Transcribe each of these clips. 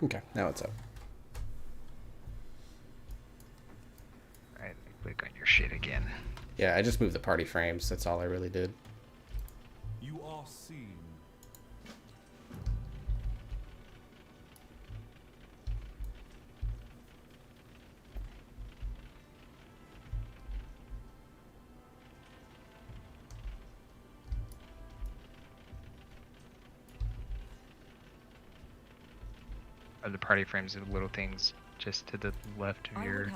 Okay, now it's up. Alright, click on your shit again. Yeah, I just moved the party frames. That's all I really did. You are seen. Are the party frames the little things just to the left of your,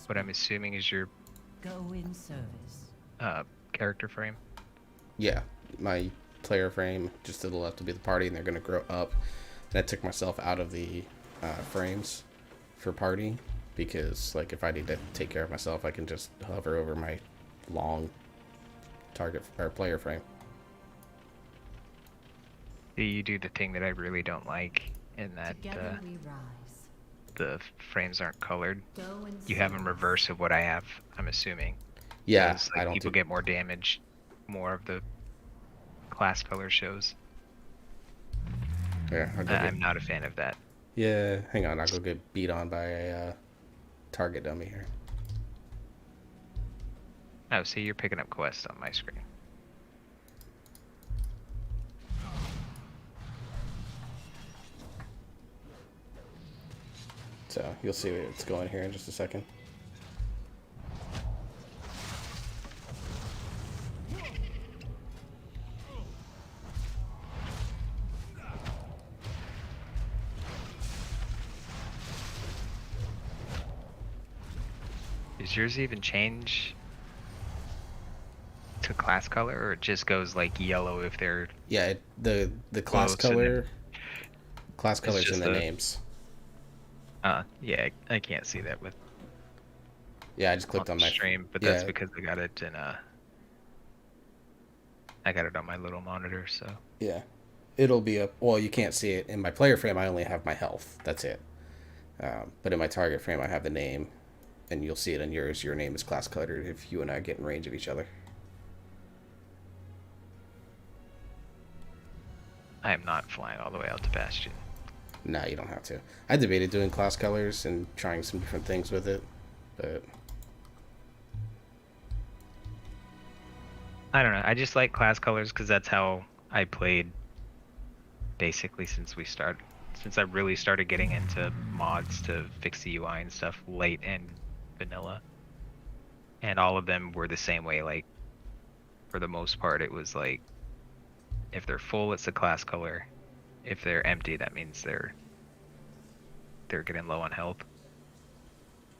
what I'm assuming is your go in service. Character frame? Yeah, my player frame just to the left will be the party, and they're going to grow up. And I took myself out of the frames for party because, like, if I need to take care of myself, I can just hover over my long target or player frame. You do the thing that I really don't like in that the frames aren't colored. You have them reverse of what I have, I'm assuming. Yeah, like, I don't people get more damage, more of the class color shows. Yeah, I'm not a fan of that. Yeah, hang on, I'll go get beat on by a target dummy here. Oh, see, you're picking up quests on my screen. So you'll see what's going here in just a second. Does yours even change to class color, or it just goes like yellow if they're... Yeah, the class color, class color's in the names. Yeah, I can't see that with... Yeah, I just clicked on my stream, but that's because I got it in I got it on my little monitor, so... Yeah, it'll be up. Well, you can't see it in my player frame. I only have my health. That's it. But in my target frame, I have the name, and you'll see it in yours. Your name is class colored if you and I get in range of each other. I am not flying all the way out to Bastion. No, you don't have to. I debated doing class colors and trying some different things with it, but... I don't know. I just like class colors because that's how I played basically since I really started getting into mods to fix the UI and stuff late in vanilla. And all of them were the same way. Like, for the most part, it was like, if they're full, it's a class color. If they're empty, that means they're getting low on health.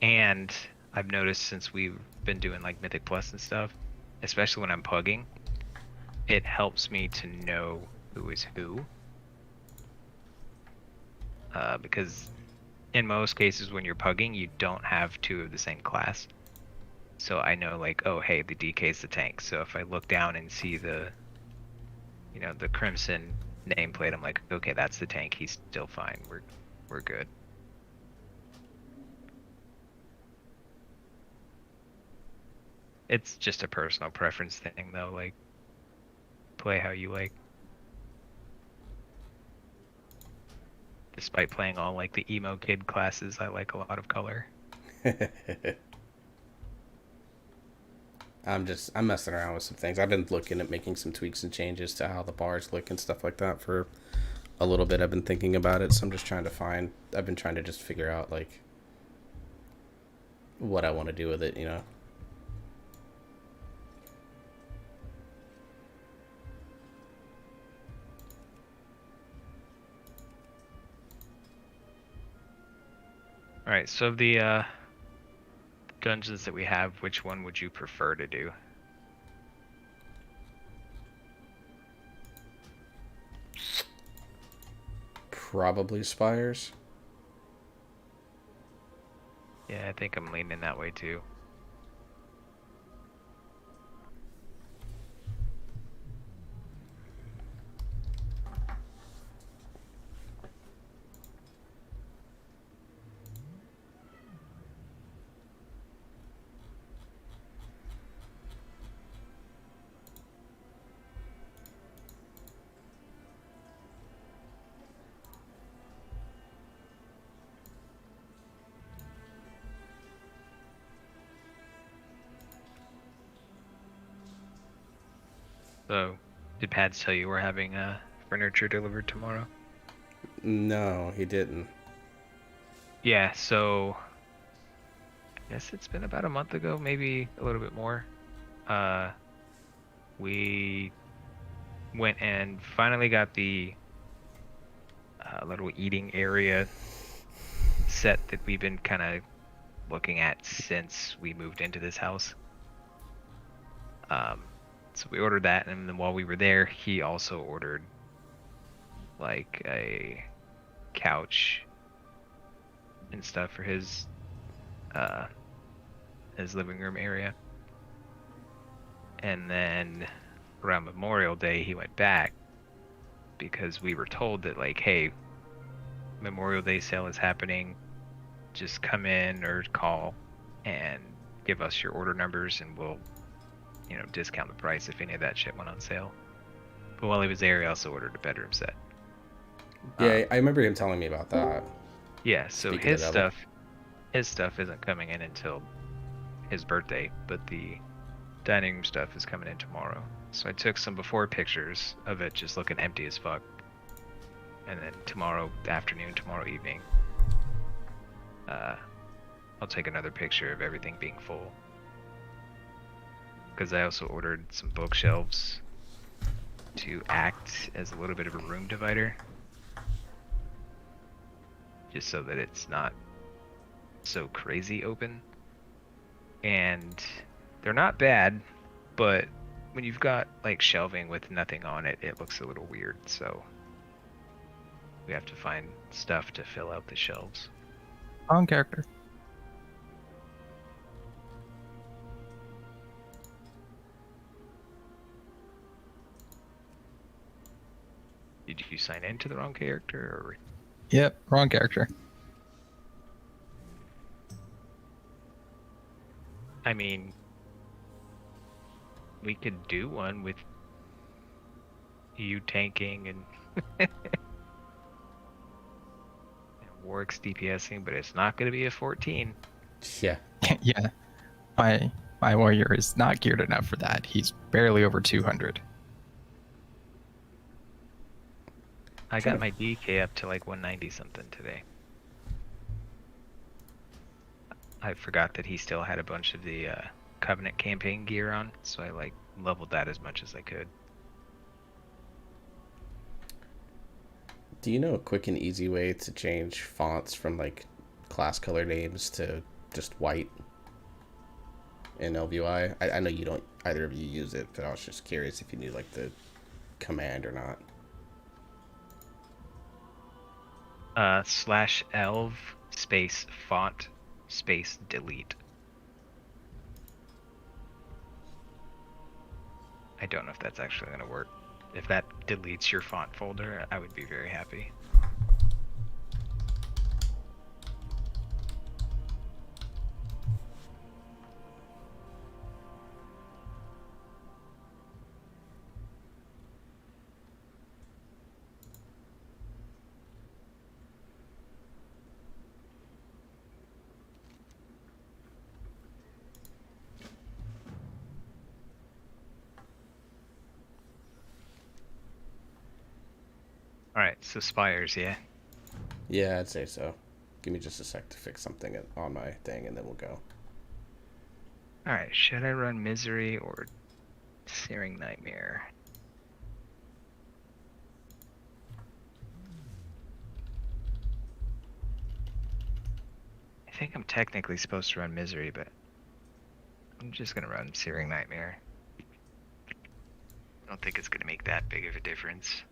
And I've noticed since we've been doing like Mythic Plus and stuff, especially when I'm pugging, it helps me to know who is who. Because in most cases when you're pugging, you don't have two of the same class. So I know, like, oh, hey, the DK is the tank. So if I look down and see the Crimson nameplate, I'm like, okay, that's the tank. He's still fine. We're good. It's just a personal preference thing, though. Like, play how you like. Despite playing all like the emo kid classes, I like a lot of color. I'm messing around with some things. I've been looking at making some tweaks and changes to how the bars look and stuff like that for a little bit. I've been thinking about it, so I'm just trying to I've been trying to just figure out like what I want to do with it, you know. All right, so the dungeons that we have, which one would you prefer to do? Probably Spires. Yeah, I think I'm leaning that way too. So, did Pads tell you we're having furniture delivered tomorrow? No, he didn't. Yeah, so I guess it's been about a month ago, maybe a little bit more. We went and finally got the little eating area set that we've been kind of looking at since we moved into this house. So we ordered that, and then while we were there, he also ordered like a couch and stuff for his living room area. And then around Memorial Day, he went back because we were told that, like, hey, Memorial Day sale is happening. Just come in or call and give us your order numbers, and we'll, discount the price if any of that shit went on sale. But while he was there, he also ordered a bedroom set. Yeah, I remember him telling me about that. Yeah, so Speaking of his devil. stuff isn't coming in until his birthday, but the dining room stuff is coming in tomorrow. So I took some before pictures of it just looking empty as fuck. And then tomorrow afternoon, tomorrow evening, I'll take another picture of everything being full. Because I also ordered some bookshelves to act as a little bit of a room divider. Just so that it's not so crazy open. And they're not bad, but when you've got like shelving with nothing on it, it looks a little weird. So we have to find stuff to fill out the shelves. Wrong character. Did you sign into the wrong character, or? Yep, wrong character. I mean, we could do one with you tanking and Warwick's DPSing, but it's not going to be a 14. Yeah. Yeah, my warrior is not geared enough for that. He's barely over 200. I got my DK up to like 190 something today. I forgot that he still had a bunch of the Covenant campaign gear on, so I like leveled that as much as I could. Do you know a quick and easy way to change fonts from like class color names to just white in LVI? I know you don't, either of you use it, but I was just curious if you knew like the command or not. /elv space font space delete. I don't know if that's actually going to work. If that deletes your font folder, I would be very happy. Alright, so Spires, yeah? Yeah, I'd say so. Give me just a sec to fix something on my thing, and then we'll go. Alright, should I run Misery or Searing Nightmare? I think I'm technically supposed to run Misery, but I'm just gonna run Searing Nightmare. I don't think it's gonna make that big of a difference.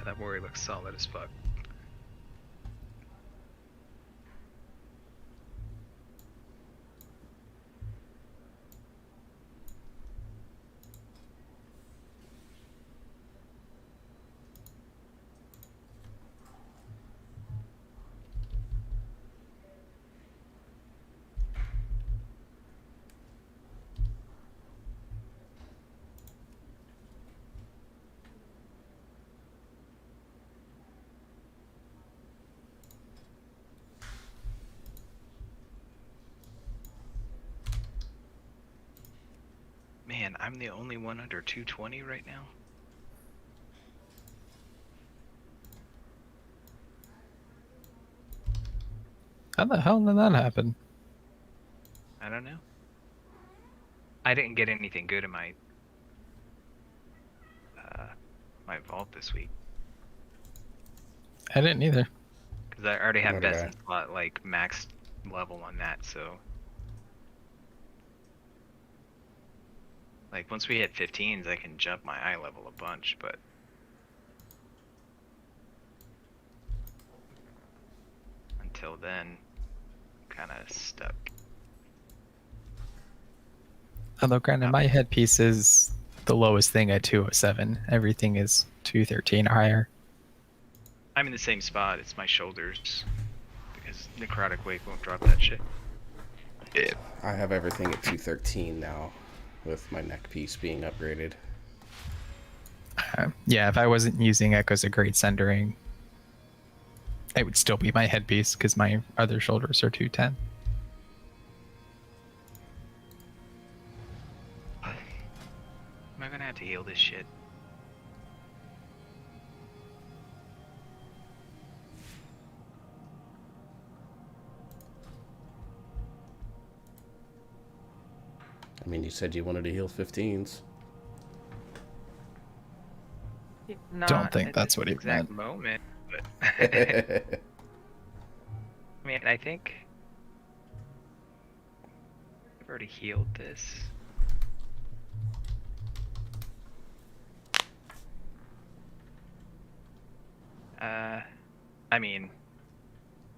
Yeah, that warrior looks solid as fuck. Man, I'm the only one under 220 right now. How the hell did that happen? I don't know. I didn't get anything good in my my vault this week I didn't either. because I already have Nor did best I. in slot like max level on that. So like once we hit 15s, I can jump my eye level a bunch, but until then, kind of stuck. Although, granted, my headpiece is the lowest thing at 207. Everything is 213 or higher. I'm in the same spot. It's my shoulders because necrotic wake won't drop that shit. I have everything at 213 now, with my neck piece being upgraded. Yeah, if I wasn't using Echoes of Great Sundering, it would still be my headpiece because my other shoulders are 210. Am I gonna have to heal this shit? I mean, you said you wanted to heal 15s. Don't think at that's this what he exact meant. moment, but I mean, I think I've already healed this. I mean,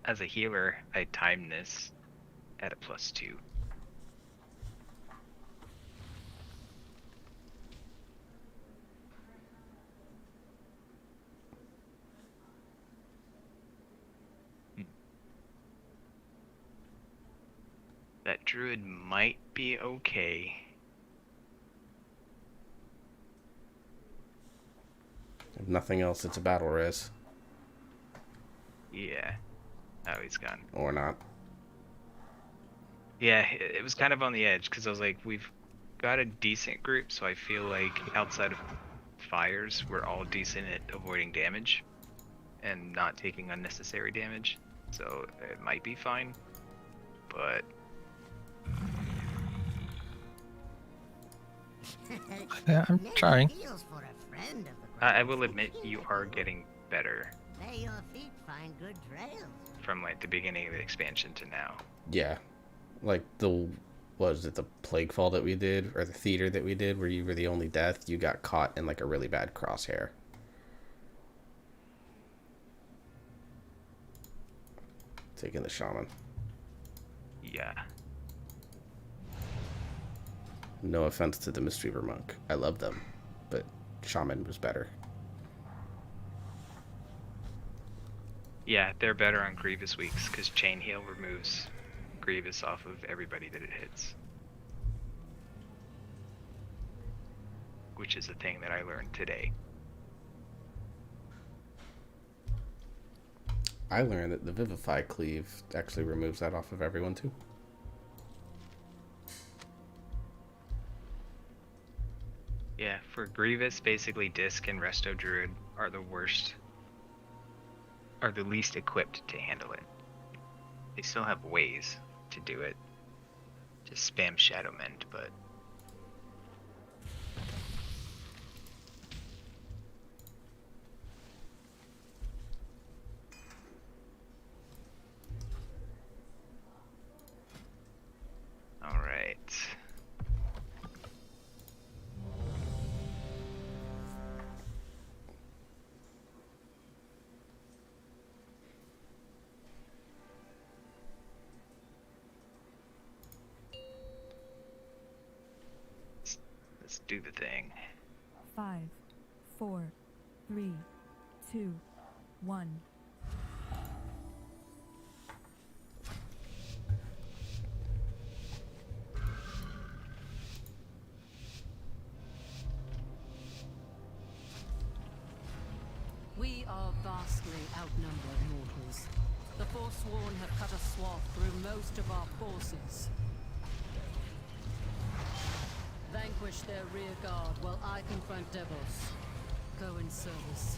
as a healer, I timed this at a +2. That druid might be okay. If nothing else, it's a battle res. Yeah. Oh, he's gone. Or not. Yeah, it was kind of on the edge because I was like, we've got a decent group, so I feel like outside of fires, we're all decent at avoiding damage and not taking unnecessary damage. So it might be fine, but Yeah, I'm trying. I will admit you are getting better May your feet find good trails. from like the beginning of the expansion to now. Yeah. Like the, was it the plague fall that we did, or the theater that we did, where you were the only death? You got caught in like a really bad crosshair. Taking the shaman. Yeah. No offense to the Mistweaver monk. I love them, but shaman was better. Yeah, they're better on Grievous weeks because Chain Heal removes Grievous off of everybody that it hits. Which is a thing that I learned today. I learned that the Vivify Cleave actually removes that off of everyone too. Yeah, for Grievous, basically Disc and Resto Druid are the worst, are the least equipped to handle it. They still have ways to do it. Just spam Shadow Mend, but alright. Let's do the thing. 5, 4, 3, 2, 1. We are vastly outnumbered mortals. The Forsworn have cut a swath through most of our forces. Vanquish their rear guard while I confront devils. Go in service.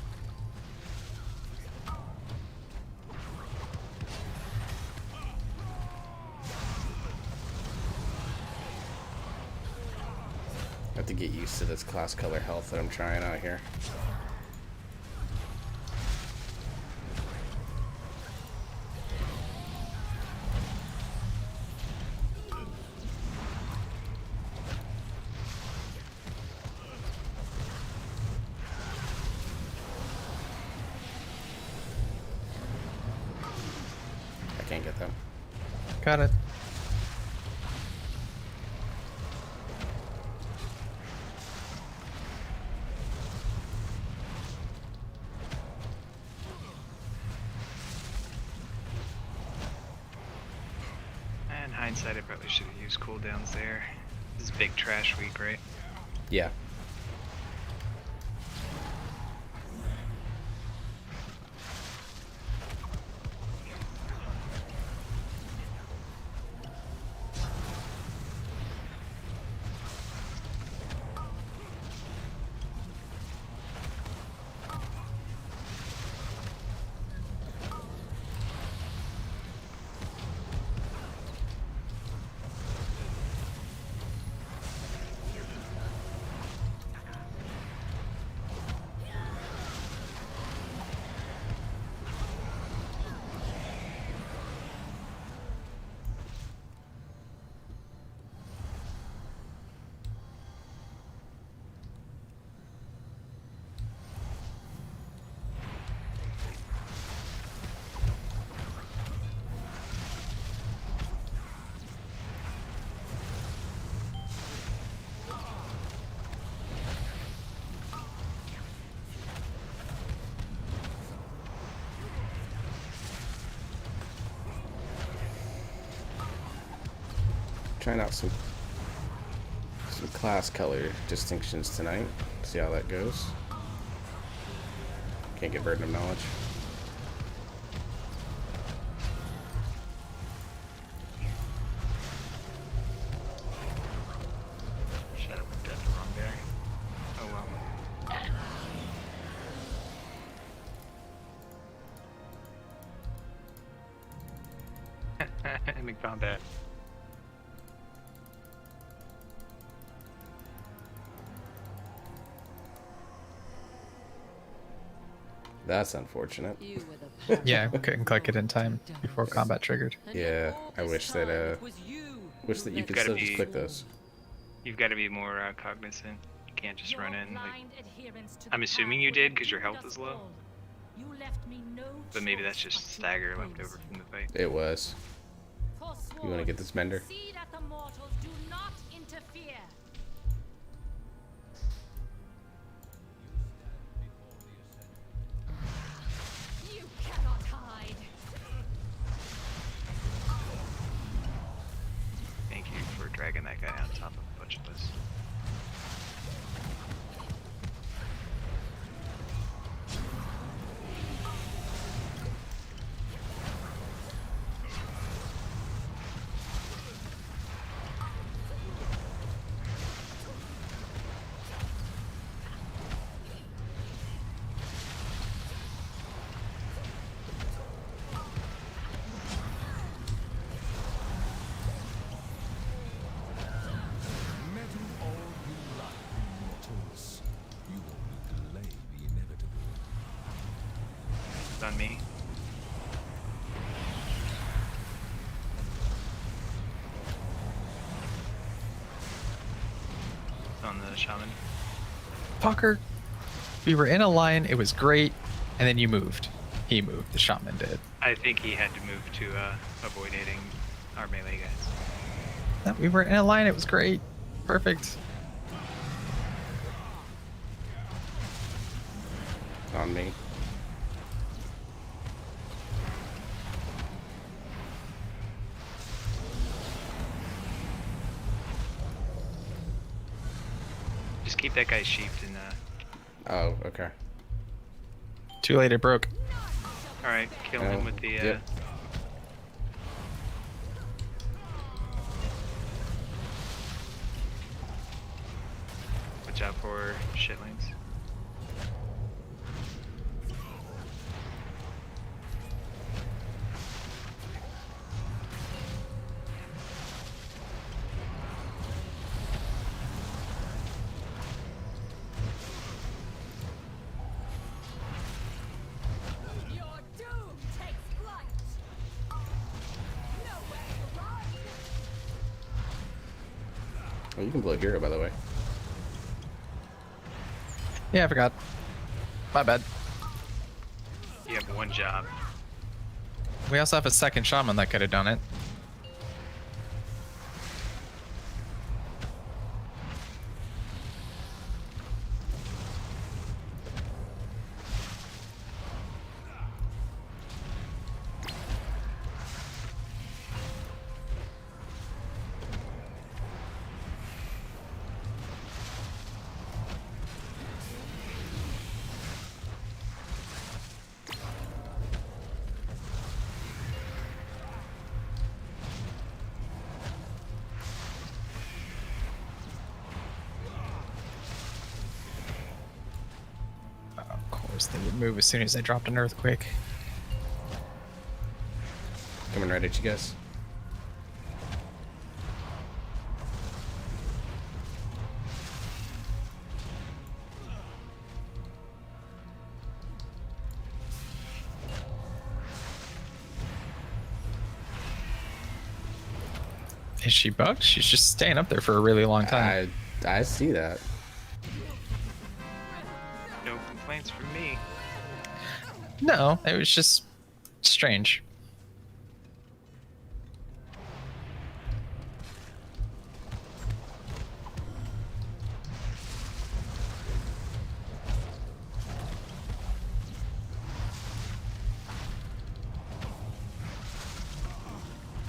I have to get used to this class color health that I'm trying out here. I can't get them. Got it. And hindsight, I probably should have used cooldowns there. This is big trash week, right? Yeah. Trying out some class color distinctions tonight. See how that goes. Can't get Burden of Knowledge. Shut up, death the wrong guy. Oh well. Enemy combat. That's unfortunate. You were the Yeah, I couldn't click it in time before combat triggered. And Yeah, all I this wish that, time it was you Wish who that you led could the still just be- click those. You've got to be more cognizant. You can't just Your run in. Like, blind adherence to I'm the assuming path you would did have 'cause your doomed health us is low. all. You left me no but maybe that's choice just but to stagger left oppose. over from the fight. It was. You want to get this mender? See that the mortals do not interfere. You cannot hide. Thank you for dragging that guy on top of a bunch of us. Metal all you like, mortals. You only delay the inevitable. It's on me. It's on the shaman. Fucker. We were in a line, it was great, and then you moved. He moved, the shaman did. I think he had to move to avoid hitting our melee guys. No, we were in a line, it was great. Perfect. on me. Just keep that guy sheeped and Oh, okay. Too late, it broke. alright, kill him with the Yep. watch out for shitlings. Your doom takes flight. Nowhere to run. Oh, you can blow hero, by the way. Yeah, I forgot. My bad. You have one job. We also have a second shaman that could have done it. Of course, they would move as soon as I dropped an earthquake. Coming right at you guys. Is she bugged? She's just staying up there for a really long time. I see that. No complaints from me. No, it was just strange.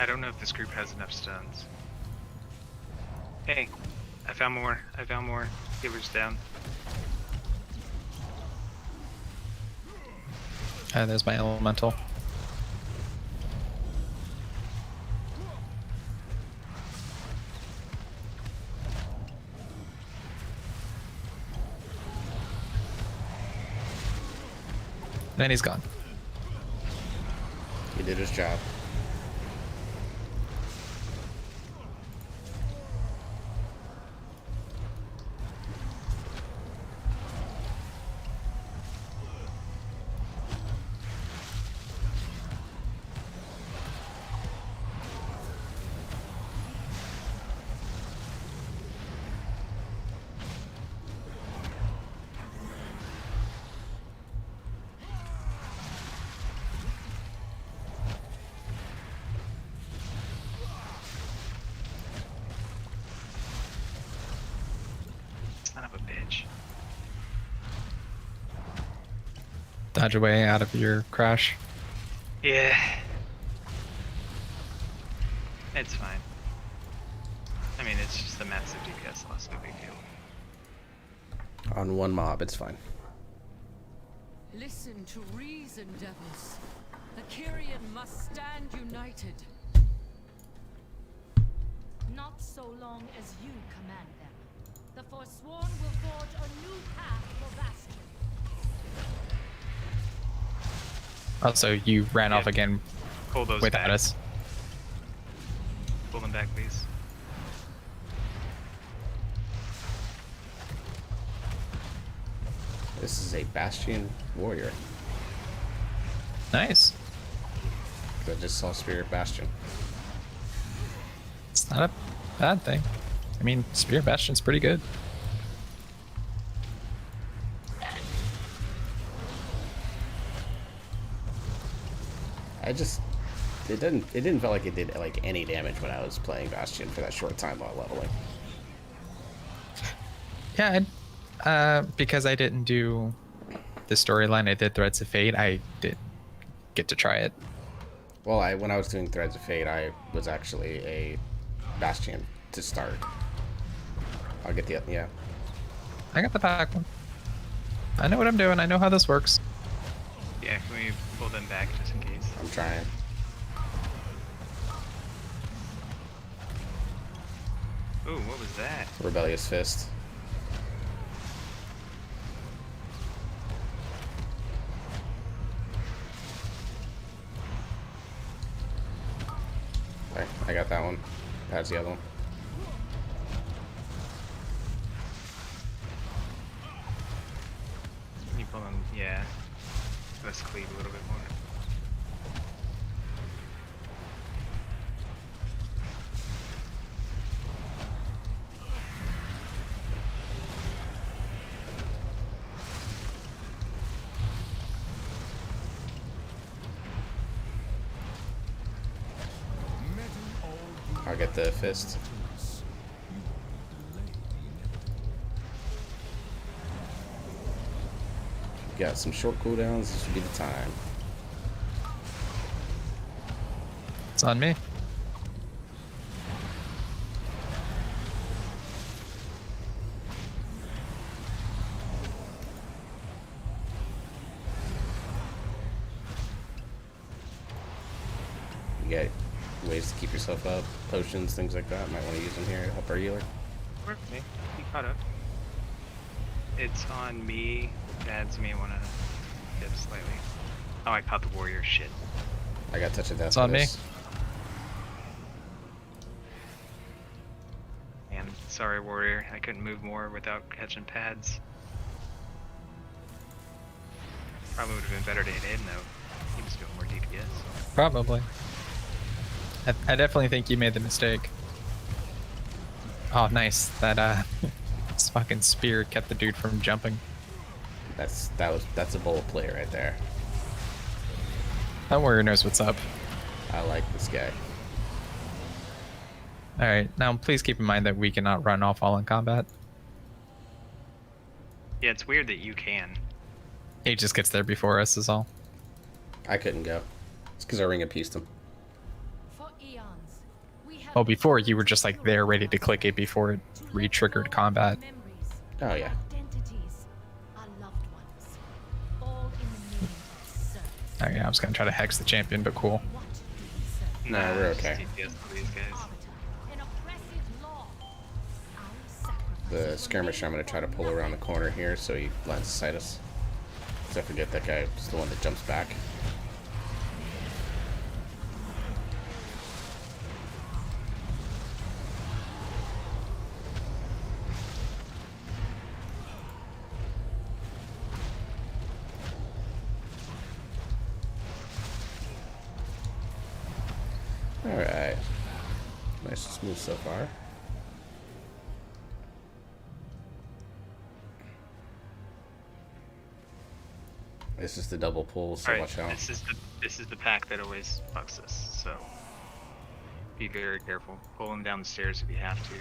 I don't know if this group has enough stuns. Hey, I found more. I found more. Healer's down. There's my elemental. And he's gone. He did his job. Son of a bitch. Dodge away out of your crash. Yeah. It's fine. I mean, it's just a massive DPS loss, no big deal. On one mob, it's fine. Listen to reason, devils. The Kyrian must stand united. Not so long as you command them. The Forsworn will forge a new path for Bastion. Also, you ran off Yeah. again Pull those without back. us. Pull them back, please. This is a Bastion warrior. Nice. I just saw Spirit Bastion. It's not a bad thing. I mean, Spear Bastion's pretty good. It didn't feel like it did like any damage when I was playing Bastion for that short time while leveling. Yeah, because I didn't do the storyline, I did Threads of Fate. I did get to try it. Well, when I was doing Threads of Fate, I was actually a Bastion to start. I'll get the yeah. I got the back one. I know what I'm doing. I know how this works. Yeah, can we pull them back just in case? I'm trying. Ooh, what was that? Rebellious Fist. Alright, I got that one. That's the other one. Can you pull them? Yeah. Let's cleave a little bit more. I'll get the fist. Got some short cooldowns. This would be the time. It's on me. You got ways to keep yourself up, potions, things like that. Might want to use them here to help our healer. Work me. He caught up. It's on me. Dads may want to dip slightly. Oh, I caught the warrior. Shit. I got touch of death. It's on me. Man, sorry, warrior. I couldn't move more without catching pads. Probably would have been better to hit him though. He was doing more DPS. Probably. I definitely think you made the mistake. Oh, nice. That this fucking spear kept the dude from jumping. That's a bold play right there. That warrior knows what's up. I like this guy. All right, now please keep in mind that we cannot run off all in combat. Yeah, it's weird that you can. He just gets there before us is all. I couldn't go. It's because I ring of pieced him. For eons, we have Well, before you were just like there ready to click it before it re-triggered combat. memories, Oh yeah. identities, our loved ones, all in the name of service. Oh yeah, I was gonna try to hex the champion, but cool. What do we serve? No, we're just okay. DPS for these guys. Arbiter, an oppressive law. Our sacrifice The will skirmisher, I'm going to try to pull around the corner here so he lines of sight us. Because I forget that guy is the one that jumps back. Alright. Nice and smooth so far. This is the double pull, so Alright, watch out. this is the pack that always fucks us, so be very careful. Pull him down the stairs if you have to.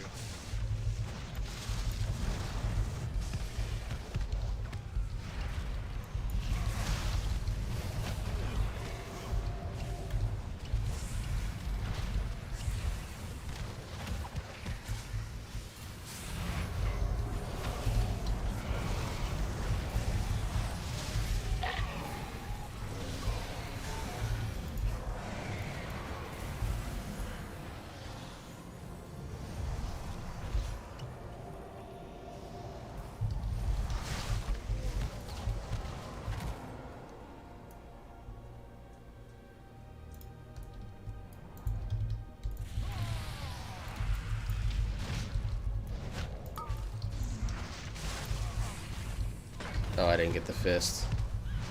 Oh, I didn't get the fist.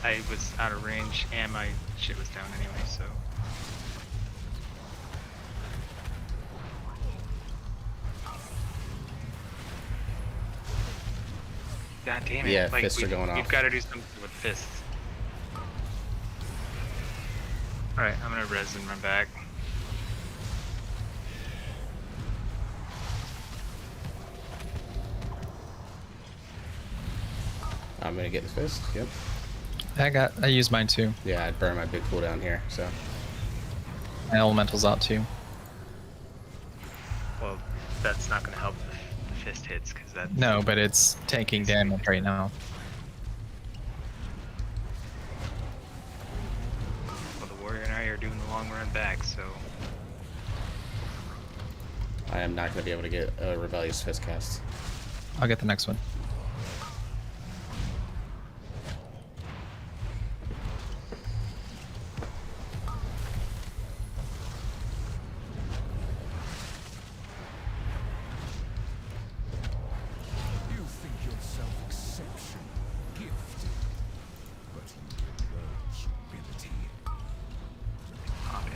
I was out of range and my shit was down anyway, so. God damn it. Yeah, like, fists are going We've off. got to do something with fists. Alright, I'm gonna res and run back. I'm gonna get the fist. Yep. I used mine too. Yeah, I'd burn my big cooldown here, so. My elemental's out too. Well, that's not gonna help the fist hits because that's No, but it's taking damage right now. well, the warrior and I are doing the long run back, so I am not going to be able to get a Rebellious Fist cast. I'll get the next one. You think yourself exceptional, gifted, but you will learn humility. pop it.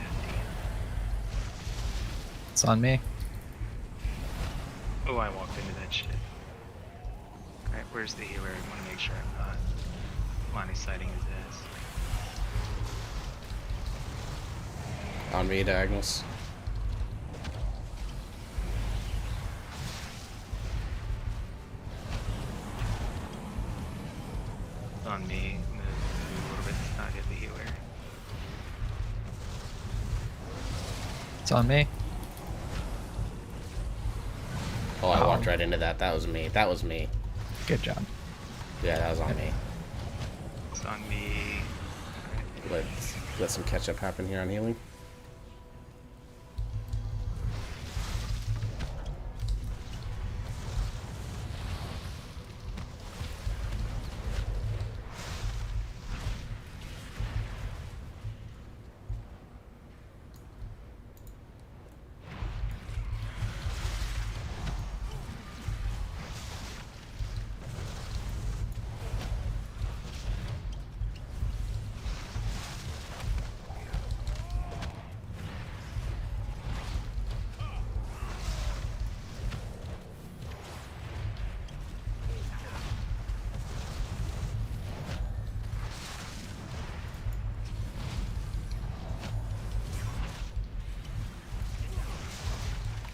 It's on me. Oh, I walked into that shit. Alright, where's the healer? I want to make sure I'm not Lonnie sighting his ass. On me, diagonals. On me, move a little bit to not hit the healer. It's on me. Oh, I Oh. walked right into that. That was me. That was me. Good job. Yeah, that was on me. It's on me. Let some catch up happen here on healing.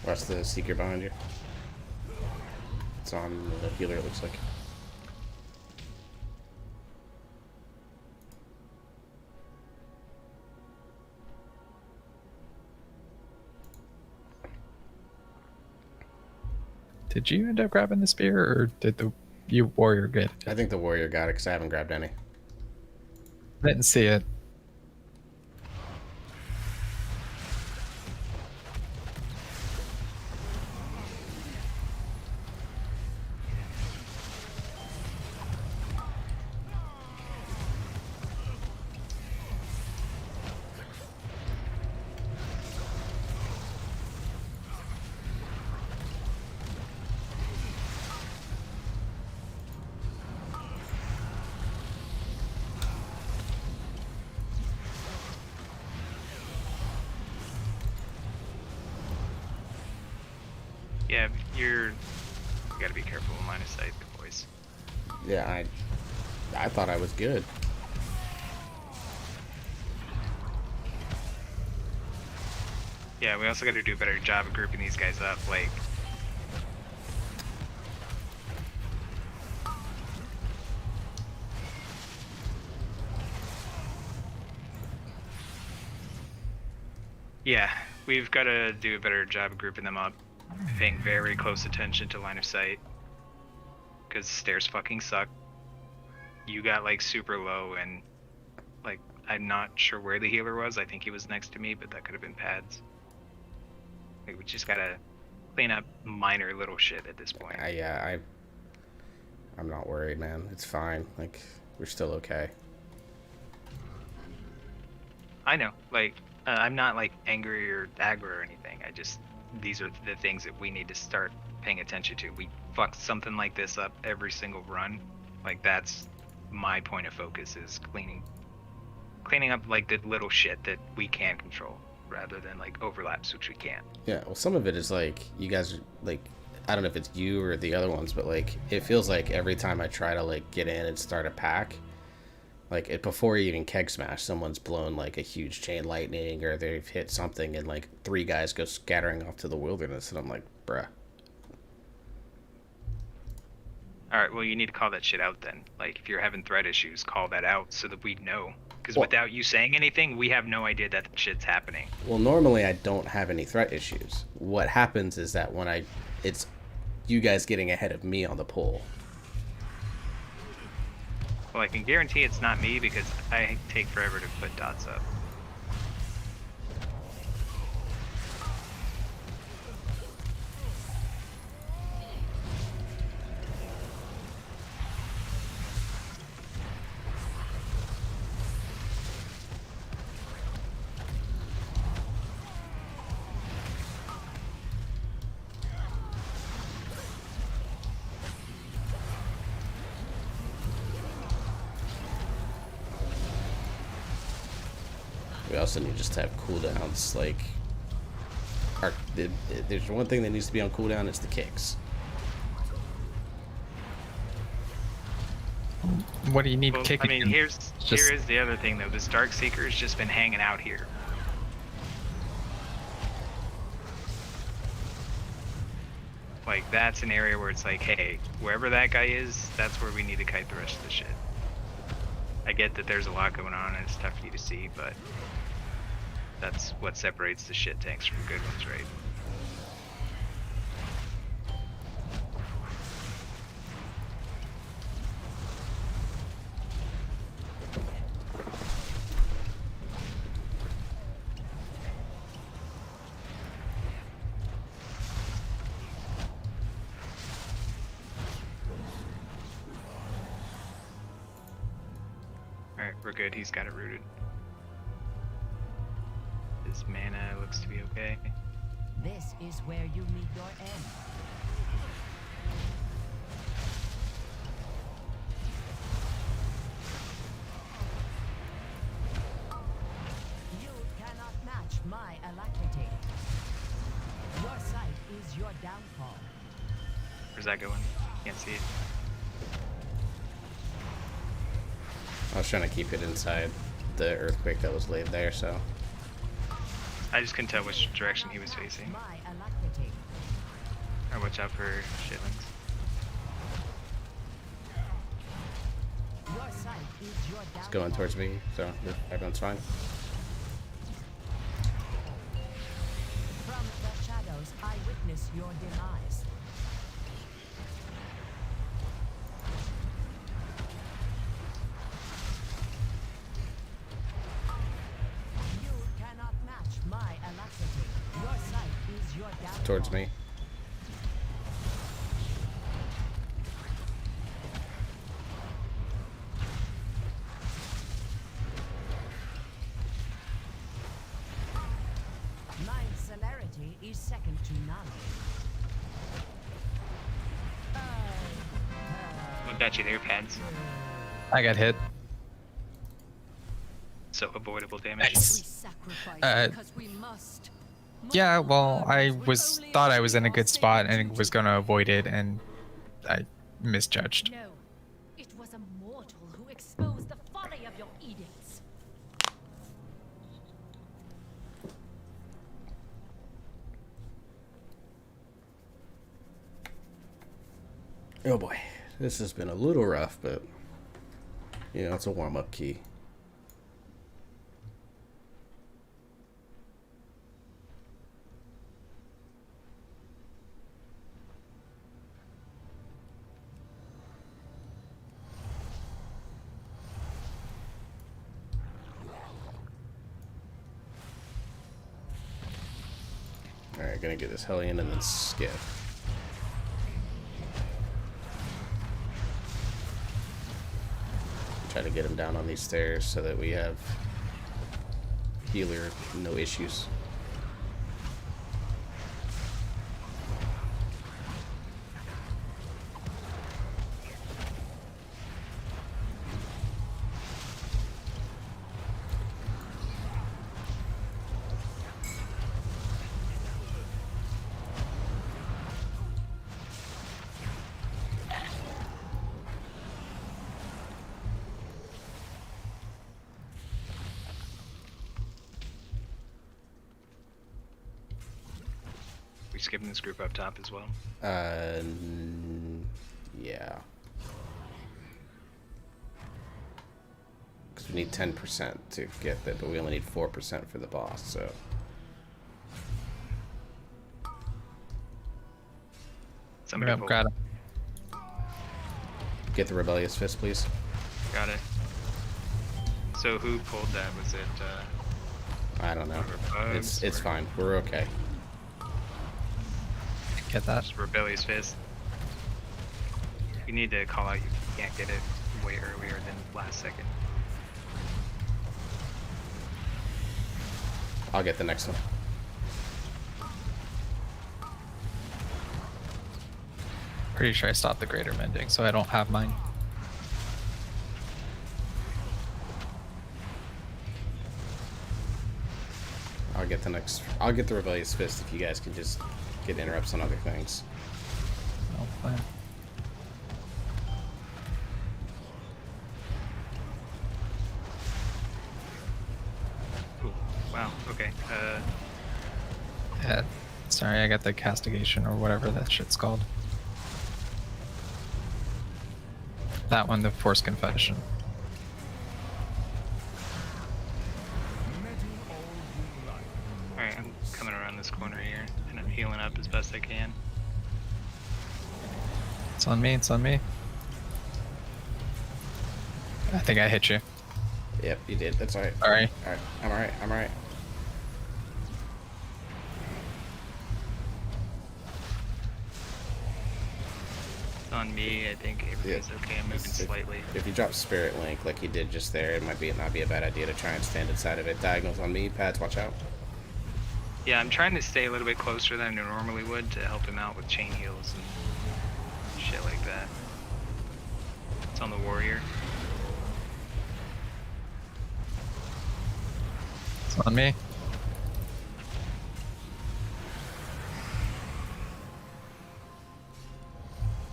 Watch the Seeker behind you. It's on the healer, it looks like. Did you end up grabbing the spear, or did you warrior get it? I think the warrior got it because I haven't grabbed any. I didn't see it. Yeah, you gotta be careful with line of sight, boys. Yeah, I thought I was good. Yeah, we also gotta do a better job of grouping these guys up, like... Yeah, we've gotta do a better job of grouping them up. Paying very close attention to line of sight. Because stairs fucking suck. You got like super low and like I'm not sure where the healer was. I think he was next to me, but that could have been pads. Like we just gotta clean up minor little shit at this point. I'm not worried, man. It's fine. Like we're still okay. I know, like I'm not like angry or aggro or anything. I just these are the things that we need to start paying attention to. We fuck something like this up every single run. Like that's my point of focus is cleaning up like the little shit that we can control rather than like overlaps which we can't. Yeah, well some of it is like you guys are like I don't know if it's you or the other ones, but like it feels like every time I try to like get in and start a pack, like it, before you even keg smash, someone's blown like a huge chain lightning or they've hit something and like 3 guys go scattering off to the wilderness and I'm like, bruh. All right, well, you need to call that shit out then. Like, if you're having threat issues, call that out so that we know. Because Well- without you saying anything, we have no idea that shit's happening. Well, normally I don't have any threat issues. What happens is that when it's you guys getting ahead of me on the pull. Well, I can guarantee it's not me because I take forever to put dots up. We also need just to have cooldowns. Like, there's one thing that needs to be on cooldown. It's the kicks. What do you need Well, kicking? I mean, in? here Just- is the other thing though. This Dark Seeker has just been hanging out here. Like, that's an area where it's like, hey, wherever that guy is, that's where we need to kite the rest of the shit. I get that there's a lot going on and it's tough for you to see, but that's what separates the shit tanks from good ones, right? Alright, we're good. He's got it rooted. His mana looks to be okay. This is where you meet your end. You cannot match my alacrity. Your sight is your downfall. Where's that going? Can't see it. I was trying to keep it inside the earthquake that was laid there, so. I just couldn't tell which direction he was facing. My alacrity. Alright, watch out for shitlings. Your sight is your downfall. It's going towards me, so everyone's fine. From the shadows, I witness your demise. You cannot match my alacrity. Your sight is your downfall. Towards me. My celerity is second to none. What got you there, Pads? I got hit. So avoidable damage. We sacrifice because we must. Yeah, well, I Mortals was will only thought I was in a achieve good our spot sins and due was to gonna avoid it, and I misjudged. No, it was a mortal who exposed the folly of your edicts. Oh boy, this has been a little rough, but you know, it's a warm-up key. Alright, gonna get this Hellion and then skip. Try to get him down on these stairs so that we have healer, no issues. We skipping this group up top as well. Yeah, We need 10% to get that, but we only need 4% for the boss, so. Somebody Yep, pull. got it. Get the Rebellious Fist, please. Got it. So who pulled that? Was it I don't know. Bugs It's or- fine. We're okay. Get that. just Rebellious Fist? You need to call out you can't get it way earlier than last second. I'll get the next one. Pretty sure I stopped the greater mending, so I don't have mine. I'll get the Rebellious Fist if you guys can just get interrupts on other things. Oh, fine. Ooh, wow, okay. Yeah, sorry, I got the castigation or whatever that shit's called. That one, the forced confession. Alright, I'm coming around this corner here, and I'm healing up as best I can. It's on me, it's on me. I think I hit you. Yep, you did. That's alright. Alright. Alright. I'm alright. I'm alright. It's on me, I think everything's okay. I'm moving slightly. If you drop Spirit Link like you did just there, it might not be a bad idea to try and stand inside of it. Diagonals on me. Pads, watch out. Yeah, I'm trying to stay a little bit closer than I normally would to help him out with chain heals and shit like that. It's on the warrior. It's on me.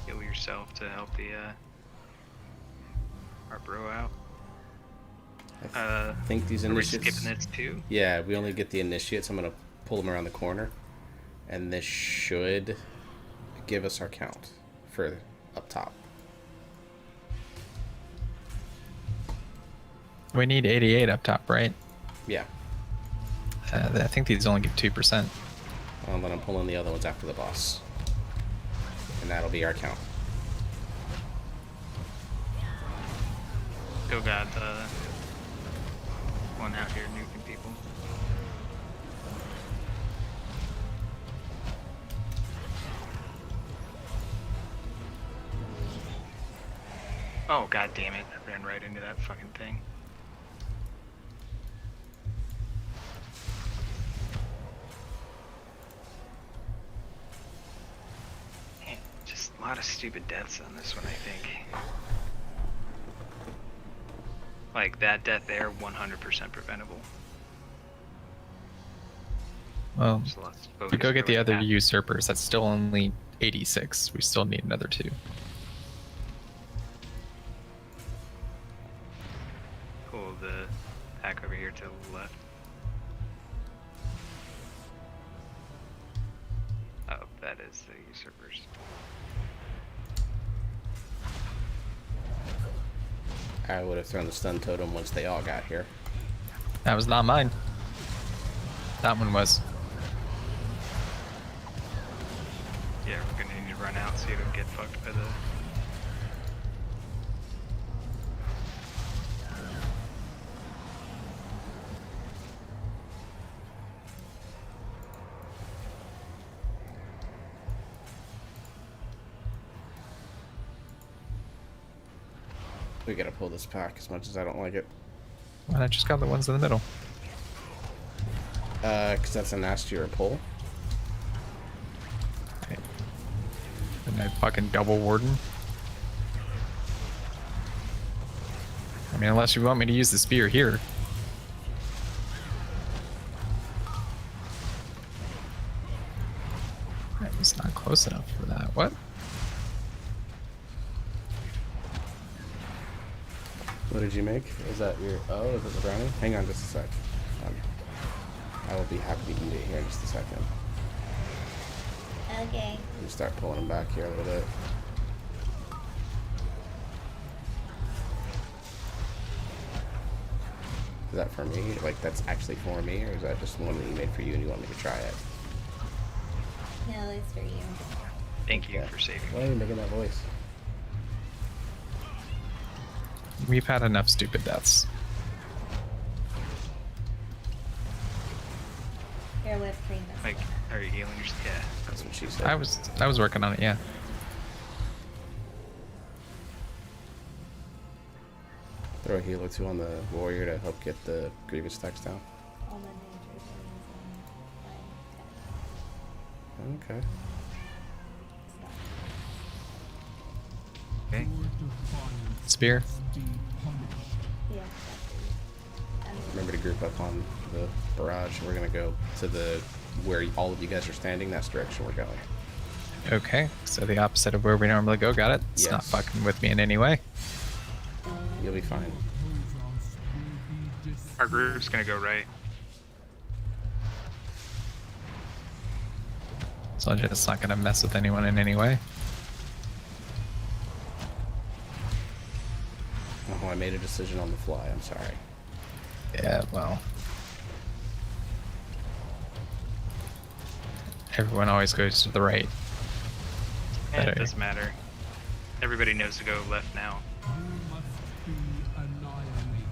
Heal yourself to help the our bro out. I think these Are we initiates. skipping this too? Yeah, we only get the initiates. I'm gonna pull them around the corner, and this should give us our count for up top. We need 88 up top, right? Yeah. I think these only give 2%. Well, then I'm pulling the other ones after the boss, and that'll be our count. Still got one out here nuking people. Oh, god damn it. I ran right into that fucking thing. Man, just a lot of stupid deaths on this one, I think. Like, that death there, 100% preventable. Well, Just lost if we focus go get the really other fast. usurpers, that's still only 86. We still need another 2. Pull the pack over here to the left. Oh, that is the usurpers. I would have thrown the stun totem once they all got here. That was not mine. That one was. Yeah, we're gonna need to run out so you don't get fucked by the... We gotta pull this pack as much as I don't like it. Well, I just got the ones in the middle. Cause that's a nastier pull. Okay. And I fucking double warden. I mean, unless you want me to use the spear here. It's not close enough for that. What? What did you make? Is that your... Oh, is it the brownie? Hang on just a sec. I will be happy to eat it here in just a second. Okay. Let me start pulling them back here a little bit. Is that for me? Like, that's actually for me, or is that just one that you made for you and you want me to try it? No, it's for you. Thank you Okay. for saving Why me. are you making that voice? We've had enough stupid deaths. Here, let's clean this. Like, are you healing yourself? Yeah. That's what she said. I was working on it, yeah. Throw a heal or two on the warrior to help get the grievous stacks down. All the major things Okay. Okay. Spear. Yeah, Remember to group up on the barrage. We're gonna go to the where all of you guys are standing. That's the direction we're going. Okay, so the opposite of where we normally go. Got it. It's not Yes. fucking with me in any way. You'll be fine. Our group's gonna go right. So it's not gonna mess with anyone in any way. Oh, I made a decision on the fly. I'm sorry. Yeah, well. Everyone always goes to the right. And it Better. doesn't matter. Everybody knows to go left now. You must be annihilated.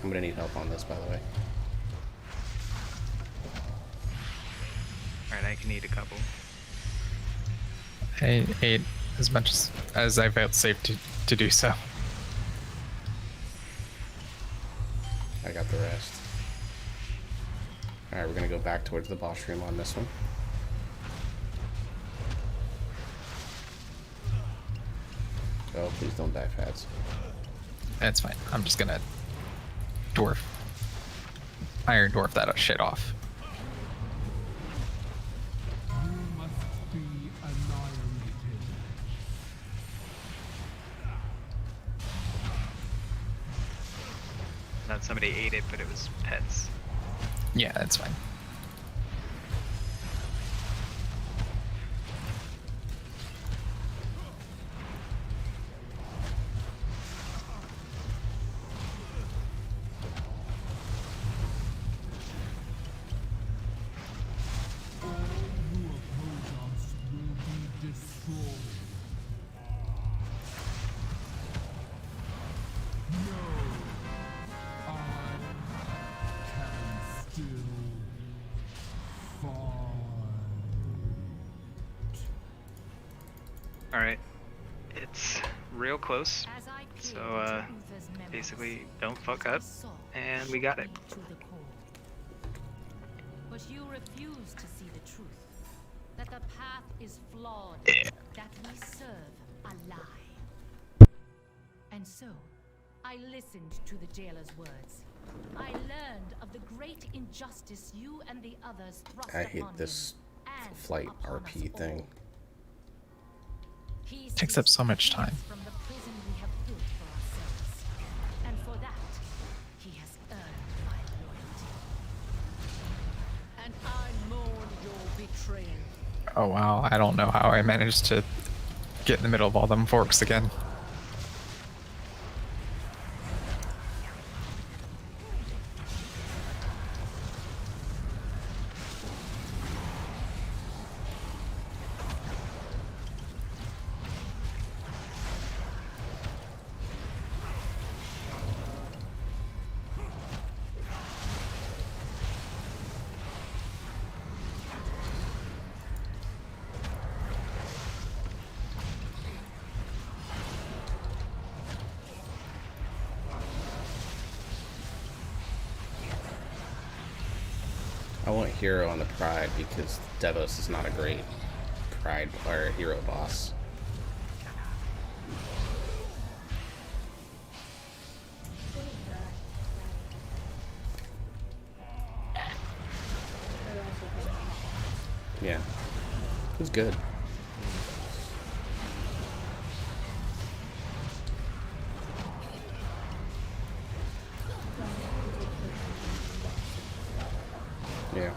I'm gonna need help on this, by the way. Alright, I can eat a couple. I ate as much as I felt safe to do so. I got the rest. Alright, we're gonna go back towards the boss room on this one. Oh, please don't die, Fads. That's fine. I'm just gonna Iron Dwarf that shit off. You must be annihilated. Not somebody ate it, but it was pets. Yeah, that's fine. All who oppose us will be destroyed. No, I can still fight. Alright. It's real close. As I So, cling to Uther's memories, basically, don't fuck up. I saw And we got it. to the core. But you refuse to see the truth. That the path is flawed. That we serve a lie. And so, I listened to the jailer's words. I learned of the great injustice you and the others thrust I hate upon this him and flight upon us RP thing. all. He Takes sees up so much time. us from the prison we have built for ourselves. And for that, he has earned my loyalty. And I mourn your betrayal. Oh wow, I don't know how I managed to get in the middle of all them forks again. I want hero on the pride because Devos is not a great pride or hero boss. Yeah, it was good. Yeah.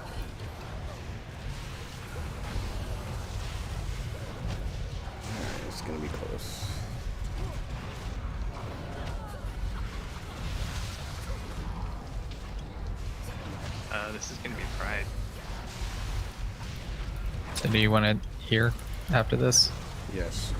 Alright, it's gonna be close. This is gonna be Pride. So do you want to hear after this? Yes.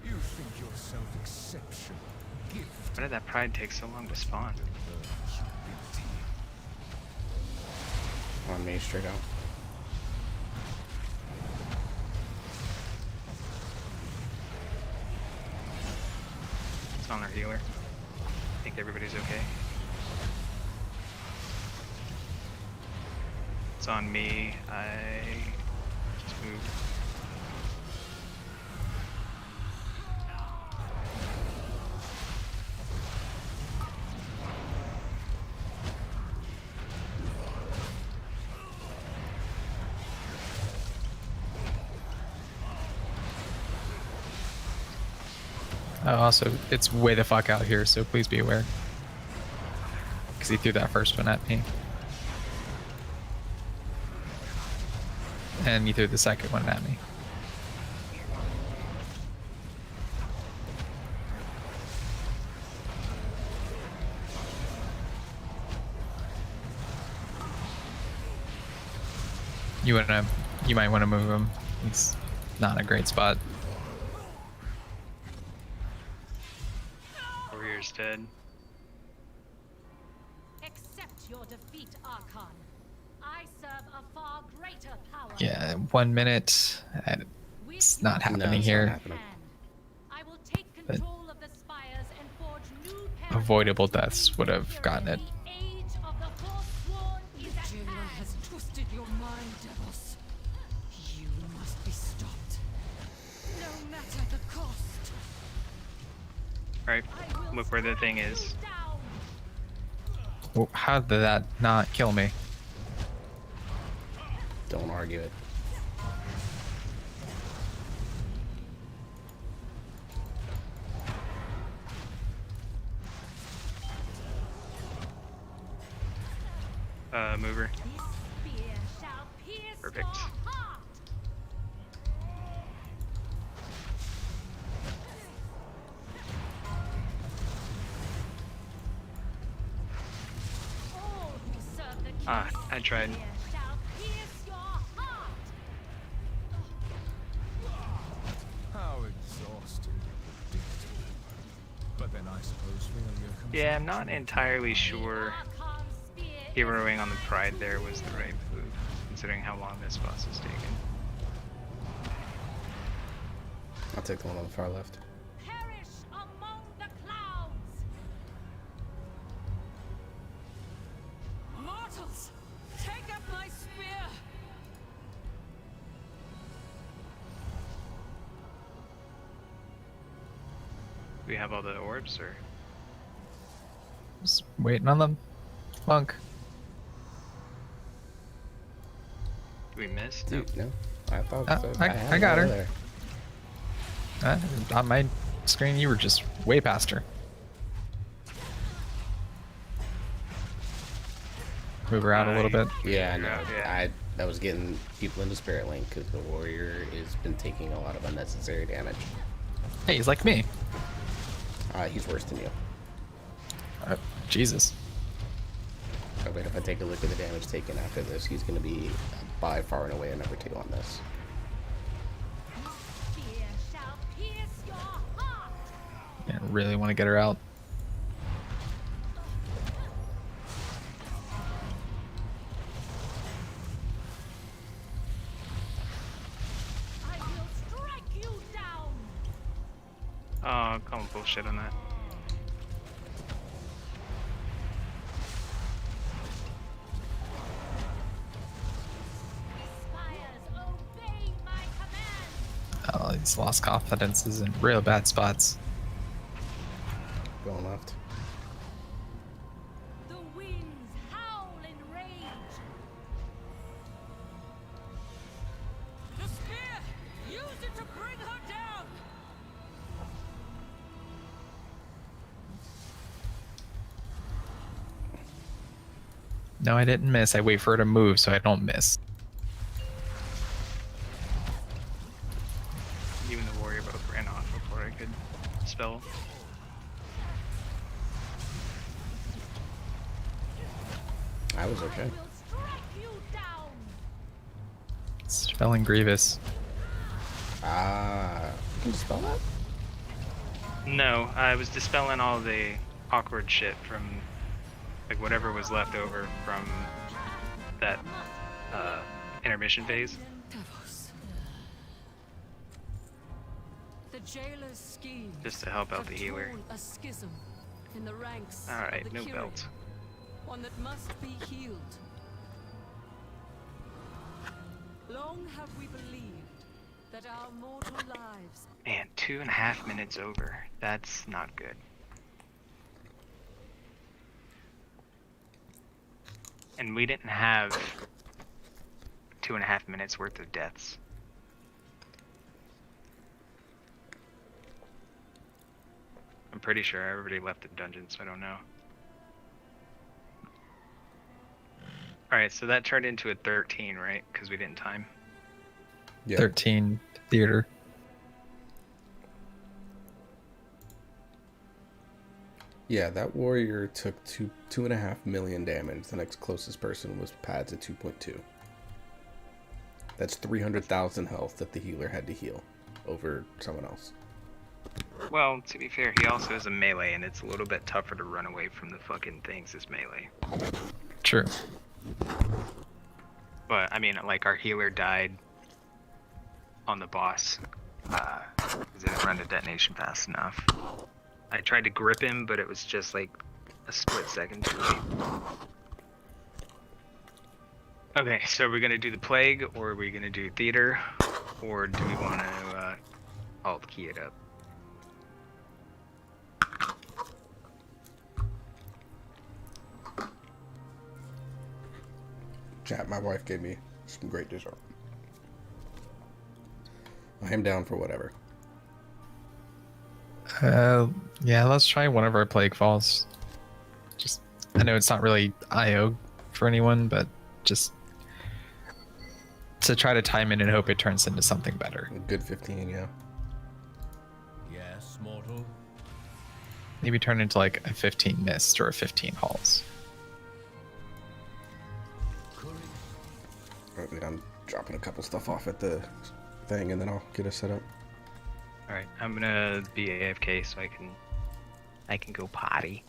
You think yourself exceptional. Gift Why did that Pride take so long to spawn? ability. On me, straight out. It's on our healer. I think everybody's okay. It's on me. I just moved. Also, it's way the fuck out here, so please be aware. Because he threw that first one at me. And he threw the second one at me. You might want to move him. He's not in a great spot. Warrior's dead. Accept your defeat, Archon. I serve a far greater power. Yeah, 1 minute. It's not happening it's here. not happening. I will take control of the spires and forge new Avoidable deaths would have gotten it. The age of the Forsworn is at Jailer hand. has twisted your mind, Devils. You must be stopped. No matter the cost. Alright, I will look where the strike thing you is. down. Oh, how did that not kill me? Don't argue it. Mover. This spear shall pierce Perfect. your heart. All who serve the Ah, king's I tried. spear shall pierce your heart. How exhausting and predictable. But then I suppose failure comes Yeah, I'm not naturally. entirely sure Archon's spear is heroing on the mine Pride to there was the wield. right move, considering how long this boss has taken. I'll take the one on the far left. Perish among the clouds. Mortals, take up my spear. Do we have all the orbs, or? Just waiting on them. Monk. Do we miss? Dude, no. I thought Ah, so. I had got over her. there. On my screen, you were just way past her. Move her out a little bit. Yeah, I know. Yeah. That was getting people into Spirit Link because the warrior has been taking a lot of unnecessary damage. Hey, he's like me. He's worse than you. Jesus. I bet if I take a look at the damage taken after this, he's going to be by far and away a number 2 on this. Spear shall pierce your heart. Yeah, really want to get her out. I will strike you down. Oh, call him bullshit on that. Spires, obey my command. Oh, he's lost confidence. Is in real bad spots. going left. The winds howl in rage. The spear! Use it to bring her down! No, I didn't miss. I wait for her to move so I don't miss. You and the warrior both ran off before I could spell. I was okay. Will strike you down! Spelling Grievous. Ah, you can spell that? No, I was dispelling all the awkward shit from, like, whatever was left over from that intermission phase. Devos. The jailer's scheme Just to help out the healer. a schism in the ranks Alright, of the no Kyrian, belt. one that must be healed. Long have we believed that our mortal lives Man, 2.5 minutes over. That's not good. And we didn't have 2.5 minutes worth of deaths. I'm pretty sure everybody left the dungeon, so I don't know. Alright, so that turned into a 13, right? Because we didn't time. Yeah. 13 theater. Yeah, that warrior took 2.5 million damage. The next closest person was Pads at 2.2. That's 300,000 health that the healer had to heal over someone else. Well, to be fair, he also is a melee, and it's a little bit tougher to run away from the fucking things as melee. True. But, I mean, like, our healer died on the boss. Because it didn't run to detonation fast enough. I tried to grip him, but it was just, like, a split second too late. Okay, so are we gonna do the plague, or are we gonna do theater? Or do we want to, alt key it up? Chat, my wife gave me some great dessert. I am down for whatever. Yeah, let's try one of our plague falls. Just, I know it's not really IO for anyone, but just to try to time it and hope it turns into something better. A good 15, yeah. Yes, mortal. Maybe turn into like a 15 mist or a 15 halls. Alright, I'm dropping a couple stuff off at the thing, and then I'll get us set up. Alright, I'm gonna be AFK so I can go potty.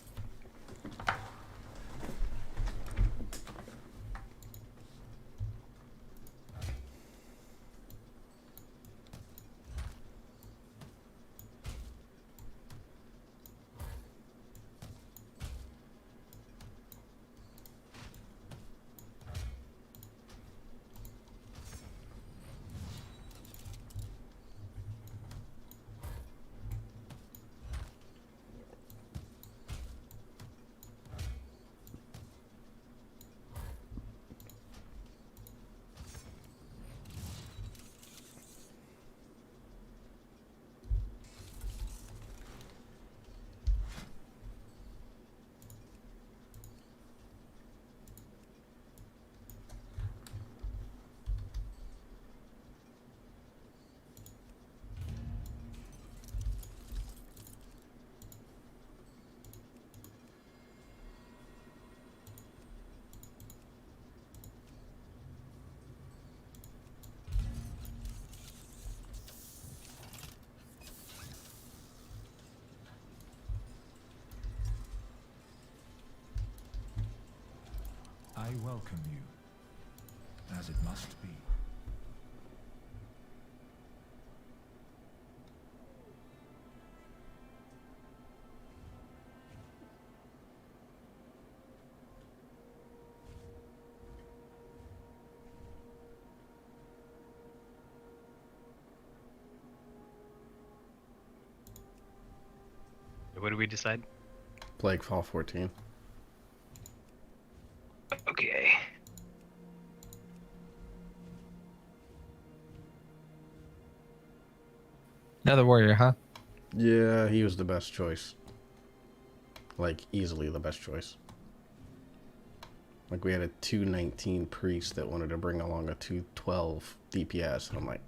I welcome you, as it must be. What do we decide? Plague Fall 14. Okay. Another warrior, huh? Yeah, he was the best choice. Like, easily the best choice. Like, we had a 219 priest that wanted to bring along a 212 DPS. And I'm like,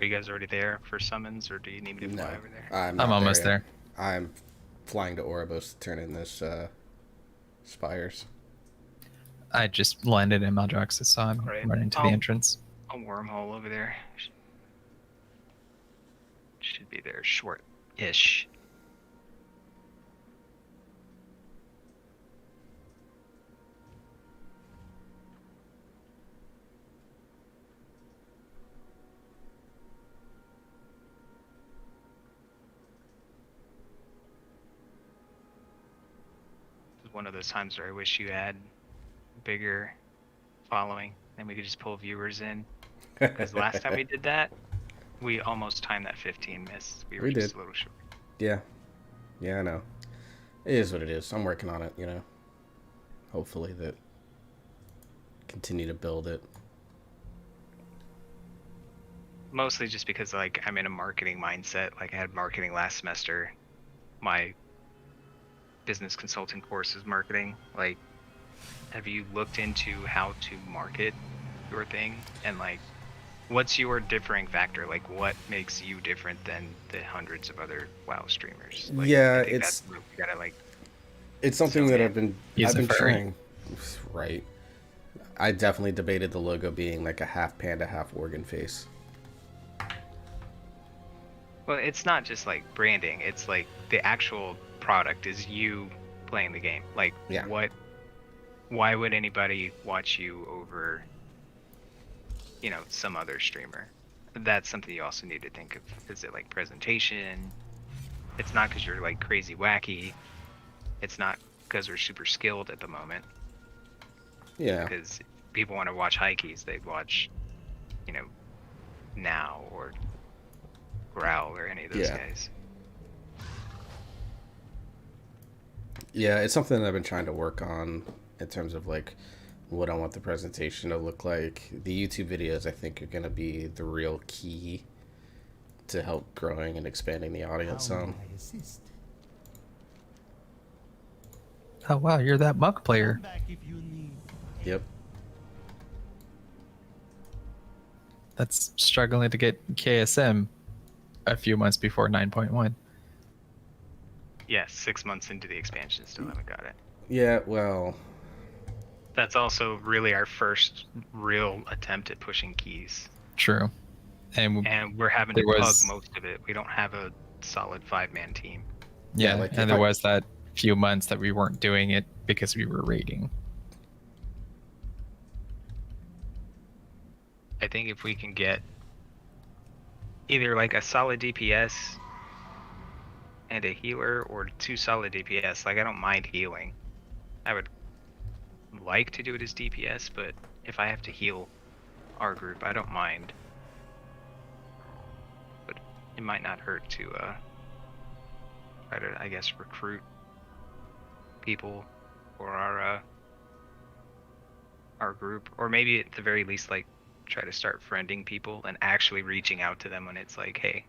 Are you guys already there for summons, or do you need me to No, fly over there? I'm I'm not almost there. there. I'm flying to Oribos to turn in this Spires. I just landed in Maldraxxus, so I'm Alright. running to the entrance. A wormhole over there. Should be there short-ish. This is one of those times where I wish you had bigger following, and we could just pull viewers in. Because last time we did that, we almost timed that 15 miss. We were We just did. a little short. Yeah. Yeah, I know. It is what it is. I'm working on it, you know. Hopefully that continue to build it. Mostly just because like I'm in a marketing mindset. Like I had marketing last semester. My business consulting course is marketing. Like, have you looked into how to market your thing? And like, what's your differing factor? Like, what makes you different than the hundreds of other WoW streamers? Like, Yeah, I think it's that's where we gotta like. it's something So, that yeah. He's I've a been furry. trying. Right. I definitely debated the logo being like a half panda, half organ face. Well, it's not just like branding. It's like the actual product is you playing the game. Like, Yeah. why would anybody watch you over, you know, some other streamer? That's something you also need to think of. Is it like presentation? It's not because you're like crazy wacky. It's not because we're super skilled at the moment. Yeah. Because people want to watch high keys, they'd watch, you know, Now or Growl or any of those Yeah. guys. Yeah, it's something that I've been trying to work on in terms of like what I want the presentation to look like. The YouTube videos I think are going to be the real key to help growing and expanding the audience How some. may I assist? Oh wow, you're that muck player. Come back if you need. Yep. That's struggling to get KSM a few months before 9.1. Yeah, 6 months into the expansion, still haven't got it. Yeah, well, That's also really our first real attempt at pushing keys. True. And And we're having There to was- pug most of it. We don't have a solid 5-man team. yeah, like, and if there I- was that few months that we weren't doing it because we were raiding. I think if we can get either like a solid DPS and a healer or 2 solid DPS, like I don't mind healing. I would like to do it as DPS, but if I have to heal our group, I don't mind. But it might not hurt to try to, I guess, recruit people for our group, or maybe at the very least like try to start friending people and actually reaching out to them when it's like, hey,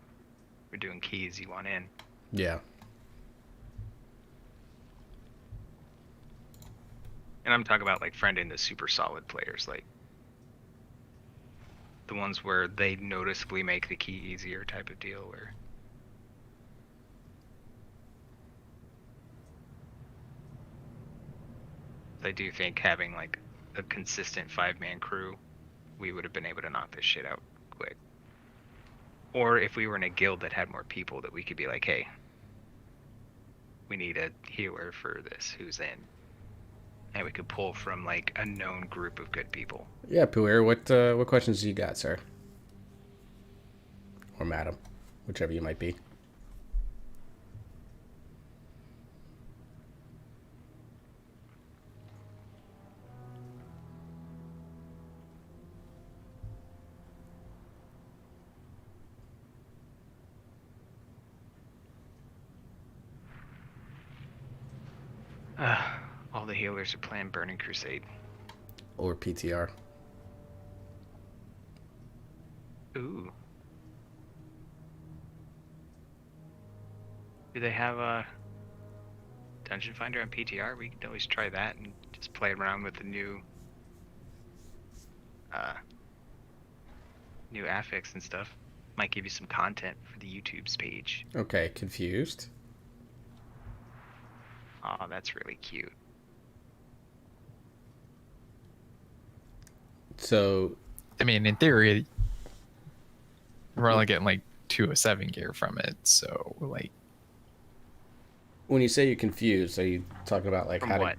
we're doing keys, you want in? yeah. And I'm talking about like friending the super solid players, like the ones where they noticeably make the key easier type of deal. Where I do think having like a consistent 5-man crew, we would have been able to knock this shit out quick. Or if we were in a guild that had more people, that we could be like, hey, we need a healer for this, who's in? And we could pull from like a known group of good people. Yeah, Puer, what questions do you got, sir? Or madam, whichever you might be. all the healers are playing Burning Crusade. Or PTR. Ooh. Do they have a Dungeon Finder on PTR? We could always try that and just play around with the new new affix and stuff. Might give you some content for the YouTube's page. Okay, confused. Oh, that's really cute. So, I mean, in theory, we're only getting like 207 gear from it. So, like, when you say you're confused, are you talking about like From how what?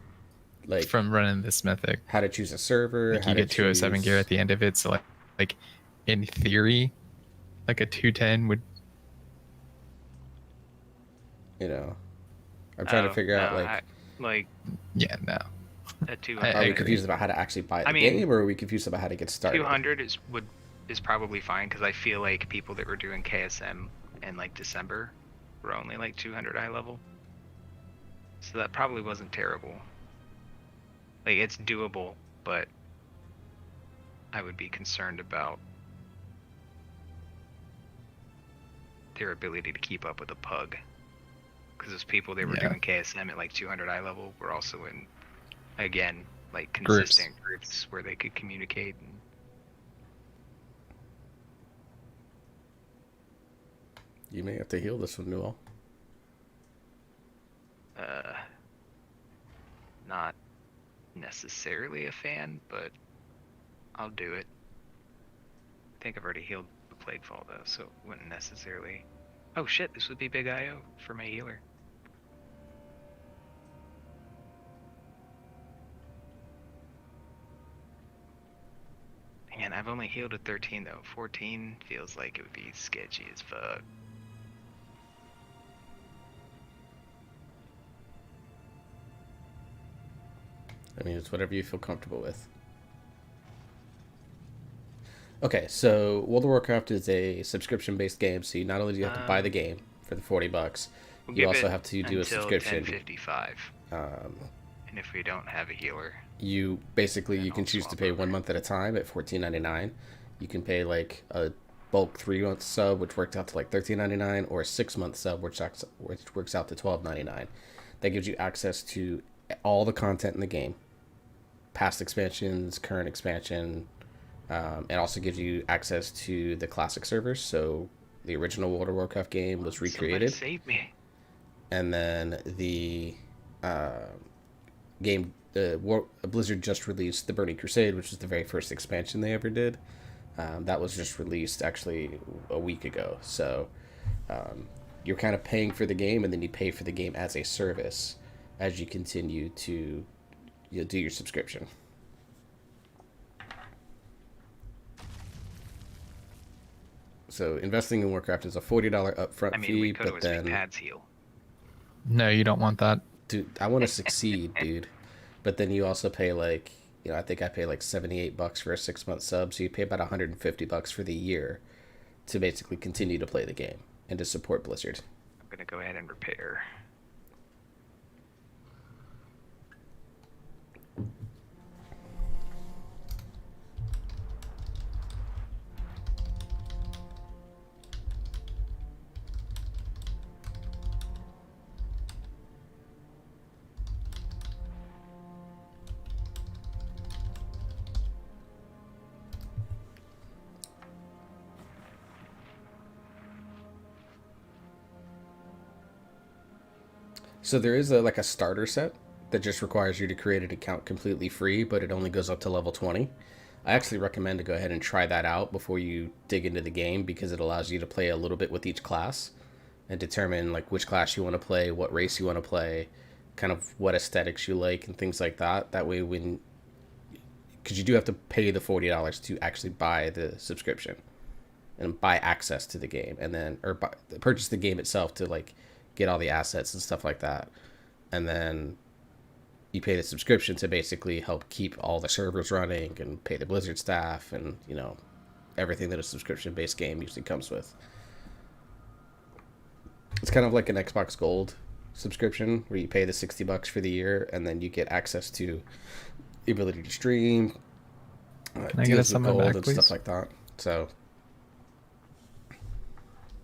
to, like, from running this mythic, how to choose a server? like how you to get 207 gear at the end of it. So, like in theory, like a 210 would. You know, I'm trying to figure out like Yeah, no. a 200. I Are we agree. confused about how to actually buy the I mean, game, or are we confused about how to get started? 200 is probably fine because I feel like people that were doing KSM in like December were only like 200 eye level, so that probably wasn't terrible. Like it's doable, but I would be concerned about their ability to keep up with a pug. Because those people that were Yeah. doing KSM at like 200 eye level were also in, again, like Groups. consistent groups where they could communicate. And You may have to heal this one, Newell. not necessarily a fan, but I'll do it. I think I've already healed the Plague Fall though, so it wouldn't necessarily. Oh shit, this would be big IO for my healer. Man, I've only healed at 13 though. 14 feels like it would be sketchy as fuck. I mean, it's whatever you feel comfortable with. Okay, so World of Warcraft is a subscription-based game, so you not only do you have to buy the game for the $40, We'll you give also it have to do a until subscription. 10:55. Um, And if we don't have a healer, you basically Then you can I'll choose to swap pay over. 1 month at a time at $14.99. You can pay like a bulk 3-month sub, which worked out to like $13.99, or a 6-month sub, which works out to $12.99. That gives you access to all the content in the game, past expansions, current expansion. It also gives you access to the classic servers. So the original World of Warcraft game was recreated, somebody save me. and then the Blizzard just released the Burning Crusade, which is the very first expansion they ever did. That was just released actually a week ago. So you're kind of paying for the game, and then you pay for the game as a service as you continue to do your subscription. So investing in Warcraft is a $40 upfront I mean, fee, we could but always make then, pads heal. No, you don't want that. dude, I want to succeed, dude. But then you also pay like, I think I pay like $78 for a 6-month sub, so you pay about $150 for the year to basically continue to play the game and to support Blizzard. I'm gonna go ahead and repair. So there is like a starter set that just requires you to create an account completely free, but it only goes up to level 20. I actually recommend to go ahead and try that out before you dig into the game, because it allows you to play a little bit with each class and determine like which class you want to play, what race you want to play, kind of what aesthetics you like, and things like that. That way, because you do have to pay the $40 to actually buy the subscription and buy access to the game, and then purchase the game itself to like get all the assets and stuff like that, and then you pay the subscription to basically help keep all the servers running and pay the Blizzard staff and everything that a subscription based game usually comes with. It's kind of like an Xbox Gold subscription where you pay the $60 for the year, and then you get access to the ability to stream, Can I get a deals with summon gold back, and please? stuff like that. So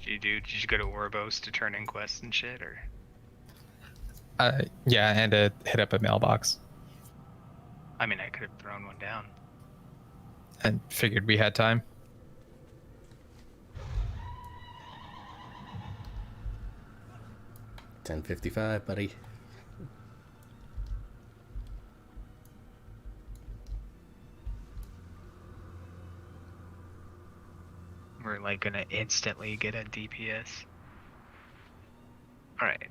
Did you go to Orbos to turn in quests and shit, or? Yeah, and to hit up a mailbox. I mean, I could have thrown one down. And figured we had time. $10.55, buddy. We're like gonna instantly get a DPS. Alright,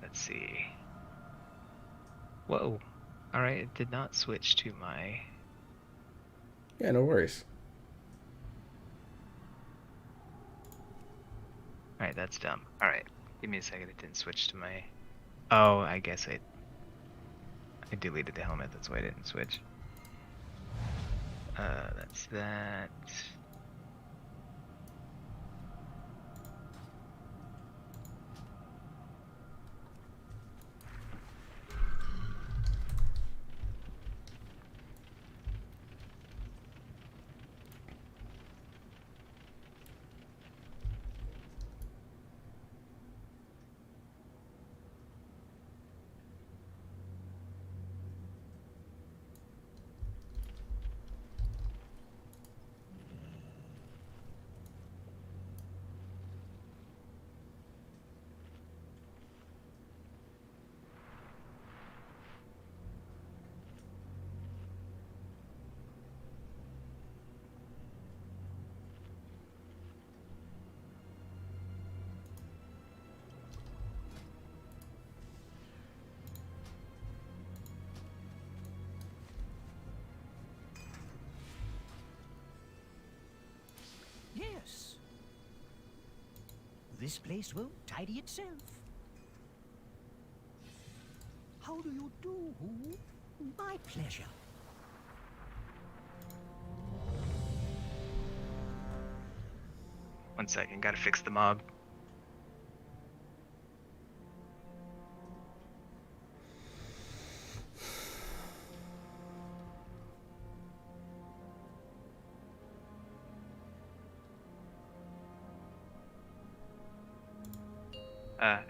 let's see. Whoa. Alright, it did not switch to my... Yeah, no worries. Alright, that's dumb. Alright, give me a second, it didn't switch to my... Oh, I guess I deleted the helmet, that's why it didn't switch. That's that. Yes. This place won't tidy itself. How do you do? My pleasure. One second, gotta fix the mob.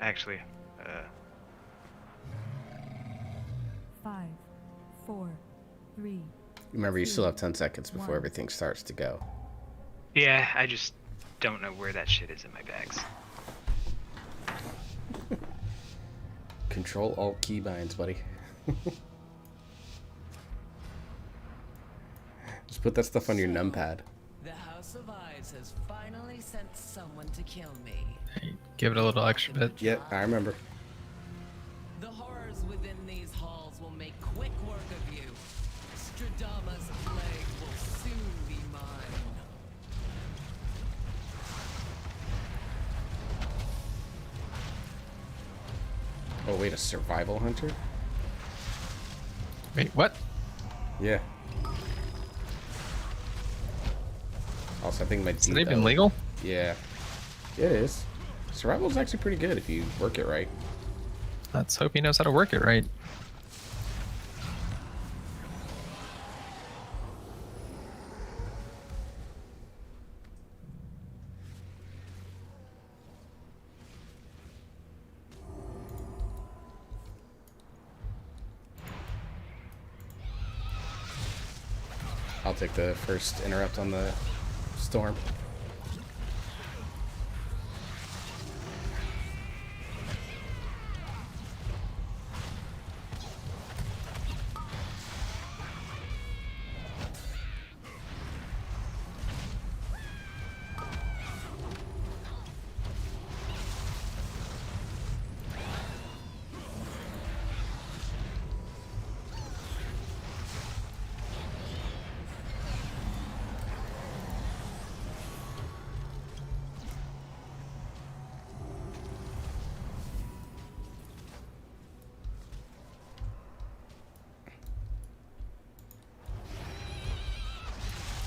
Actually, 5, 4, 3. Remember, you still have 10 seconds before everything starts to go. yeah, I just don't know where that shit is in my bags. Control Alt keybinds, buddy. Just put that stuff on your numpad. The House of Eyes has finally sent someone to kill me. Hey, give it a little extra bit. Yep, I remember. The horrors within these halls will make quick work of you. Stradama's plague will soon be mine. Oh wait, a survival hunter? Wait, what? Yeah. Also, I think my Is it even legal? Yeah. Yeah, it is. Survival is actually pretty good if you work it right. Let's hope he knows how to work it right. I'll take the first interrupt on the storm.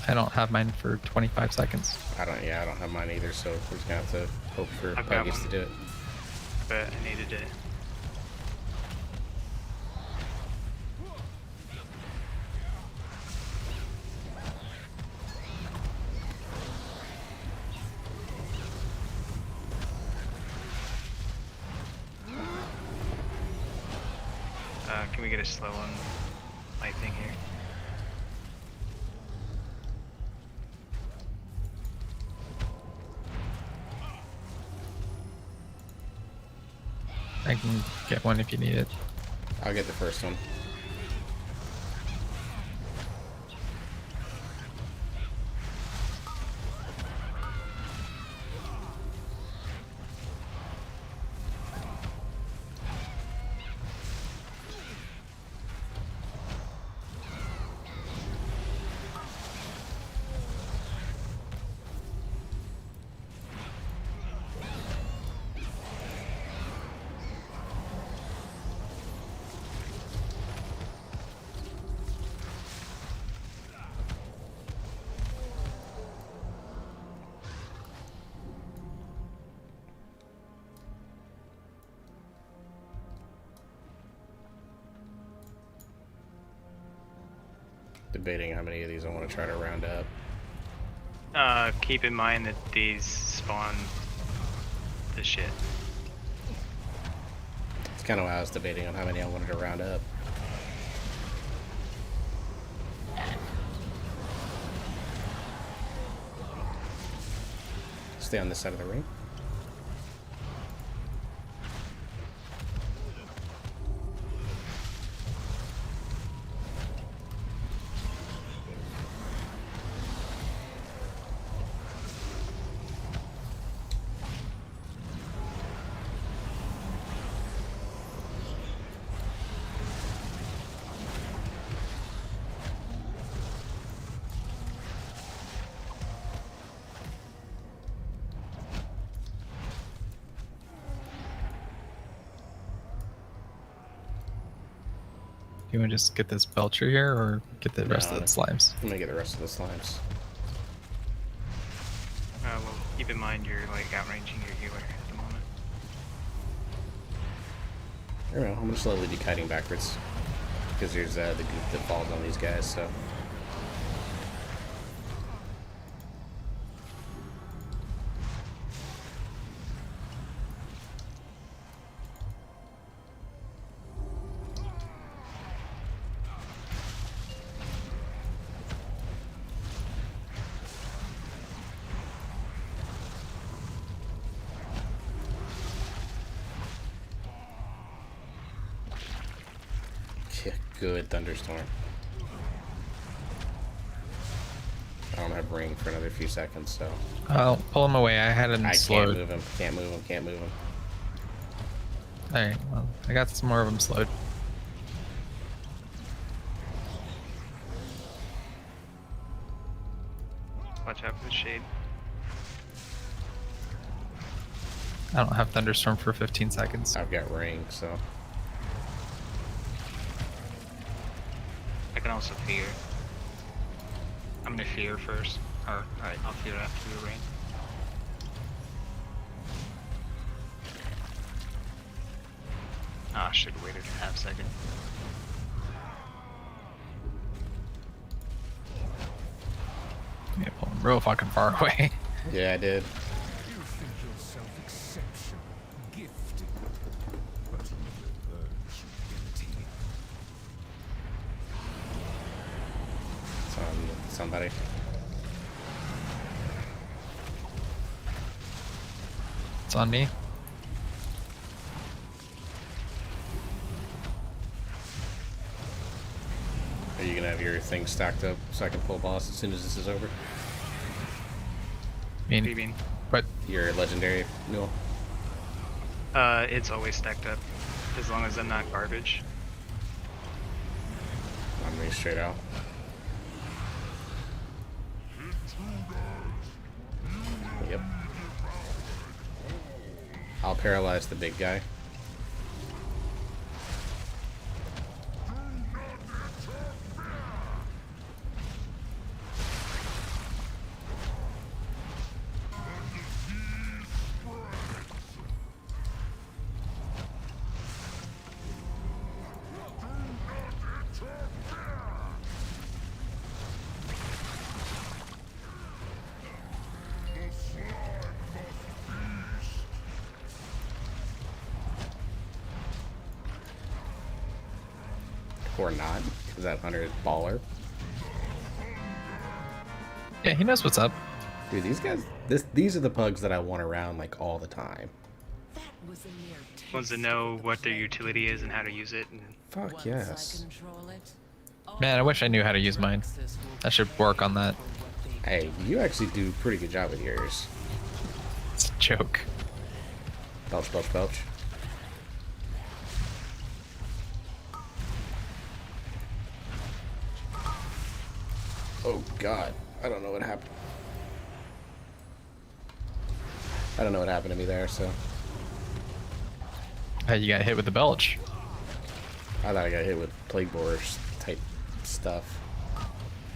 I don't have mine for 25 seconds. I don't have mine either, so we're just gonna have to hope for I've got Puggies one. to do it. but I needed to. Can we get a slow on my thing here? I can get one if you need it. I'll get the first one. Debating how many of these I want to try to round up. Keep in mind that these spawn the shit. It's kind of why I was debating on how many I wanted to round up. Stay on this side of the ring. You want to just get this Belcher here, or get the rest of the slimes? I'm gonna get the rest of the slimes. Well, keep in mind you're like outranging your healer at the moment. I don't know, I'm gonna slowly be kiting backwards. Because there's the goop that falls on these guys, so. Yeah, good thunderstorm. I don't have ring for another few seconds, so. I'll pull him away. I had him I slowed. can't move him, can't move him, can't move him. Alright, well, I got some more of them slowed. Watch out for the shade. I don't have thunderstorm for 15 seconds. I've got ring, so. I can also fear. I'm gonna fear first. Or, alright, I'll fear after the rain. Ah, I should have waited a half second. Yeah, pull him real fucking far away. Yeah, I did. You think yourself exceptional, gifted, but you will learn humility. It's on somebody. It's on me. Are you gonna have your thing stacked up so I can pull boss as soon as this is over? I What do you mean, mean? but Your legendary mule? It's always stacked up. As long as I'm not garbage. I'm going straight out. Yep. I'll paralyze the big guy. Or not, because that hunter is baller. Yeah, he knows what's up. Dude, these guys, these are the pugs that I want around like all the time. That was a mere Wants to taste know of the what their plague. utility is and how to use it. And Fuck Once yes. I control it, Man, I wish I knew how to use mine. Draxus will I should work on that. pay for what they Hey, you actually do a pretty good job with yours. It's a joke. Belch, belch, belch. Oh god, I don't know what happened. I don't know what happened to me there, so Hey, you got hit with the belch. I thought I got hit with plague borers type stuff.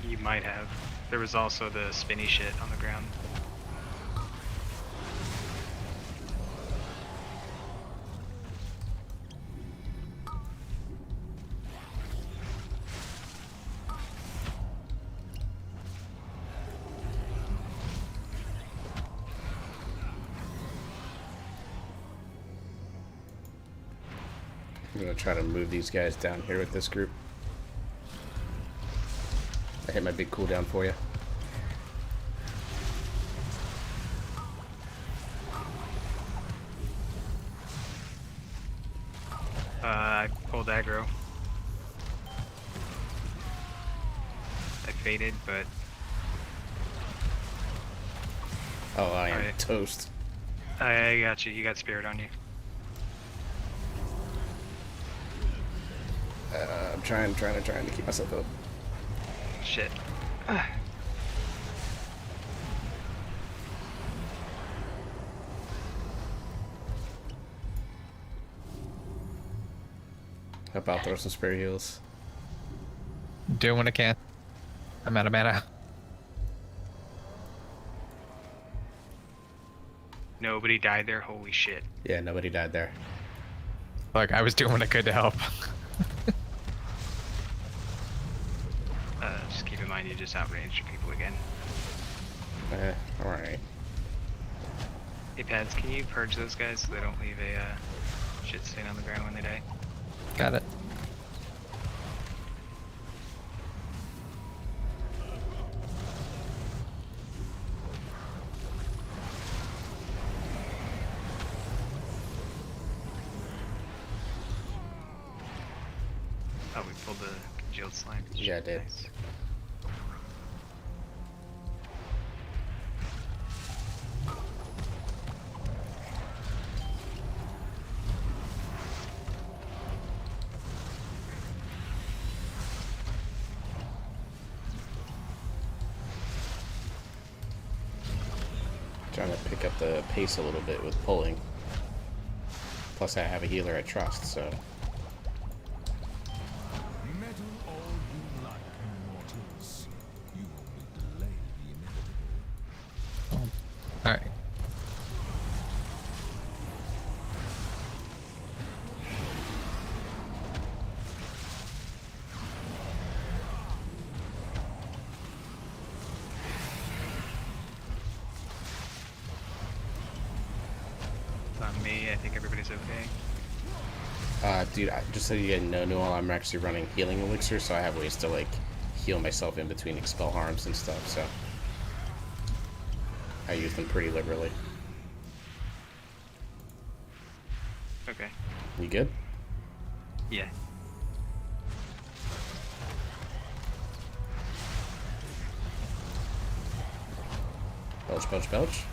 you might have. There was also the spinny shit on the ground. I'm gonna try to move these guys down here with this group. I hit my big cooldown for you. I pulled aggro. I faded, but Oh, I am Alright. toast. I got you. You got spirit on you. I'm trying to keep myself up. Shit. How about throw some spare heals? Doing what I can. I'm out of mana. Nobody died there. Holy shit. Yeah, nobody died there. Look, I was doing what I could to help. Just keep in mind you just outraged people again. Alright. Hey pads, can you purge those guys so they don't leave a shit stain on the ground when they die? Got it. Oh, we pulled the congealed slime. Yeah, I did. Nice. Trying to pick up the pace a little bit with pulling. Plus I have a healer I trust, so. Meddle all you like, mortals. You only delay the inevitable. Alright. It's on me. I think everybody's okay. Dude, just so you guys know, Noel, I'm actually running healing elixir, so I have ways to, like, heal myself in between expel harms and stuff, so. I use them pretty liberally. Okay. You good? Yeah. Belch, belch, belch.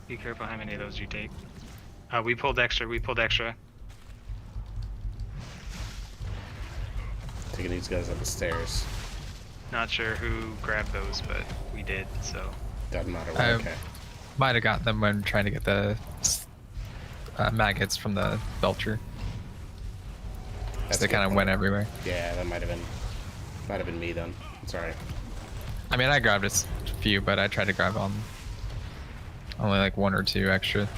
Be careful how many of those you take. We pulled extra. We pulled extra. Taking these guys up the stairs. Not sure who grabbed those, but we did, so. Doesn't matter. I Okay. might have got them when trying to get the maggots from the belcher. That's They a good kind of point. went everywhere. Yeah, that might have been me then. It's alright. I mean, I grabbed a few, but I tried to grab on only like 1 or 2 extra.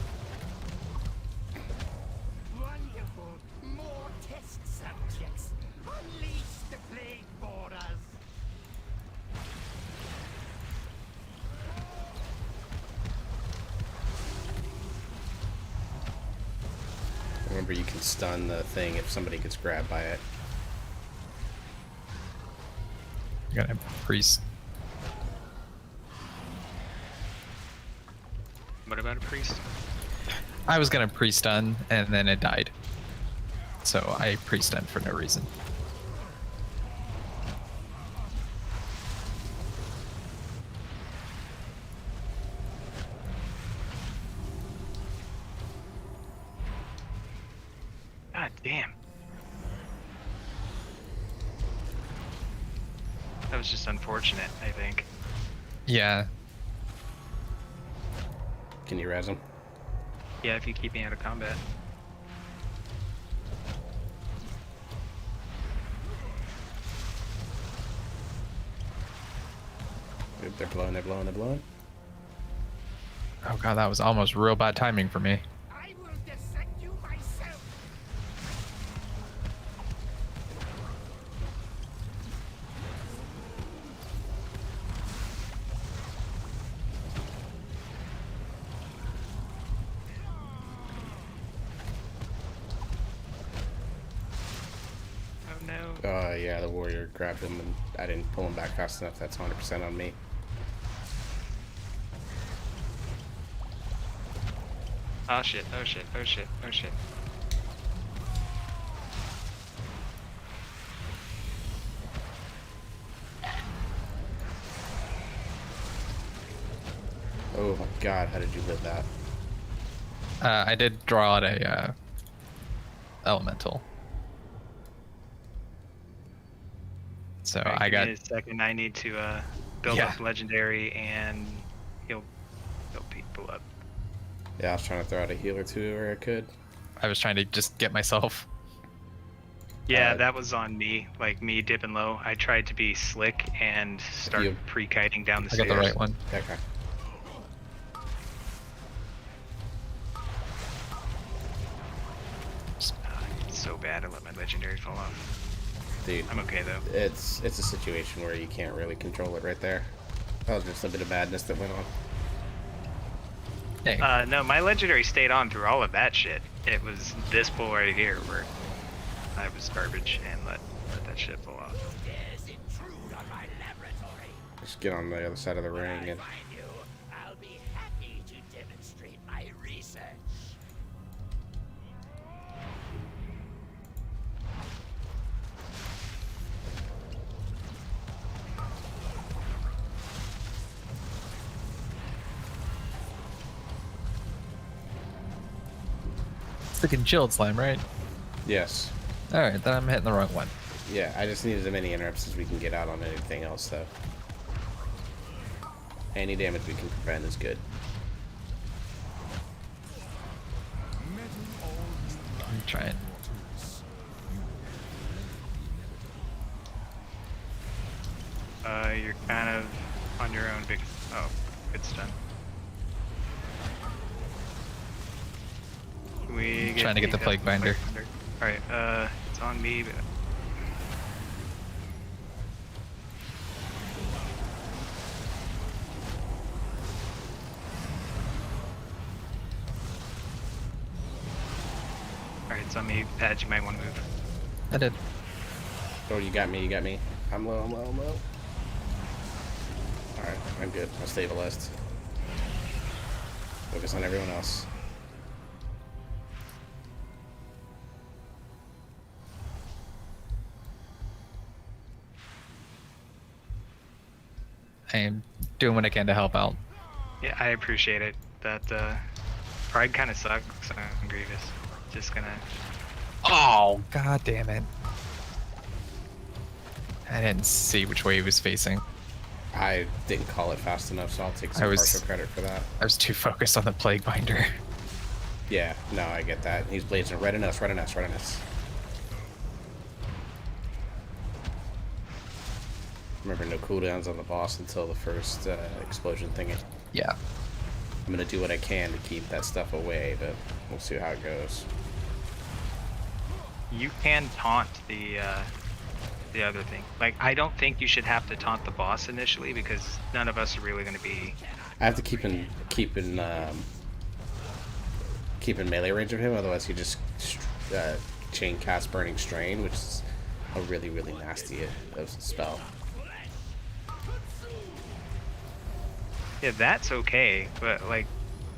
Wonderful. More test subjects. Unleash the plague borders. Remember, you can stun the thing if somebody gets grabbed by it. I'm gonna priest. What about a priest? I was gonna pre-stun and then it died. So I pre-stunned for no reason. God damn. That was just unfortunate, I think. Yeah. Can you res him? Yeah, if you keep me out of combat. They're blowing, they're blowing, they're blowing. Oh god, that was almost real bad timing for me. I will dissect you myself. Oh no. Yeah, the warrior grabbed him and I didn't pull him back fast enough. That's 100% on me. Oh shit, oh shit, oh shit, oh shit. Oh my god, how did you live that? I did draw out a elemental. So Alright, I give got me a second. I need to build Yeah. up legendary and heal people up. Yeah, I was trying to throw out a heal or two where I could. I was trying to just get myself. Yeah, that was on me. Like me dipping low. I tried to be slick and start You- pre-kiting down the I stairs. got the right one. Okay. It's so bad I let my legendary fall off. Dude, I'm okay though. it's a situation where you can't really control it right there. That was just a bit of madness that went on. Hey, No, my legendary stayed on through all of that shit. It was this pull right here where I was garbage and let that shit fall off. Dares intrude on my laboratory. Just get on the other side of the ring When I and find you, I'll be happy to demonstrate my research. freaking chilled slime, right? yes. Alright, then I'm hitting the wrong one. Yeah, I just needed as many interrupts as we can get out on anything else though. Any damage we can prevent is good. I'm trying. You're kind of on your own, big. Oh, good stun. Can we get Trying to get the plague binder. Alright, it's on me, but alright, it's on me. Pat, you might want to move. I did. Oh, you got me, you got me. I'm low, I'm low, I'm low. Alright, I'm good. I'll stabilize. Focus on everyone else. I am doing what I can to help out. Yeah, I appreciate it. That pride kind of sucks on Grievous. Just gonna. Oh, god damn it. I didn't see which way he was facing. I didn't call it fast enough, so I'll take some I was- partial credit for that. I was too focused on the plague binder. Yeah, no, I get that. He's blazing right on us, right on us, right on us. Remember, no cooldowns on the boss until the first explosion thingy. Yeah. I'm gonna do what I can to keep that stuff away, but we'll see how it goes. You can taunt the other thing. Like, I don't think you should have to taunt the boss initially because none of us are really going to be. I have to keep in melee range of him, otherwise he just chain cast Burning Strain, which is a really nasty spell. Yeah, that's okay, but like,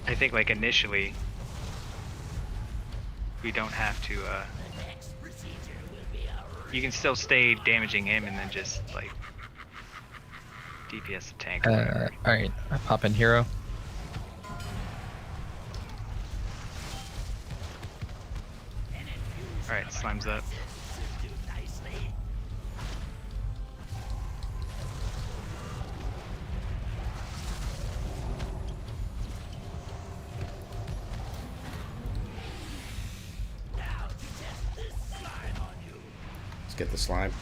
I think like initially we don't have to. You can still stay damaging him and then just like DPS the tank. Or whatever. All right, I pop in hero. All right, slime's up. Get the slime.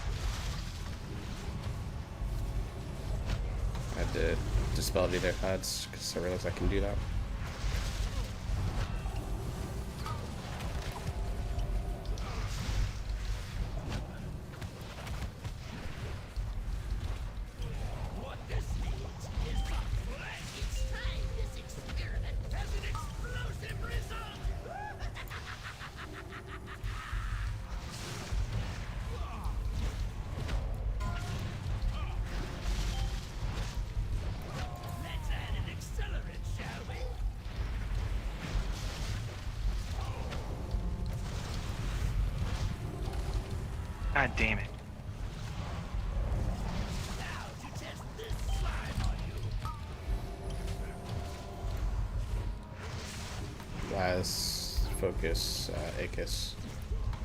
I had to dispel it either HUDs because I realized I can do that. God damn it. Last focus, Aegis.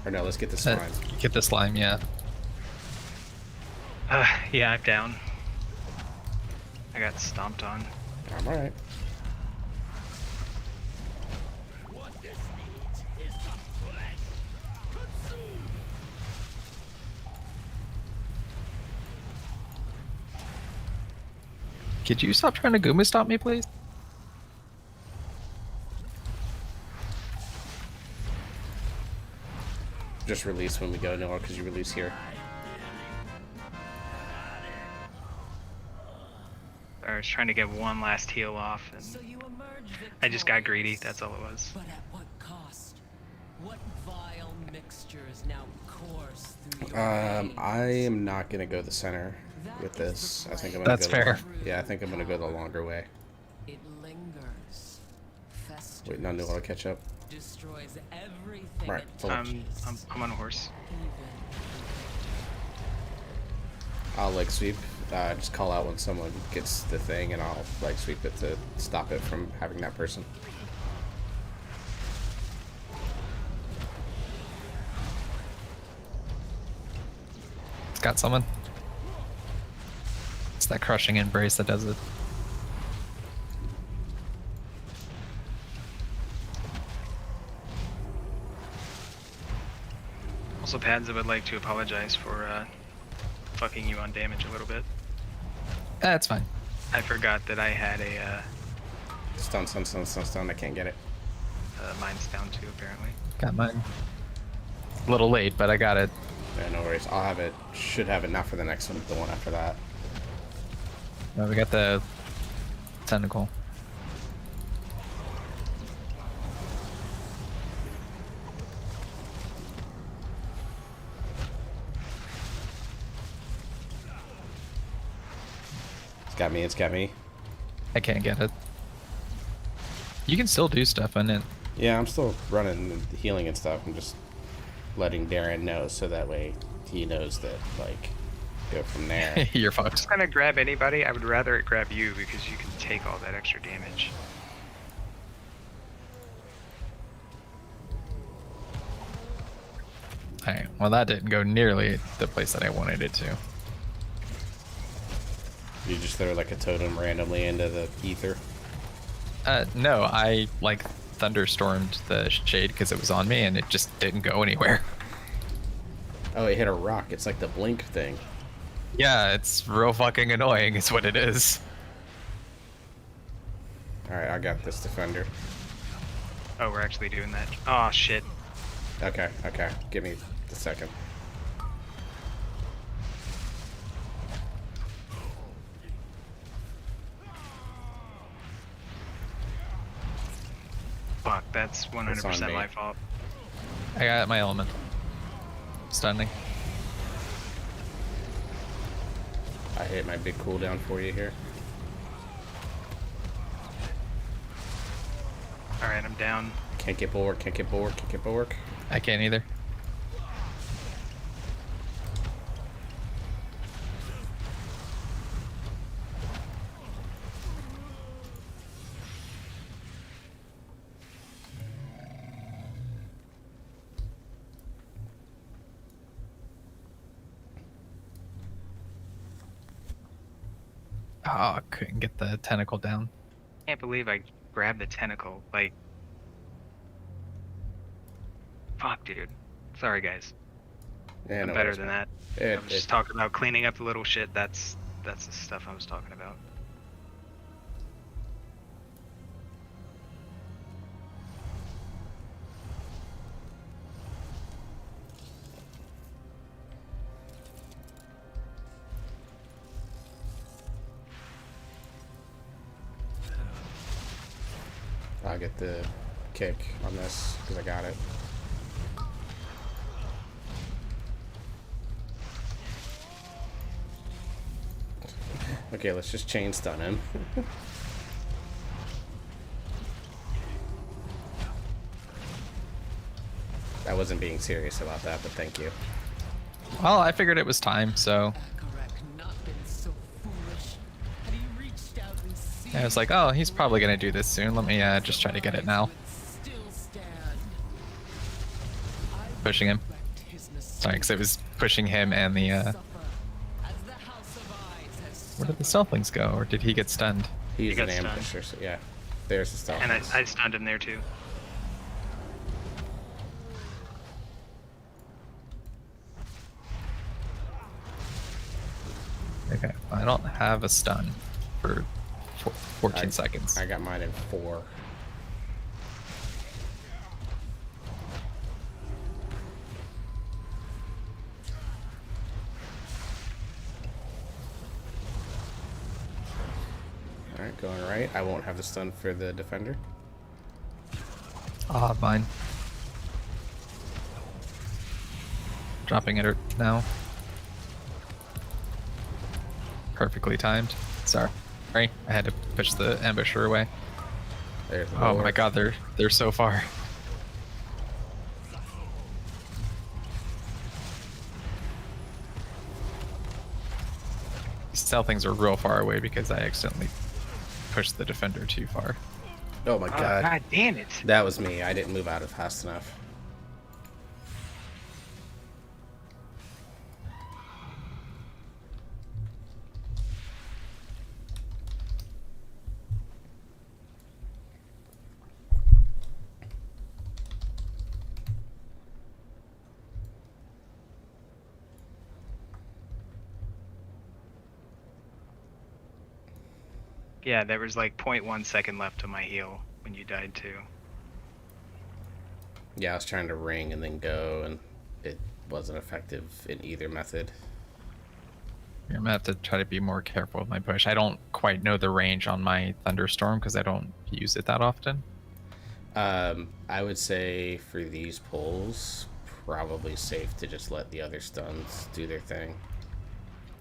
Or no, let's get the slime. Get the slime, yeah. Yeah, I'm down. I got stomped on. I'm alright. Could you stop trying to Guma stop me, please? Just release when we go nowhere because you release here. I was trying to get one last heal off, and So you emerge I just got greedy. That's all it was. But at what cost? What vile mixtures now course through your veins? I am not gonna go the center with this. I think I'm gonna That's go fair. Yeah, I think I'm gonna go the longer way. It lingers, festers, Wait, no, I'll catch up. destroys everything Right, it full up. touches. I'm on a horse. Even I'll like sweep. Just call out when someone gets the thing, and I'll like sweep it to stop it from having that person. It's got someone. It's that crushing embrace that does it. Also, Pads, I would like to apologize for fucking you on damage a little bit. That's fine. I forgot that I had a Stun. I can't get it. mine's down too, apparently. Got mine. A little late, but I got it. Yeah, no worries. I'll have it. Should have it not for the next one, the one after that. No, we got the tentacle. It's got me. I can't get it. You can still do stuff on it. Yeah, I'm still running the healing and stuff. I'm just letting Darren know so that way he knows that, like, go from there. You're I'm fucked. just gonna grab anybody. I would rather it grab you because you can take all that extra damage. Alright, well that didn't go nearly the place that I wanted it to. You just throw like a totem randomly into the ether. No, I like thunderstormed the shade because it was on me and it just didn't go anywhere. Oh, it hit a rock. It's like the blink thing. Yeah, it's real fucking annoying. Is what it is. All right, I got this defender. Oh, we're actually doing that. Oh shit. Okay, okay. Give me the second. Fuck, that's 100% me. my fault. I got my element. Stunning. I hit my big cooldown for you here. Alright, I'm down. Can't get bulwark, can't get bulwark, can't get bulwark. I can't either. Oh, couldn't get the tentacle down. Can't believe I grabbed the tentacle. Like, fuck, dude. Sorry, guys. Yeah, I'm no better worries, than man. that. I was just talking about cleaning up the little shit. That's the stuff I was talking about. I'll get the kick on this because I got it. Okay, let's just chain stun him. I wasn't being serious about that, but thank you. Well, I figured it was time, so I was like, oh, he's probably gonna do this soon. Let me just try to get it now. Pushing him. Sorry, because it was pushing him and the. Where did the stealthlings go, or did he get stunned? He's got an stunned. ambusher, so yeah. There's the stealth. And I stunned him there too. Okay, I don't have a stun for 14 seconds. I got mine in 4. Alright, going right. I won't have the stun for the defender. Ah, mine. Dropping it now. Perfectly timed. Sorry, I had to push the ambusher away. There's the Oh my bulwark. god, they're so far. These stealthings are real far away because I accidentally pushed the defender too far. Oh my Oh, god. god damn it. That was me. I didn't move out of fast enough. Yeah, there was like 0.1 second left on my heal when you died too. Yeah, I was trying to ring and then go, and it wasn't effective in either method. I'm gonna have to try to be more careful with my push. I don't quite know the range on my thunderstorm because I don't use it that often. I would say for these pulls, probably safe to just let the other stuns do their thing.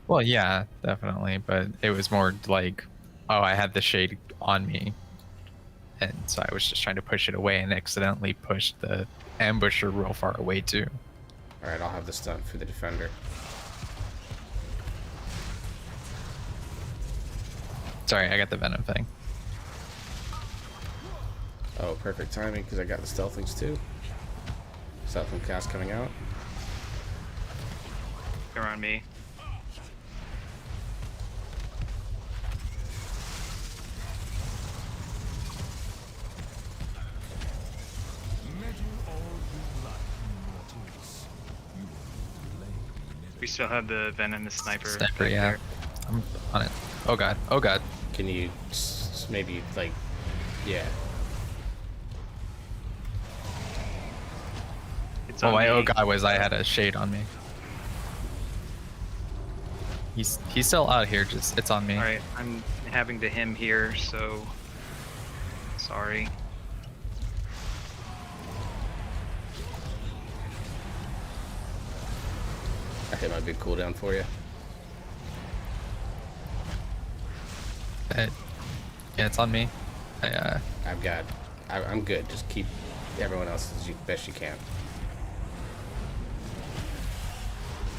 Well, yeah, definitely, but it was more like, oh, I had the shade on me, and so I was just trying to push it away and accidentally pushed the ambusher real far away too. Alright, I'll have the stun for the defender. Sorry, I got the venom thing. Oh, perfect timing because I got the stealthings too. Stealthing cast coming out. They're on me. Metal all you like, mortals. You will delay the We still have the venomous sniper. Sniper, back yeah. there. I'm on it. Oh god. Oh god. Can you maybe like, yeah? It's Oh, on my me. oh god was I had a shade on me. He's still out here. Just it's on me. All right, I'm having to him here, so sorry. I hit my big cooldown for you. Yeah, it's on me. I'm good. Just keep everyone else as best you can.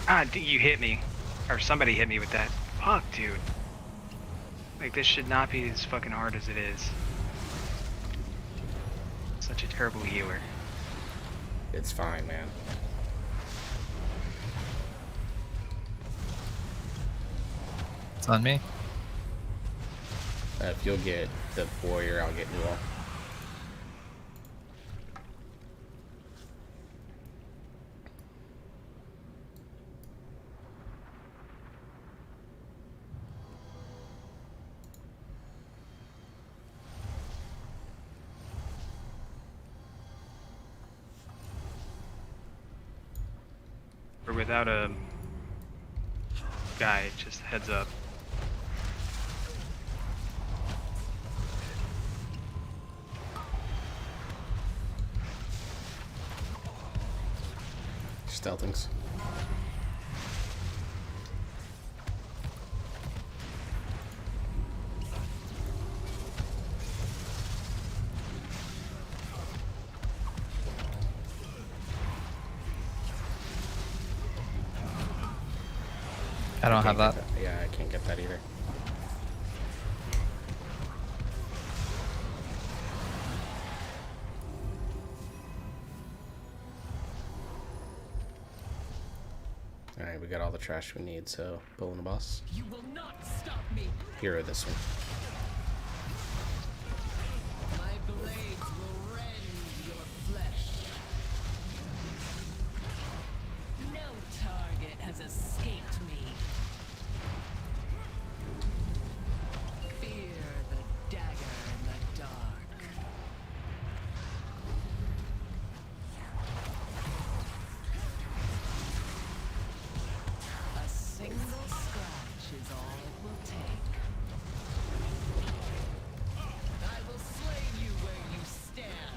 Ah, you hit me. Or somebody hit me with that. Fuck, dude. Like, this should not be as fucking hard as it is. Such a terrible healer. It's fine, man. It's on me. If you'll get the warrior, I'll get Newell. Or without a guy, just heads up. Stealthings. I don't have that. Yeah, I can't get that either. Alright, we got all the trash we need, so Bull and the boss. You will not stop me. Hero this one. My blades will rend your flesh. No target has escaped me. Fear the dagger in the dark. A single scratch is all it will take. I will slay you where you stand.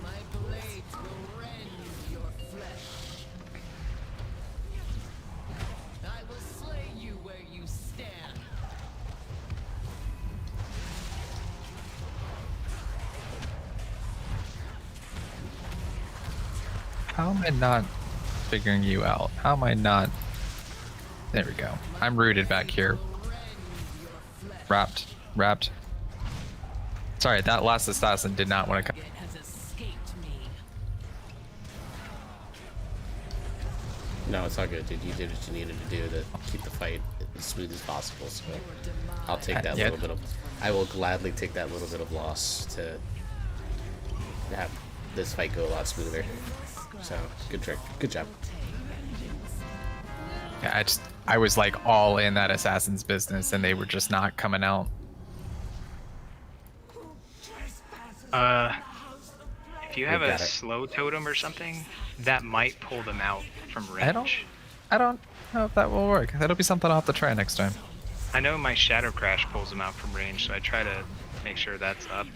My blades will rend your flesh. I will slay you where you stand. How am I not figuring you out? How am I not? There we go. I'm rooted back here. Wrapped. Sorry, that last assassin did not want to come. It has escaped me. No, it's all good, dude. You did what you needed to do to keep the fight as smooth as possible, so I'll take that Yeah. little bit of... I will gladly take that little bit of loss to have this fight go a lot smoother. So, good trick. Good job. Yeah, I was like all in that assassin's business, and they were just not coming out. If you have We've a got it. slow totem or something, that might pull them out from range. I don't know if that will work. That'll be something I'll have to try next time. I know my Shadow Crash pulls them out from range, so I try to make sure that's up.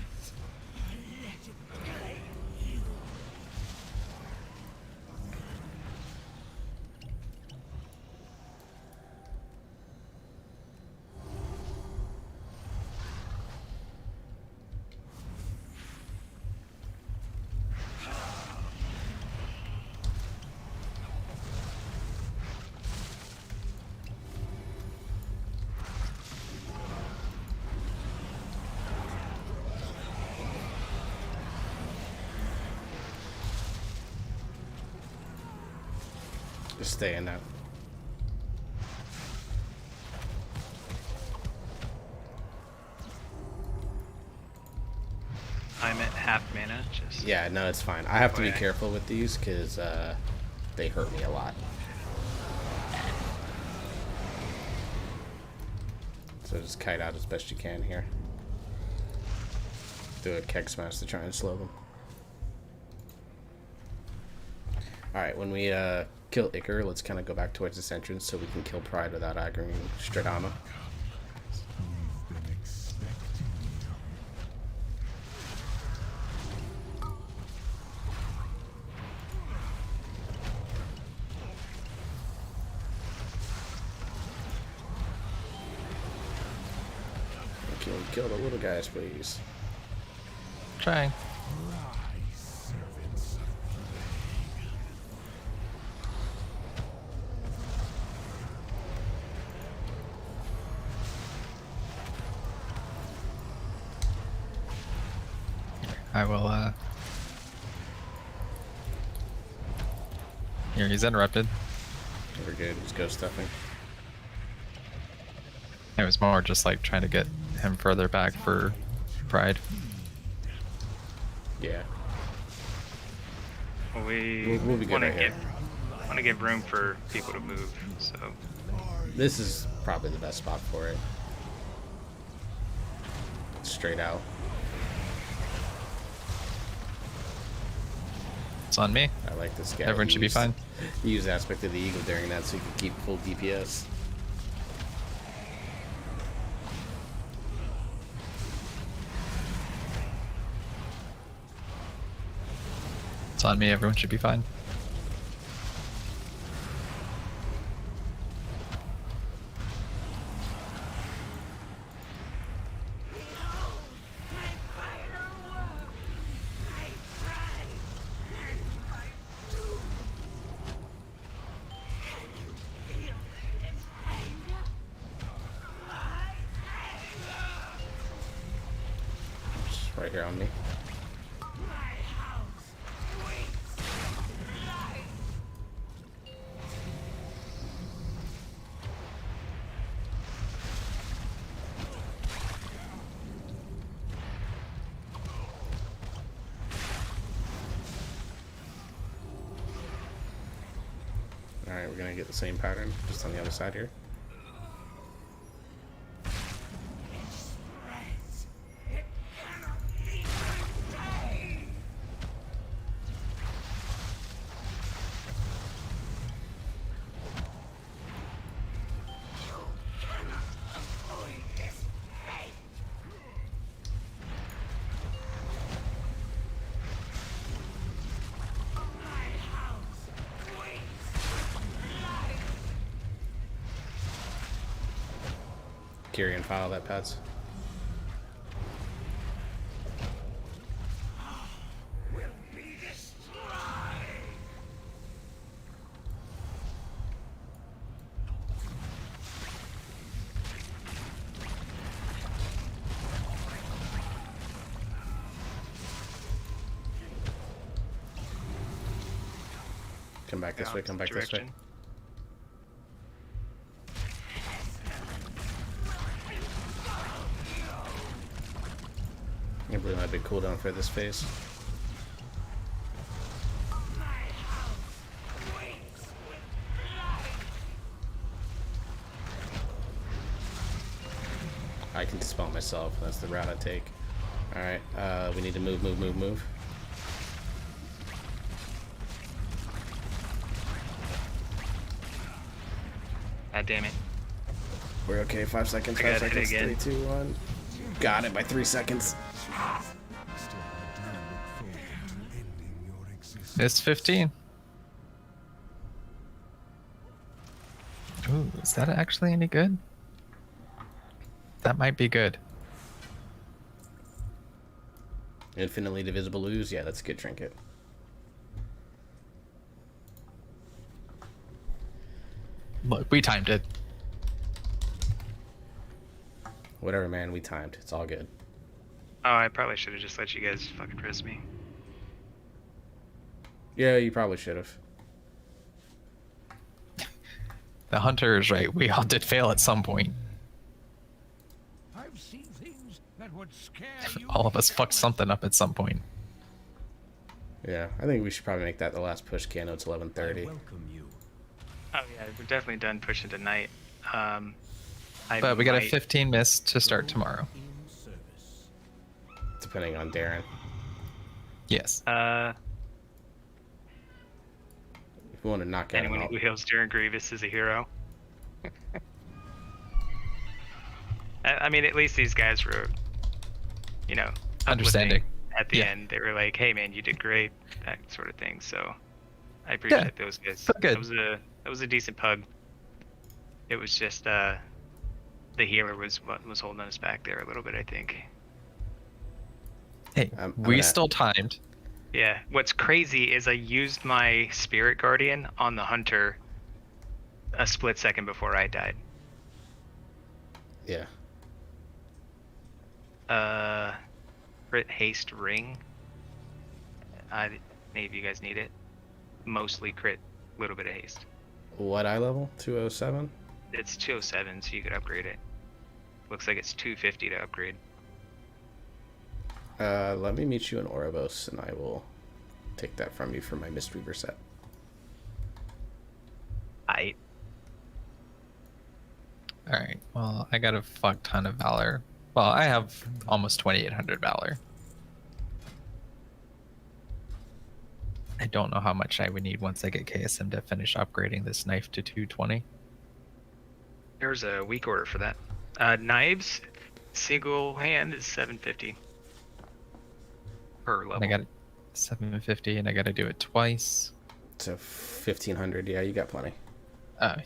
Just stay in that. half mana. Just Yeah, no, it's fine. I have to be FYI. careful with these because they hurt me a lot. So just kite out as best you can here. Do a keg smash to try and slow them. Alright, when we kill Icar, let's kind of go back towards this entrance so we can kill Pride without aggroing Stradama. We've been expecting you. Can we kill the little guys, please? Trying. Rise, servants of plague. I will, Here, he's interrupted. We're good. Just go stuffing. It was more just like trying to get him further back for Pride. Yeah. Well, we We'll be good want to right here. give room for people to move. So This is probably the best spot for it. Straight out. It's on me. I like this guy. Everyone He should be used- fine. He used Aspect of the Eagle during that so he could keep full DPS. It's on me. Everyone should be fine. Just right here on me. Alright, we're gonna get the same pattern, just on the other side here. Kyrian file that pads. Come back this way, come back this way. direction. I believe my big cooldown for this phase. I can dispel myself. That's the route I take. Alright, we need to move. God damn it. We're okay. 5 seconds. I 5 got hit seconds. again. 3, 2, 1. Got it by 3 seconds. Still, I do look forward to ending your existence. It's 15. Ooh, is that actually any good? That might be good. Infinitely divisible ooze. Yeah, that's a good trinket. Look, we timed it. Whatever, man. We timed. It's all good. Oh, I probably should have just let you guys fucking press me. Yeah, you probably should have. The hunter is right. We all did fail at some point. I've seen things that would scare you. All of us fucked something up at some point. Yeah, I think we should probably make that the last push, Kano. It's 11:30. Welcome you. Oh yeah, we're definitely done pushing tonight. I But we got a might- 15 miss to start tomorrow. In service. Depending on Darren. Yes. If we want to knock out Anyone who hails Darren Grievous is a hero. I mean, at least these guys were, you know, Understanding. uplifting at the Yeah. end. They were like, "Hey, man, you did great," that sort of thing. So, I appreciate those guys. felt good. That was a decent pug. It was just the healer was what was holding us back there a little bit, I think. Hey, I'm we gonna- still timed. Yeah. What's crazy is I used my Spirit Guardian on the hunter a split second before I died. Yeah. Crit haste ring. Any of you guys need it? Mostly crit, little bit of haste. What eye level? 207? It's 207, so you could upgrade it. Looks like it's 250 to upgrade. Let me meet you in Oribos, and I will take that from you for my Mistweaver set. I Alright, well, I got a fuck ton of Valor. Well, I have almost 2,800 Valor. I don't know how much I would need once I get KSM to finish upgrading this knife to 220. There's a weak order for that. Knives, single hand is 750 per And level. I got 750 and I gotta do it twice. So 1,500. Yeah, you got plenty.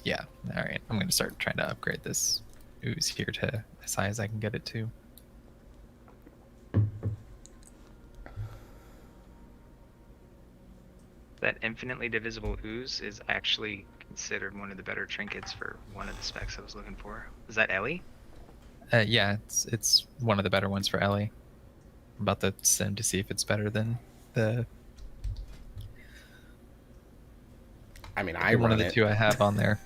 Yeah. Alright, I'm gonna start trying to upgrade this ooze here to as high as I can get it to. That infinitely divisible ooze is actually considered one of the better trinkets for one of the specs I was looking for. Is that Ellie? Yeah, it's one of the better ones for Ellie. I'm about to sim to see if it's better than the I mean, I one run of the it. two I have on there.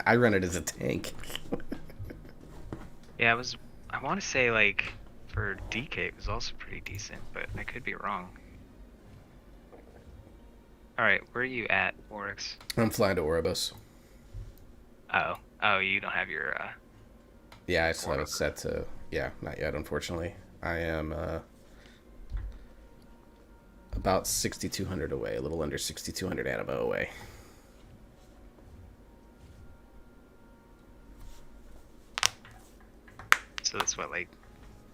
I run it as a tank. Yeah, I want to say like for DK it was also pretty decent, but I could be wrong. All right, where are you at, Oryx? I'm flying to Oribos. Oh, you don't have your. Yeah, I still have it set to... Yeah, not yet, unfortunately. I am about 6,200 away, a little under 6,200 anima away. So that's what, like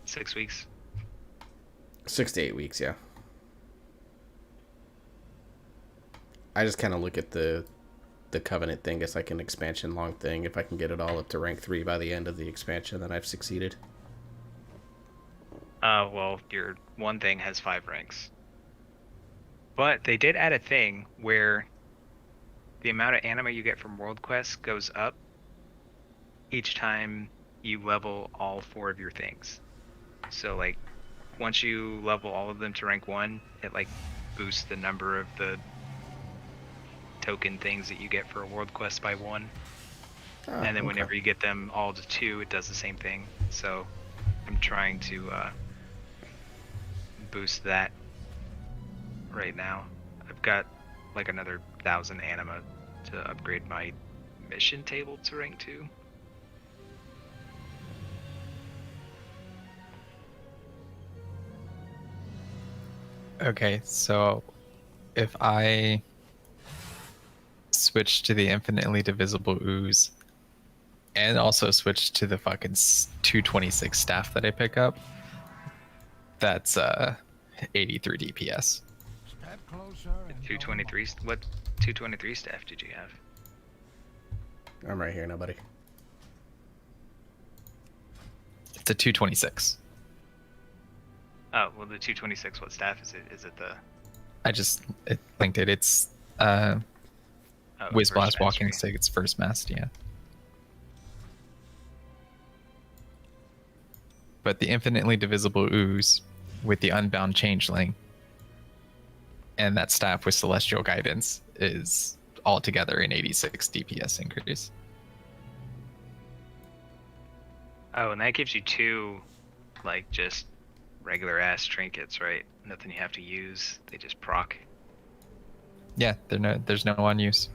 6 weeks? 6 to 8 weeks, yeah. I just kind of look at the Covenant thing as like an expansion long thing. If I can get it all up to rank 3 by the end of the expansion, then I've succeeded. Well, your one thing has 5 ranks. But they did add a thing where the amount of anima you get from World Quest goes up each time you level all 4 of your things. So like once you level all of them to rank 1, it like boosts the number of the token things that you get for a World Quest by 1. And then whenever you get them all to 2, it does the same thing. So I'm trying to boost that right now. I've got like another 1,000 anima to upgrade my mission table to rank 2. Okay, so if I switch to the infinitely divisible ooze and also switch to the fucking 226 staff that I pick up, that's 83 DPS. Step closer and 223. What 223 staff did you have? I'm right here, nobody. It's a 226. Oh, well, the 226. What staff is it? Is it the It linked it. It's Whiz Blast Walking Stick. It's first mast, yeah. But the infinitely divisible ooze with the unbound changeling and that staff with celestial guidance is altogether an 86 DPS increase. Oh, and that gives you 2, like just regular ass trinkets, right? Nothing you have to use. They just proc. Yeah, there's no on use.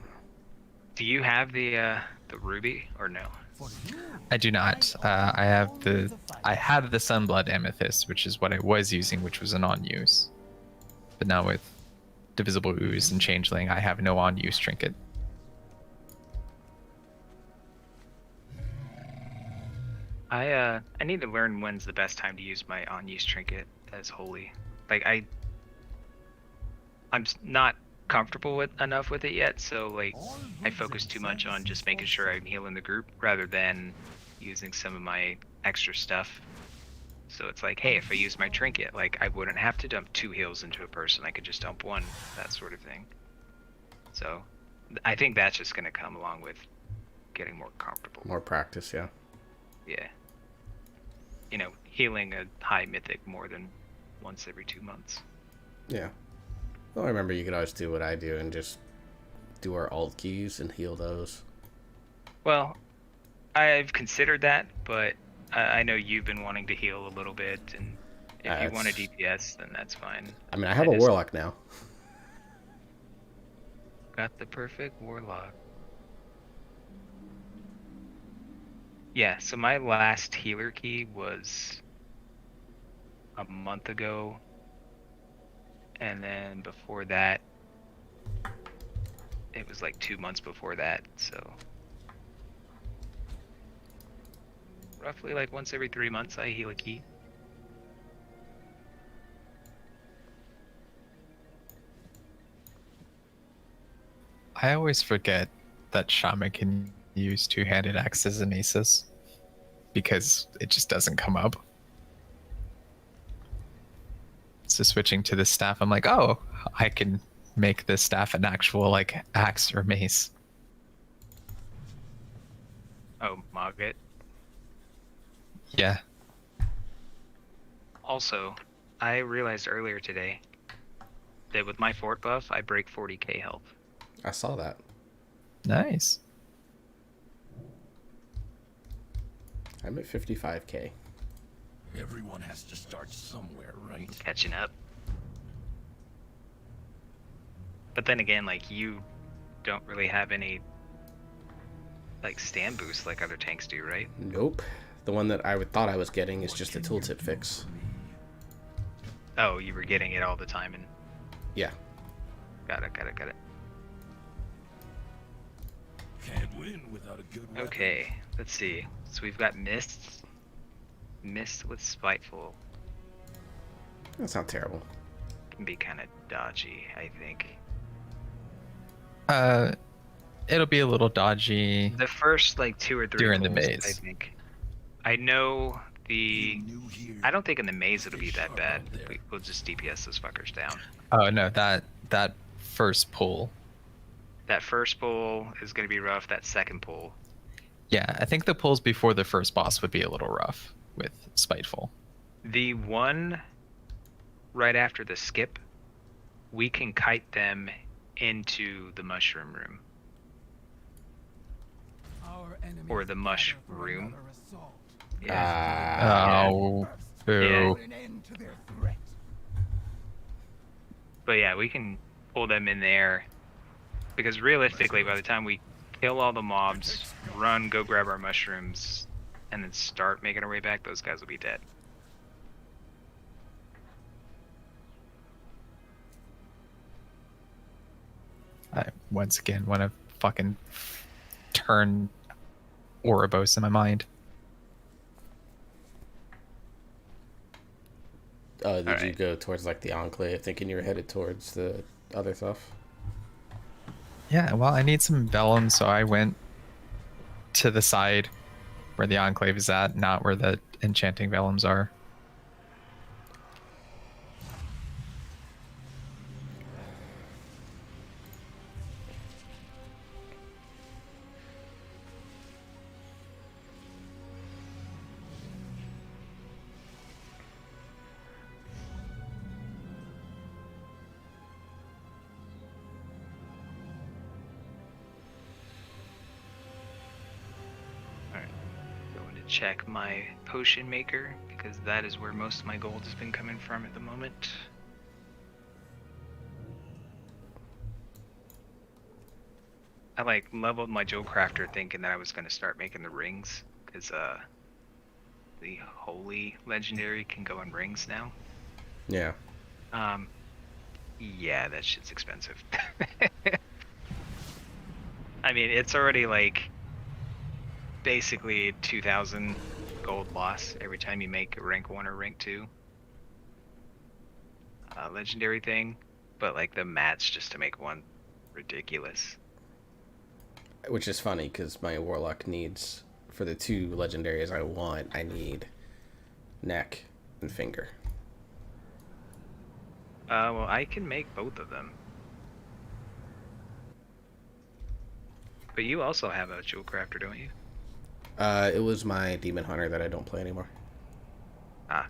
Do you have the ruby or no? I do not. I had the Sunblood Amethyst, which is what I was using, which was an on use. But now with Divisible Ooze and Changeling, I have no on use trinket. I need to learn when's the best time to use my on use trinket as holy. Like I'm not comfortable enough with it yet, so like I focus too much on just making sure I'm healing the group rather than using some of my extra stuff. So it's like, hey, if I use my trinket, like I wouldn't have to dump 2 heals into a person. I could just dump 1, that sort of thing. So I think that's just gonna come along with getting more comfortable. More practice, yeah. Yeah. You know, healing a high mythic more than once every 2 months. Yeah. Well, I remember you could always do what I do and just do our alt keys and heal those. Well, I've considered that, but I know you've been wanting to heal a little bit, and if you want a DPS, then that's fine. I mean, I have a warlock now. Got the perfect warlock. Yeah, so my last healer key was a month ago, and then before that, it was like 2 months before that, so roughly like once every 3 months I heal a key. I always forget that Shaman can use two-handed axes and maces because it just doesn't come up. So switching to the staff, I'm like, oh, I can make this staff an actual like axe or mace. Oh, Mogget. Yeah. Also, I realized earlier today that with my fort buff, I break 40k health. I saw that. Nice. I'm at 55k. Everyone has to start somewhere, right? Catching up. But then again, like, you don't really have any like stand boost like other tanks do, right? Nope. The one that I thought I was getting is just a tooltip fix. Oh, you were getting it all the time, and Yeah. got it. Can't win without a good weapon. Okay, let's see. So we've got Mist with Spiteful. That's not terrible. Can be kind of dodgy, I think. It'll be a little dodgy. The first like 2 or 3 During the pulls, maze. I think. I know I don't think in the maze it'll be that bad. We'll just DPS those fuckers down. Oh no, that first pull. That first pull is going to be rough. That second pull. Yeah, I think the pulls before the first boss would be a little rough with Spiteful. The one right after the skip, we can kite them into the mushroom room. Or the mush room. Yeah. Oh, boo. But yeah, we can pull them in there. Because realistically, by the time we kill all the mobs, run, go grab our mushrooms, and then start making our way back, those guys will be dead. I once again want to fucking turn Ouroboros in my mind. Did you go towards like the Enclave thinking you were headed towards the other stuff? Yeah, well, I need some vellum, so I went to the side where the Enclave is at, not where the enchanting vellums are. Check my potion maker because that is where most of my gold has been coming from at the moment. I like leveled my Jewel Crafter thinking that I was gonna start making the rings, cause the Holy Legendary can go in rings now. Yeah. Yeah, that shit's expensive. I mean, it's already like basically 2,000 gold loss every time you make a rank 1 or rank 2 legendary thing, but like the mats just to make one, ridiculous. Which is funny because my Warlock needs, for the 2 legendaries I want, I need neck and finger. Well, I can make both of them. But you also have a Jewel Crafter, don't you? It was my Demon Hunter that I don't play anymore. Ah.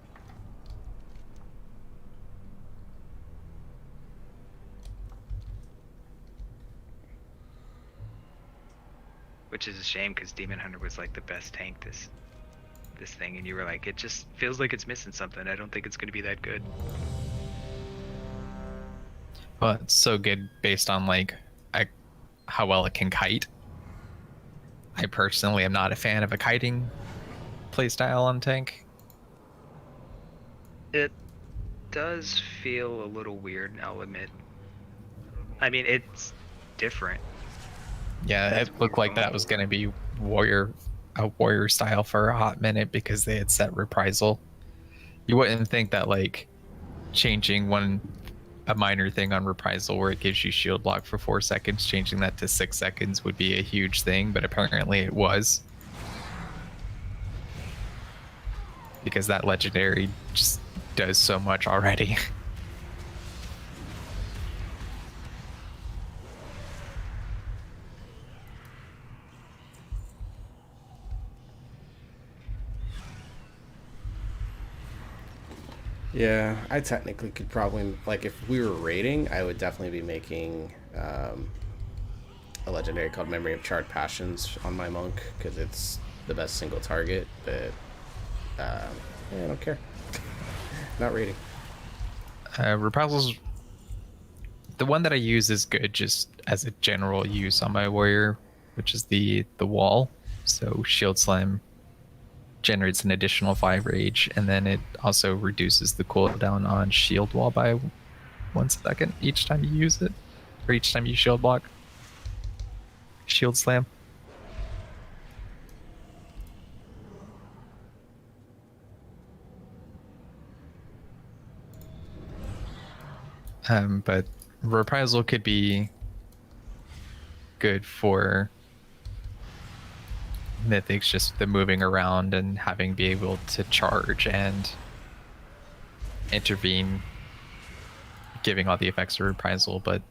Which is a shame because Demon Hunter was like the best tank this thing, and you were like, it just feels like it's missing something. I don't think it's going to be that good. Well, it's so good based on like how well it can kite. I personally am not a fan of a kiting playstyle on tank. It does feel a little weird, I'll admit. I mean, it's different. Yeah, That's it looked like that was going to be a warrior style for a hot minute because they had set reprisal. You wouldn't think that like changing a minor thing on reprisal where it gives you shield block for 4 seconds, changing that to 6 seconds would be a huge thing, but apparently it was. Because that legendary just does so much already. Yeah, I technically could probably, like, if we were raiding, I would definitely be making a legendary called Memory of Charred Passions on my monk, because it's the best single target, but yeah, I don't care. Not raiding. Reprisals, the one that I use is good just as a general use on my warrior, which is the wall. So Shield Slam generates an additional 5 rage, and then it also reduces the cooldown on shield wall by 1 second each time you use it, or each time you shield block. Shield Slam. But reprisal could be good for mythics, just the moving around and having be able to charge and intervene, giving all the effects of reprisal. But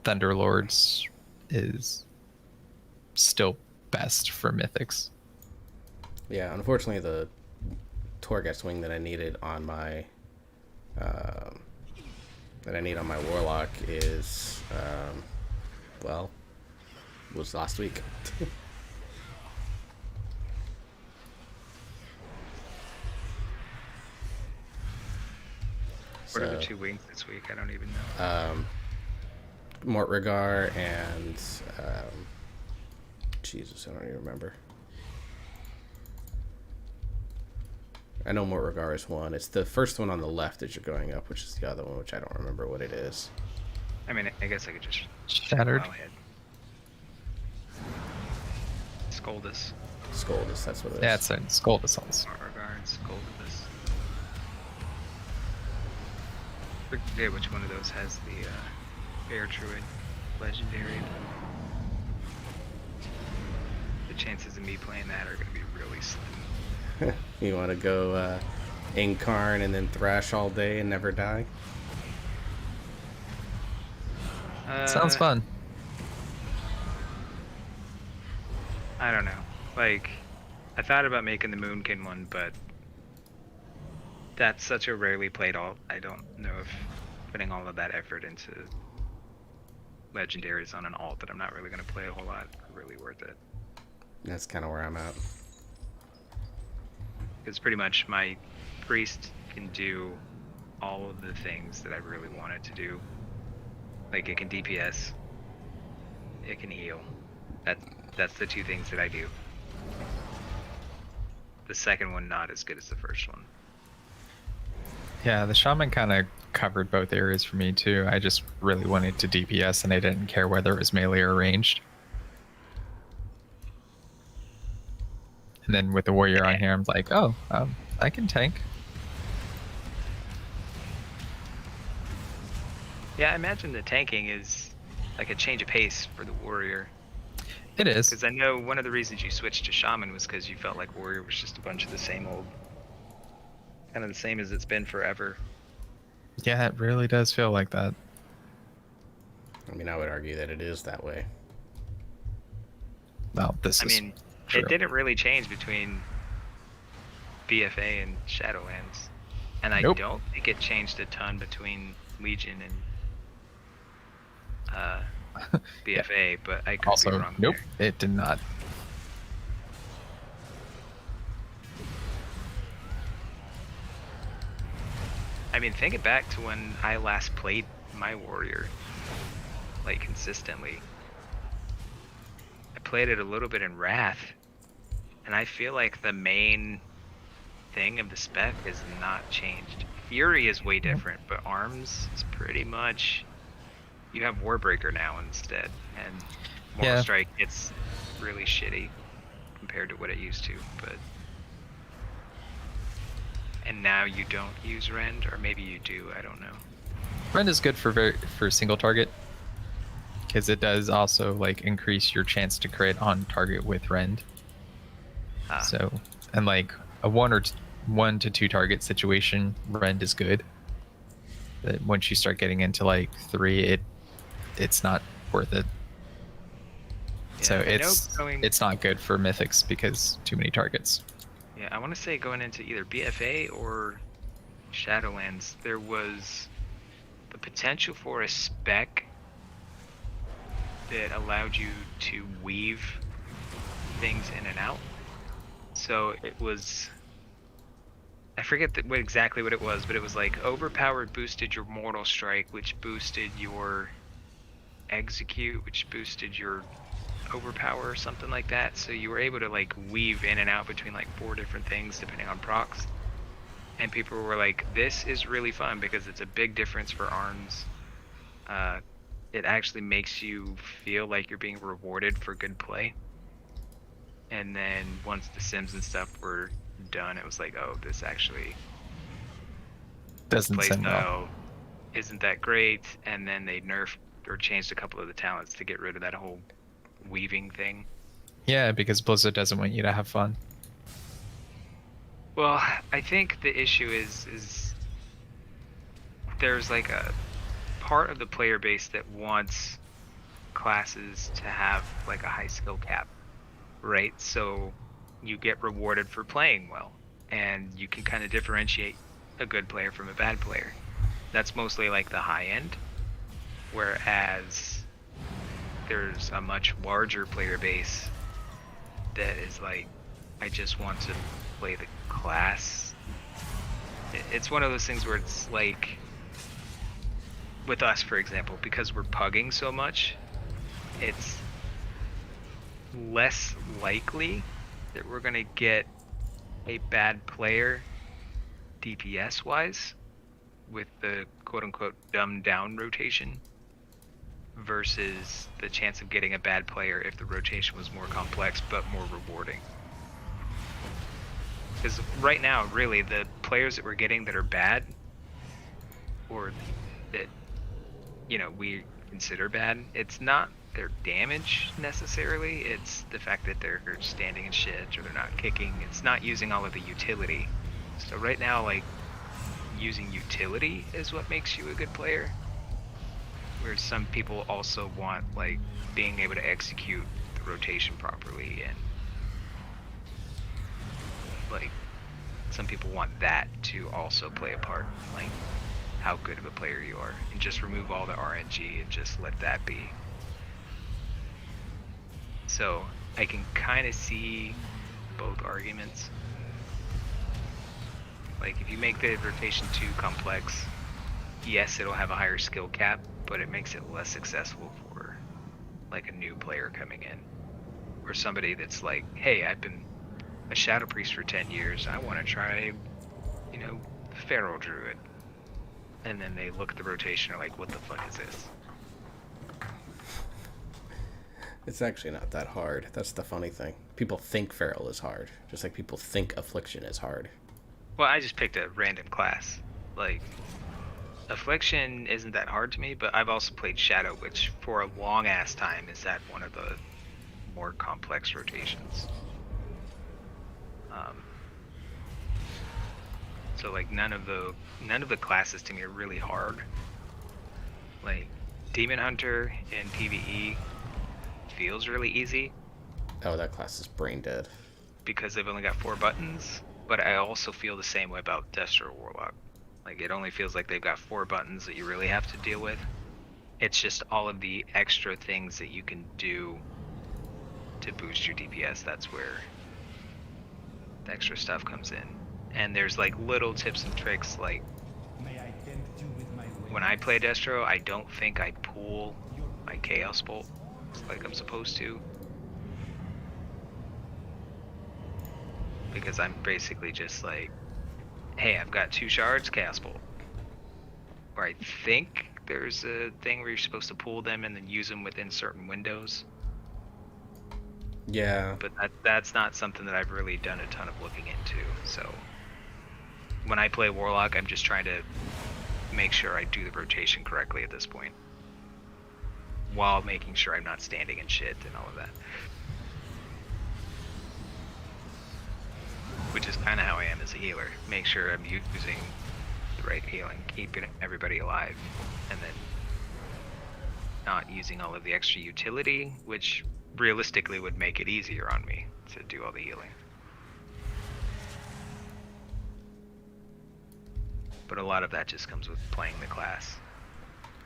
Thunderlords is still best for mythics. Yeah, unfortunately, the Torghast wing that I needed on my Warlock is well, was last week. What are the 2 wings this week? I don't even know. Mortregar and Jesus, I don't even remember. I know Mortregar is one. It's the first one on the left as you're going up, which is the other one, which I don't remember what it is. I mean, I guess I could just Shattered. Scoldus. Scoldus, that's what it is. Yeah, it's a Scoldus also. Mortregar, Scoldus. I forget which one of those has the Bear Druid legendary. The chances of me playing that are going to be really slim. You want to go Incarn and then thrash all day and never die? Sounds fun. I don't know. Like, I thought about making the Moonkin one, but that's such a rarely played alt. I don't know if putting all of that effort into legendaries on an alt that I'm not really going to play a whole lot are really worth it. That's kind of where I'm at. Because pretty much my priest can do all of the things that I really wanted to do Like it can DPS, it can heal. That's the two things that I do. The second one not as good as the first one. Yeah, the shaman kind of covered both areas for me too. I just really wanted to DPS and I didn't care whether it was melee or ranged. And then with the warrior on here, I'm like, oh, I can tank. Yeah, I imagine the tanking is like a change of pace for the warrior. It is. Because I know one of the reasons you switched to shaman was because you felt like warrior was just a bunch of the same old, kind of the same as it's been forever. Yeah, it really does feel like that. I mean, I would argue that it is that way. Well, I mean, true. It didn't really change between BFA and Shadowlands, and I don't think it changed a ton between Legion and BFA, but I could also, be wrong. nope, there. it did not. I mean, think it back to when I last played my warrior, like consistently. I played it a little bit in Wrath, and I feel like the main thing of the spec is not changed. Fury is way different, but Arms is pretty much, you have Warbreaker now instead, and Mortal Strike gets really shitty compared to what it used to, but and now you don't use Rend, or maybe you do, I don't know. Rend is good for single target, because it does also like increase your chance to crit on target with Rend. So, and like a 1 to 2 target situation, Rend is good. But once you start getting into like 3, it's not worth it. Yeah, so it's not good for mythics because too many targets. Yeah, I want to say going into either BFA or Shadowlands, there was the potential for a spec that allowed you to weave things in and out. So it was, I forget exactly what it was, but it was like overpowered boosted your Mortal Strike, which boosted your Execute, which boosted your Overpower or something like that. So you were able to like weave in and out between like 4 different things depending on procs. And people were like, this is really fun because it's a big difference for Arms. It actually makes you feel like you're being rewarded for good play. And then once the sims and stuff were done, it was like, oh, this actually doesn't play sound style well. isn't that great. And then they nerfed or changed a couple of the talents to get rid of that whole weaving thing. Yeah, because Blizzard doesn't want you to have fun. Well, I think the issue is there's like a part of the player base that wants classes to have like a high skill cap, right? So you get rewarded for playing well, and you can kind of differentiate a good player from a bad player. That's mostly like the high end, whereas there's a much larger player base that is like, I just want to play the class. It's one of those things where it's like, with us, for example, because we're pugging so much, it's less likely that we're going to get a bad player DPS wise with the quote unquote dumbed down rotation versus the chance of getting a bad player if the rotation was more complex but more rewarding. Because right now, really, the players that we're getting that are bad, or that, you know, we consider bad, it's not their damage necessarily, it's the fact that they're standing in shit or they're not kicking, it's not using all of the utility. So right now, like, using utility is what makes you a good player. Whereas some people also want, like, being able to execute the rotation properly, and like, some people want that to also play a part, like how good of a player you are, and just remove all the RNG and just let that be. So I can kind of see both arguments. Like, if you make the rotation too complex, yes, it'll have a higher skill cap, but it makes it less accessible for like a new player coming in, or somebody that's like, hey, I've been a Shadow Priest for 10 years. I want to try, you know, Feral Druid. And then they look at the rotation and are like, what the fuck is this? It's actually not that hard. That's the funny thing. People think Feral is hard, just like people think Affliction is hard. Well, I just picked a random class. Like, Affliction isn't that hard to me, but I've also played Shadow, which for a long ass time is at one of the more complex rotations. So like none of the classes to me are really hard. Like Demon Hunter in PvE feels really easy Oh, that class is brain dead. because they've only got 4 buttons, but I also feel the same way about Destro Warlock. Like it only feels like they've got 4 buttons that you really have to deal with. It's just all of the extra things that you can do to boost your DPS. That's where the extra stuff comes in. And there's like little tips and tricks, like May I tempt you with my when I play Destro, I don't think I pull my Chaos Bolt like I'm supposed to. Because I'm basically just like, hey, I've got 2 shards, Chaos Bolt. Or I think there's a thing where you're supposed to pull them and then use them within certain windows. Yeah. But that's not something that I've really done a ton of looking into. So when I play Warlock, I'm just trying to make sure I do the rotation correctly at this point, while making sure I'm not standing in shit and all of that. Which is kind of how I am as a healer. Make sure I'm using the right healing, keeping everybody alive, and then not using all of the extra utility, which realistically would make it easier on me to do all the healing. But a lot of that just comes with playing the class.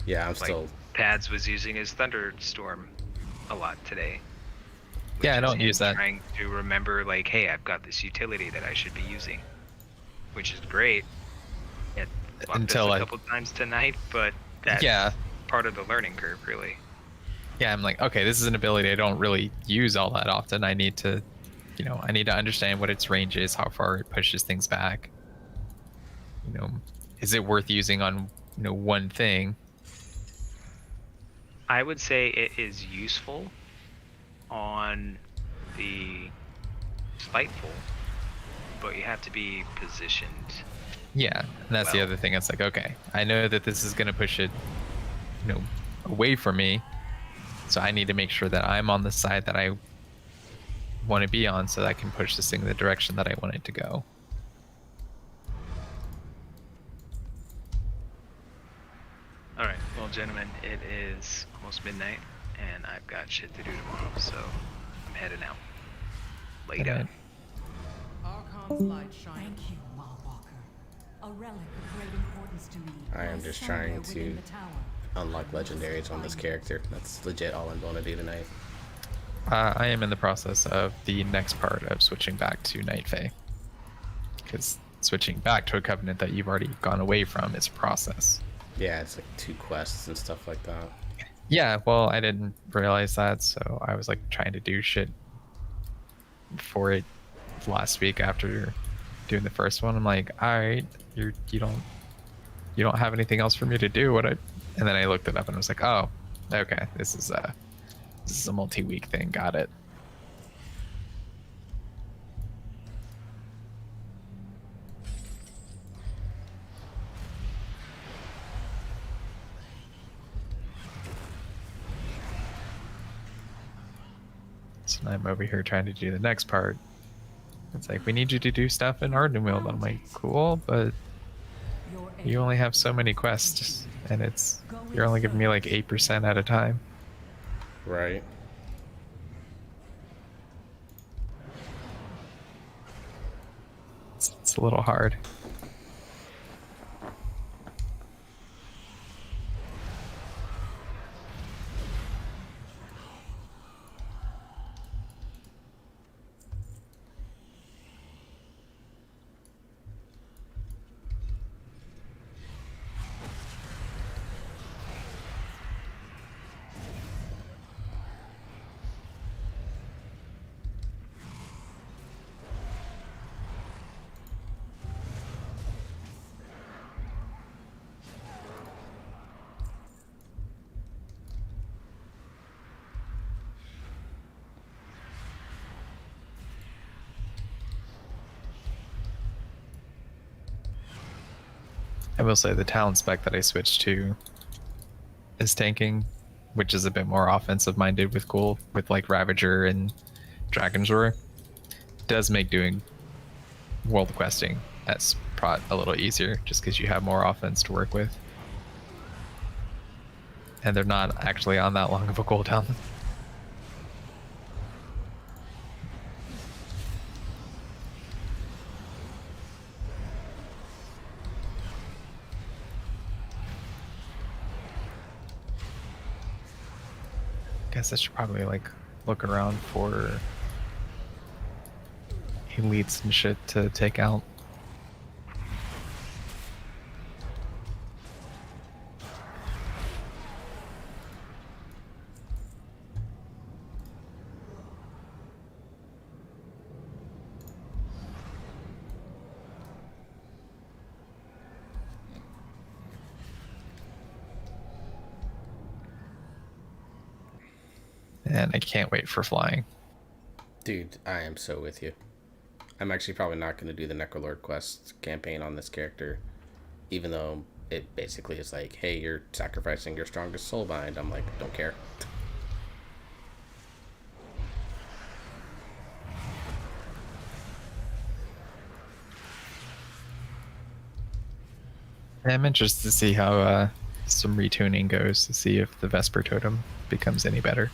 Yeah, I'm Like still... Pads was using his Thunderstorm a lot today. Yeah, I which is don't him use that. Trying to remember, like, hey, I've got this utility that I should be using, which is great. It blocked Until us a couple times tonight, but that's Yeah. part of the learning curve, really. Yeah, I'm like, okay, this is an ability I don't really use all that often. I need to, I need to understand what its range is, how far it pushes things back. Is it worth using on, one thing? I would say it is useful on the Spiteful, but you have to be positioned. Yeah, and that's the Well- other thing. It's like, okay, I know that this is going to push it, away from me. So I need to make sure that I'm on the side that I want to be on so that I can push this thing in the direction that I want it to go. Alright, well, gentlemen, it is almost midnight, and I've got shit to do tomorrow, so I'm heading out. Later. Alright. Archon's light shine. Thank you, Mawwalker. A relic of great importance to me. I am lies just somewhere trying within to the tower. unlock legendaries on this character. That's legit all I'm going to do tonight. I am in the process of the next part of switching back to Night Fae. Because switching back to a covenant that you've already gone away from is a process. Yeah, it's like 2 quests and stuff like that. Yeah, well, I didn't realize that, so I was like trying to do shit for it last week after doing the first one. I'm like, all right, you don't have anything else for me to do. And then I looked it up and I was like, oh, okay, this is a multi-week thing. Got it. So now I'm over here trying to do the next part. It's like, we need you to do stuff in Ardenweald. I'm like, cool, but Your you only have so many quests, and you're only giving me like 8% at a time. Right. It's a little hard. I will say the talent spec that I switched to is tanking, which is a bit more offensive minded with like Ravager and Dragon's Roar. Does make doing world questing as prot a little easier just because you have more offense to work with. And they're not actually on that long of a cooldown. Guess I should probably like look around for elites and shit to take out. And I can't wait for flying. Dude, I am so with you. I'm actually probably not going to do the Necrolord quest campaign on this character, even though it basically is like, hey, you're sacrificing your strongest soulbind. I'm like, don't care. I'm interested to see how some retuning goes to see if the Vesper Totem becomes any better.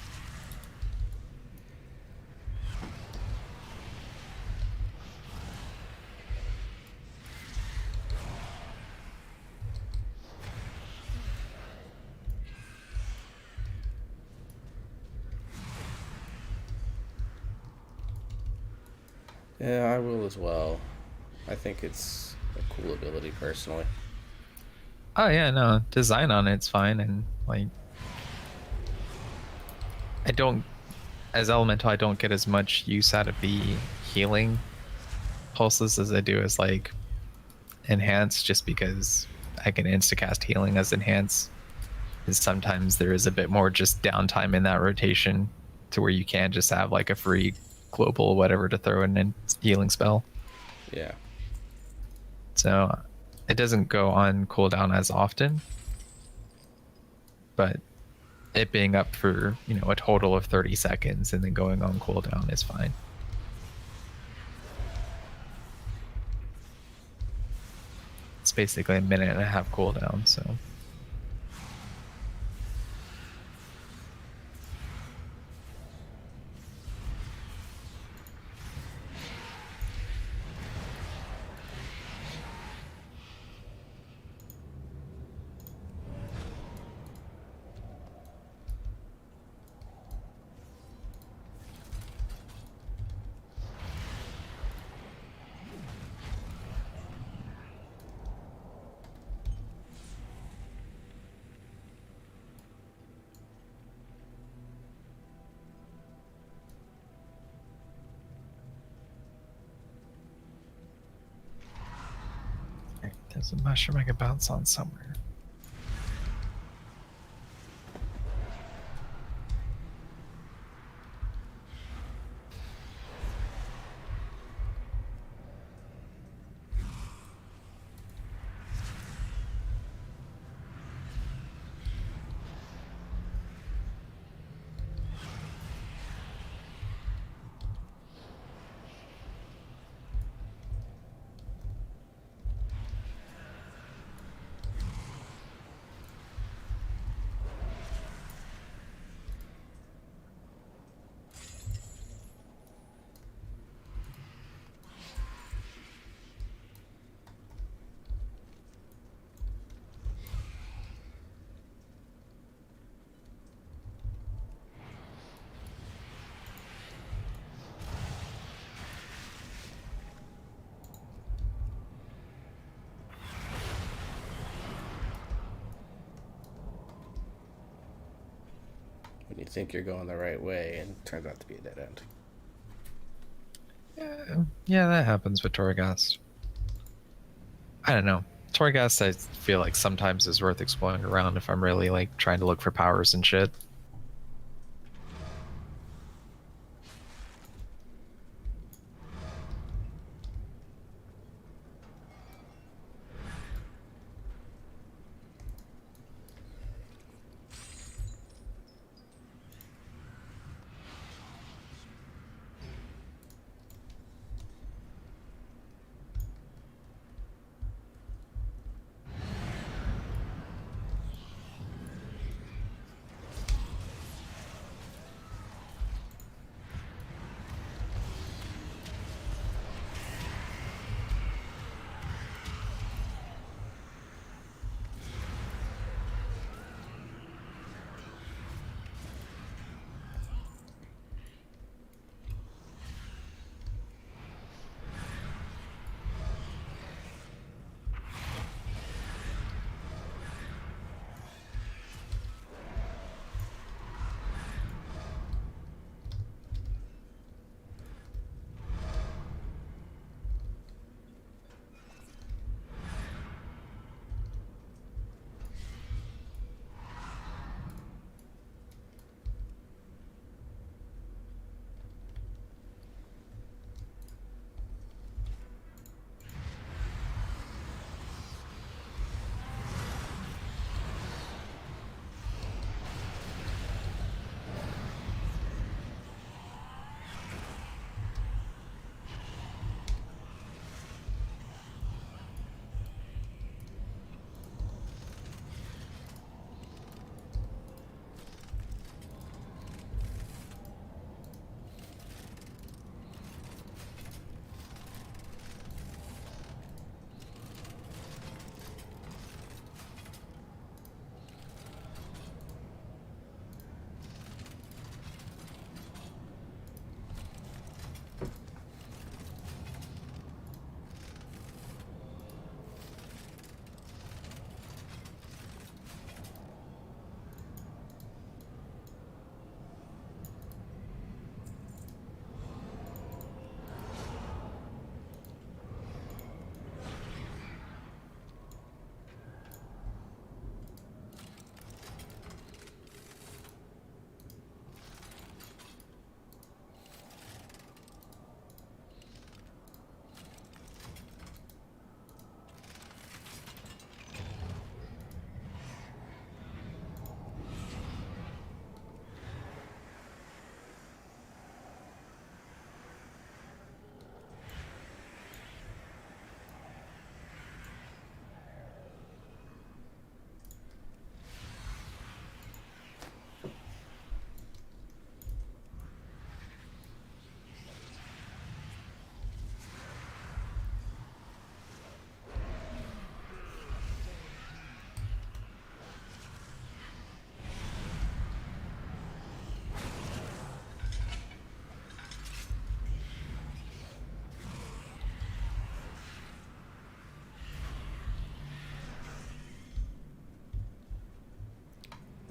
Yeah, I will as well. I think it's a cool ability personally. Oh yeah, no, design on it's fine, and like I don't, as elemental, I don't get as much use out of the healing pulses as I do as like enhance, just because I can instacast healing as enhance. Because sometimes there is a bit more just downtime in that rotation to where you can just have like a free global whatever to throw in a healing spell. Yeah. So it doesn't go on cooldown as often, but it being up for, you know, a total of 30 seconds and then going on cooldown is fine. It's basically a minute and a half cooldown, so. There's a mushroom I can bounce on somewhere. When you think you're going the right way and it turns out to be a dead end. Yeah, that happens with Torghast. I don't know. Torghast, I feel like sometimes is worth exploring around if I'm really like trying to look for powers and shit.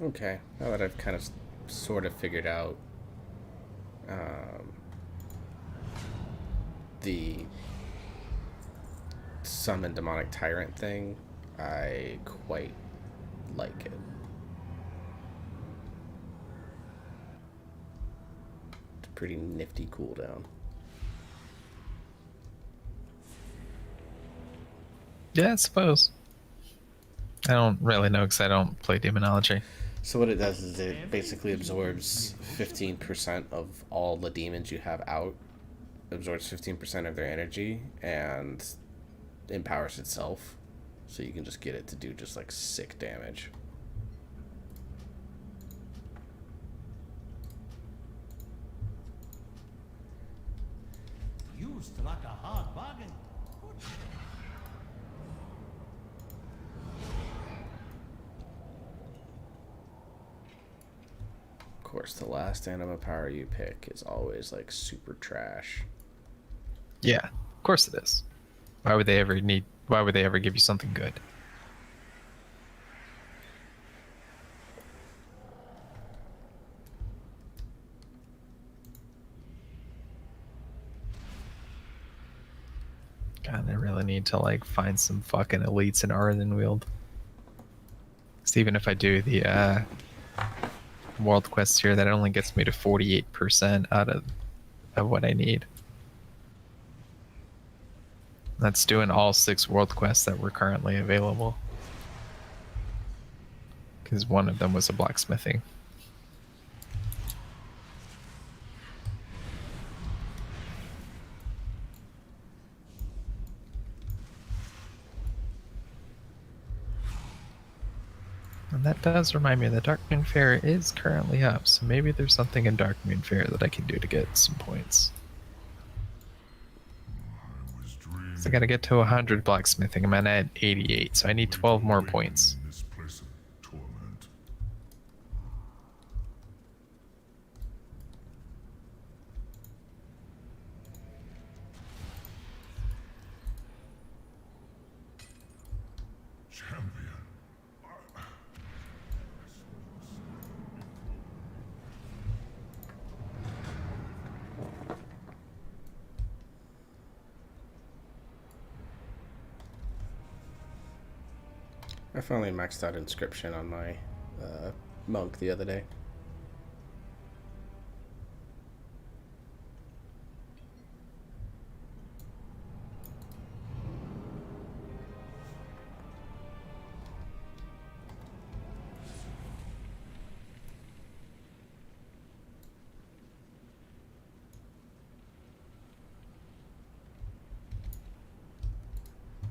Okay, now that I've kind of sort of figured out the summon demonic tyrant thing, I quite like it. It's a pretty nifty cooldown. Yeah, I suppose. I don't really know because I don't play demonology. So what it does is it basically absorbs 15% of all the demons you have out, absorbs 15% of their energy, and empowers itself. So you can just get it to do just like sick damage. You struck a hard bargain. Of course, the last anima power you pick is always like super trash. Yeah, of course it is. Why would they ever give you something good? God, I really need to like find some fucking elites in Ardenweald. Because even if I do the world quest here, that only gets me to 48% out of what I need. That's doing all 6 world quests that were currently available. Because one of them was a blacksmithing. And that does remind me that Darkmoon Fair is currently up, so maybe there's something in Darkmoon Fair that I can do to get some points. So I gotta get to 100 blacksmithing. I'm at 88, so I need 12 more points. This place of torment. Champion. I finally maxed out inscription on my monk the other day.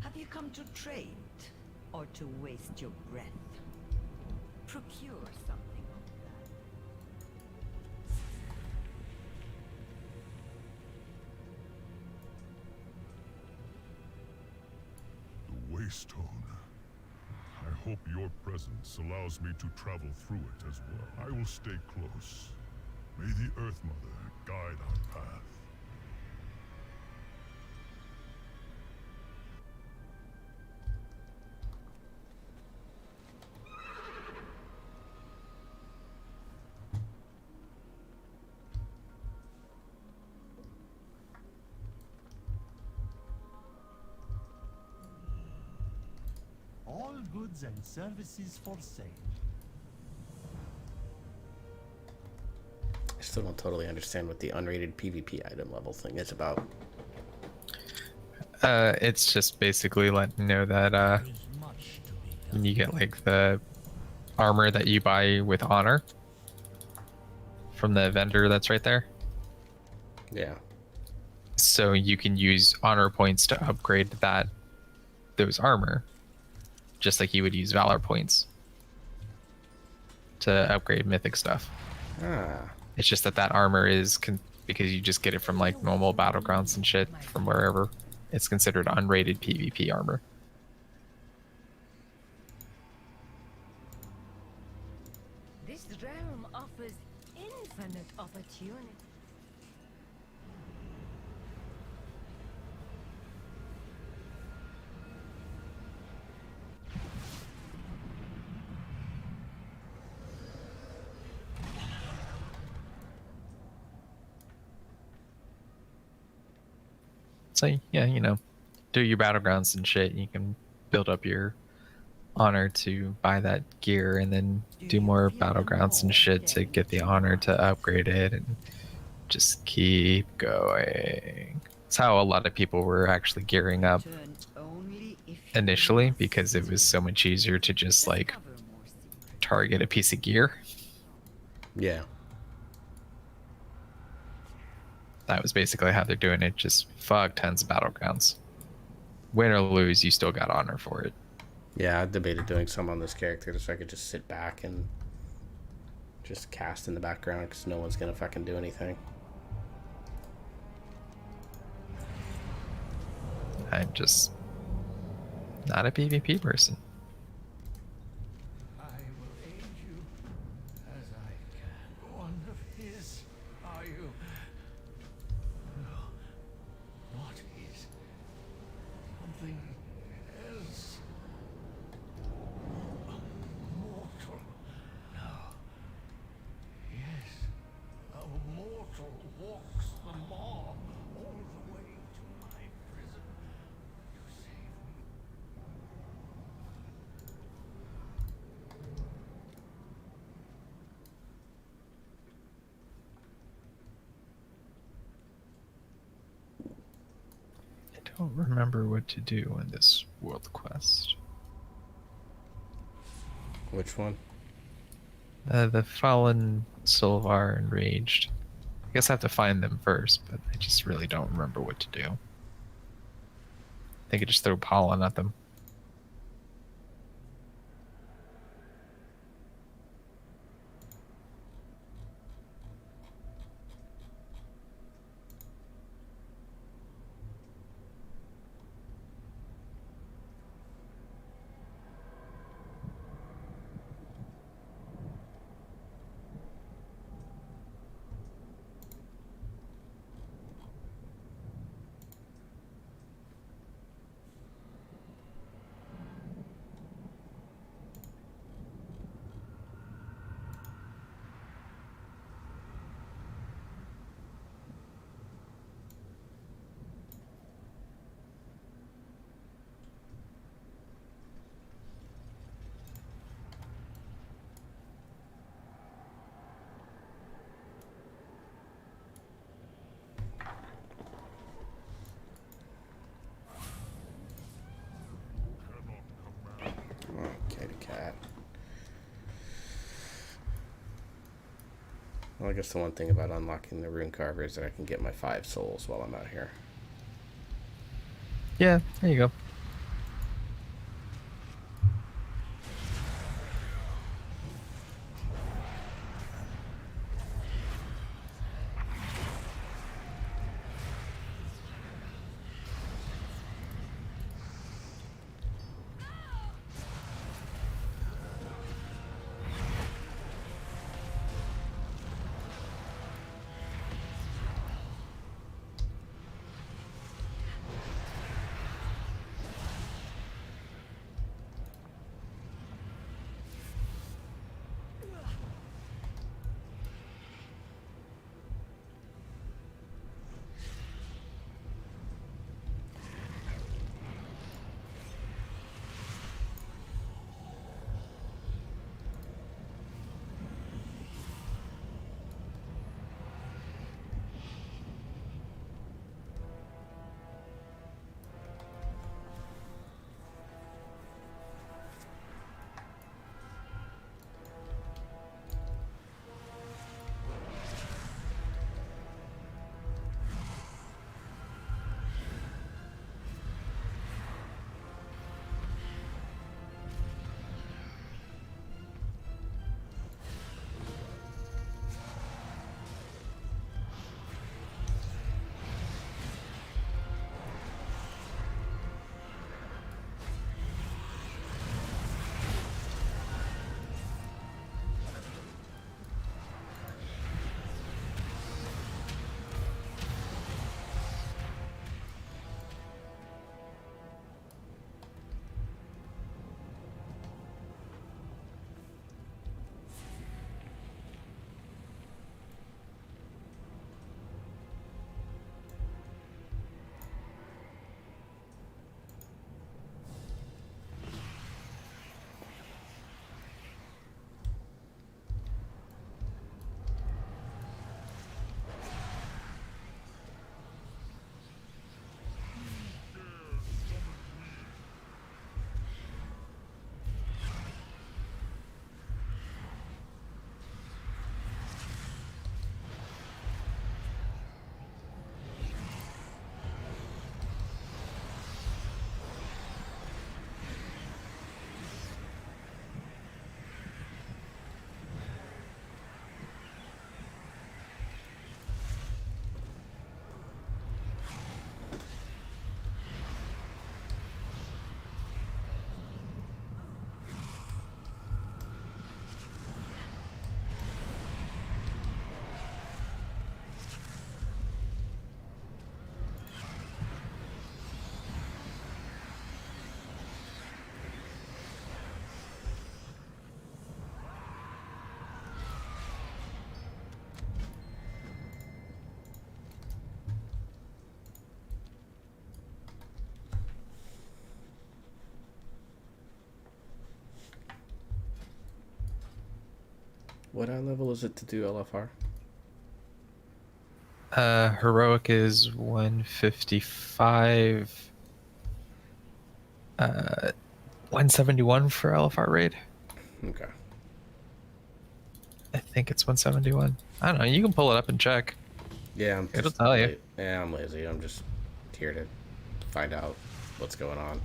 Have you come to trade? Or to waste your breath? Procure something of that. The Waystone. I hope your presence allows me to travel through it as well. I will stay close. May the Earth Mother guide our path. All goods and services for sale. I still don't totally understand what the unrated PvP item level thing is about. It's just basically letting you know that There's much to be done. you get like the armor that you buy with honor from the vendor that's right there. Yeah. So you can use honor points to upgrade those armor, just like you would use valor points to upgrade mythic stuff. Ah. It's just that armor is because you just get it from like normal battlegrounds and shit from wherever. It's considered unrated PvP armor. This realm offers infinite opportunity. So yeah, you know, do your battlegrounds and shit. You can build up your honor to buy that gear, and then do more battlegrounds and shit to get the honor to upgrade it, and just keep going. It's how a lot of people were actually gearing up Turn only if you initially, must. because it was so much easier to just like Discover more secrets. target a piece of gear. Yeah. That was basically how they're doing it. Just fuck tons of battlegrounds. Win or lose, you still got honor for it. Yeah, I debated doing some on this character so I could just sit back and just cast in the background because no one's gonna fucking do anything. I'm just not a PvP person. I will aid you as I can. One of his, are you? No, not his. Something else. A mortal. No. Yes, a mortal walks the maw all the way to my prison to save me. I don't remember what to do in this world quest. Which one? The fallen Sylvar enraged. I guess I have to find them first, but I just really don't remember what to do. I think I just throw pollen at them. Okay, the cat. Well, I guess the one thing about unlocking the rune carver is that I can get my 5 souls while I'm out here. Yeah, there you go. What level is it to do LFR? Heroic is 155. 171 for LFR raid. Okay. I think it's 171. I don't know. You can pull it up and check. Yeah, I'm It'll just tell you. Yeah, I'm lazy. I'm just here to find out what's going on.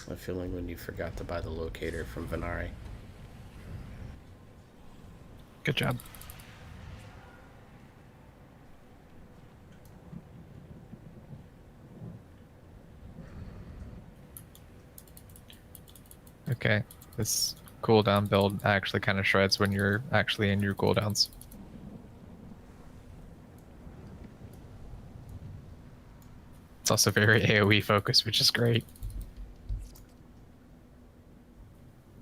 I'm feeling when you forgot to buy the locator from Venari. Good job. Okay, this cooldown build actually kind of shreds when you're actually in your cooldowns. It's also very AoE focused, which is great.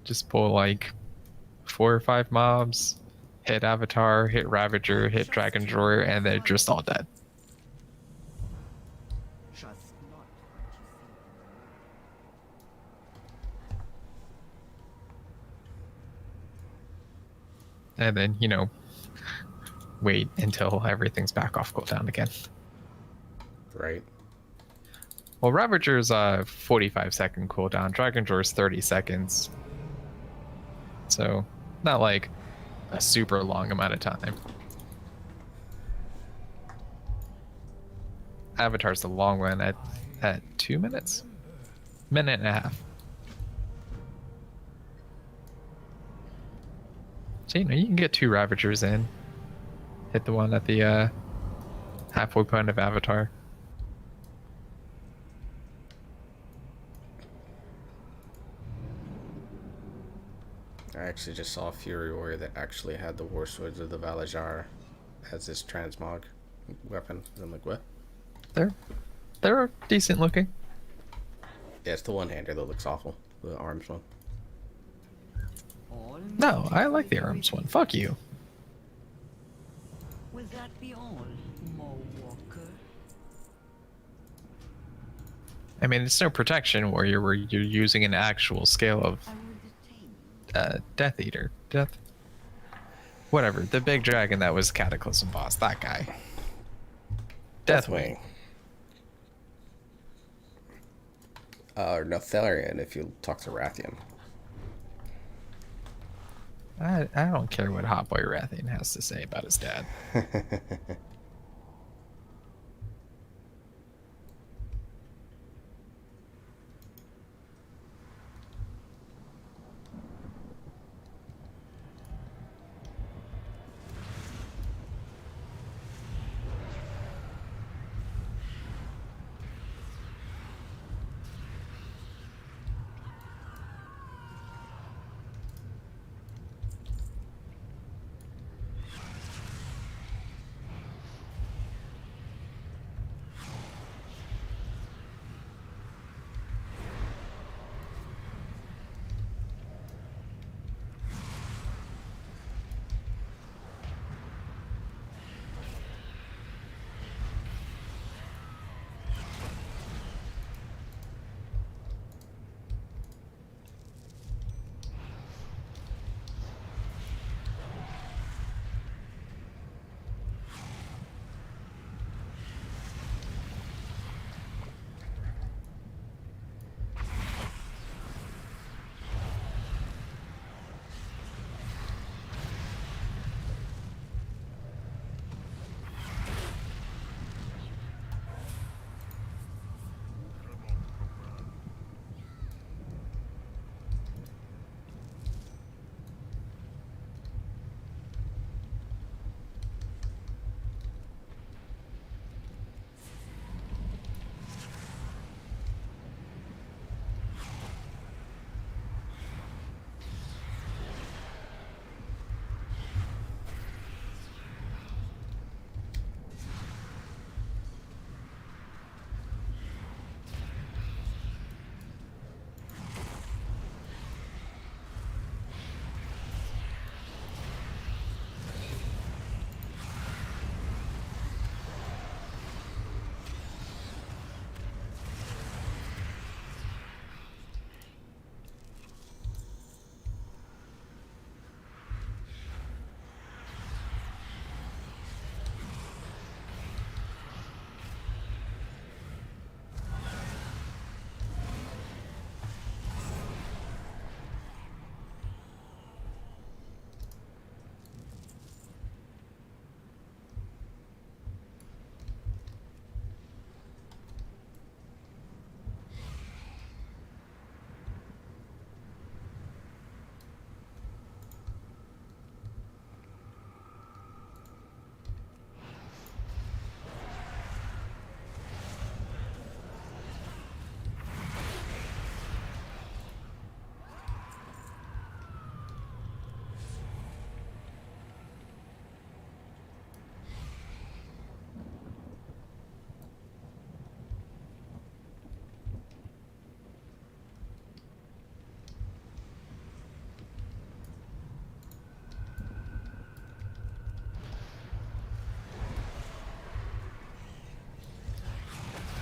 Just pull like 4 or 5 mobs, hit Avatar, hit Ravager, hit Dragon Drawer, and they're just all dead. Trust not what you see in the And then, you know, wait until everything's back off cooldown again. Right. Well, Ravager's 45-second cooldown, Dragon Drawer's 30 seconds. So, not like a super long amount of time. Avatar's the long one at 2 minutes? Minute and a half. So, you know, you can get 2 Ravagers in. Hit the one at the halfway point of Avatar. I actually just saw a Fury Warrior that actually had the War Swords of the Valajar as his transmog weapon. And I'm like, what? They're decent looking. Yeah, it's the one-hander that looks awful. The arms one. all. No, I like the arms one. Fuck you. Will that be all, Mo Walker? I mean, it's no protection warrior where you're using an actual scale of I will detain you. Death Eater. Whatever. The big dragon that was Cataclysm boss. That guy. Deathwing. Or Notharian if you talk to Rathian. I don't care what Hot Boy Rathian has to say about his dad.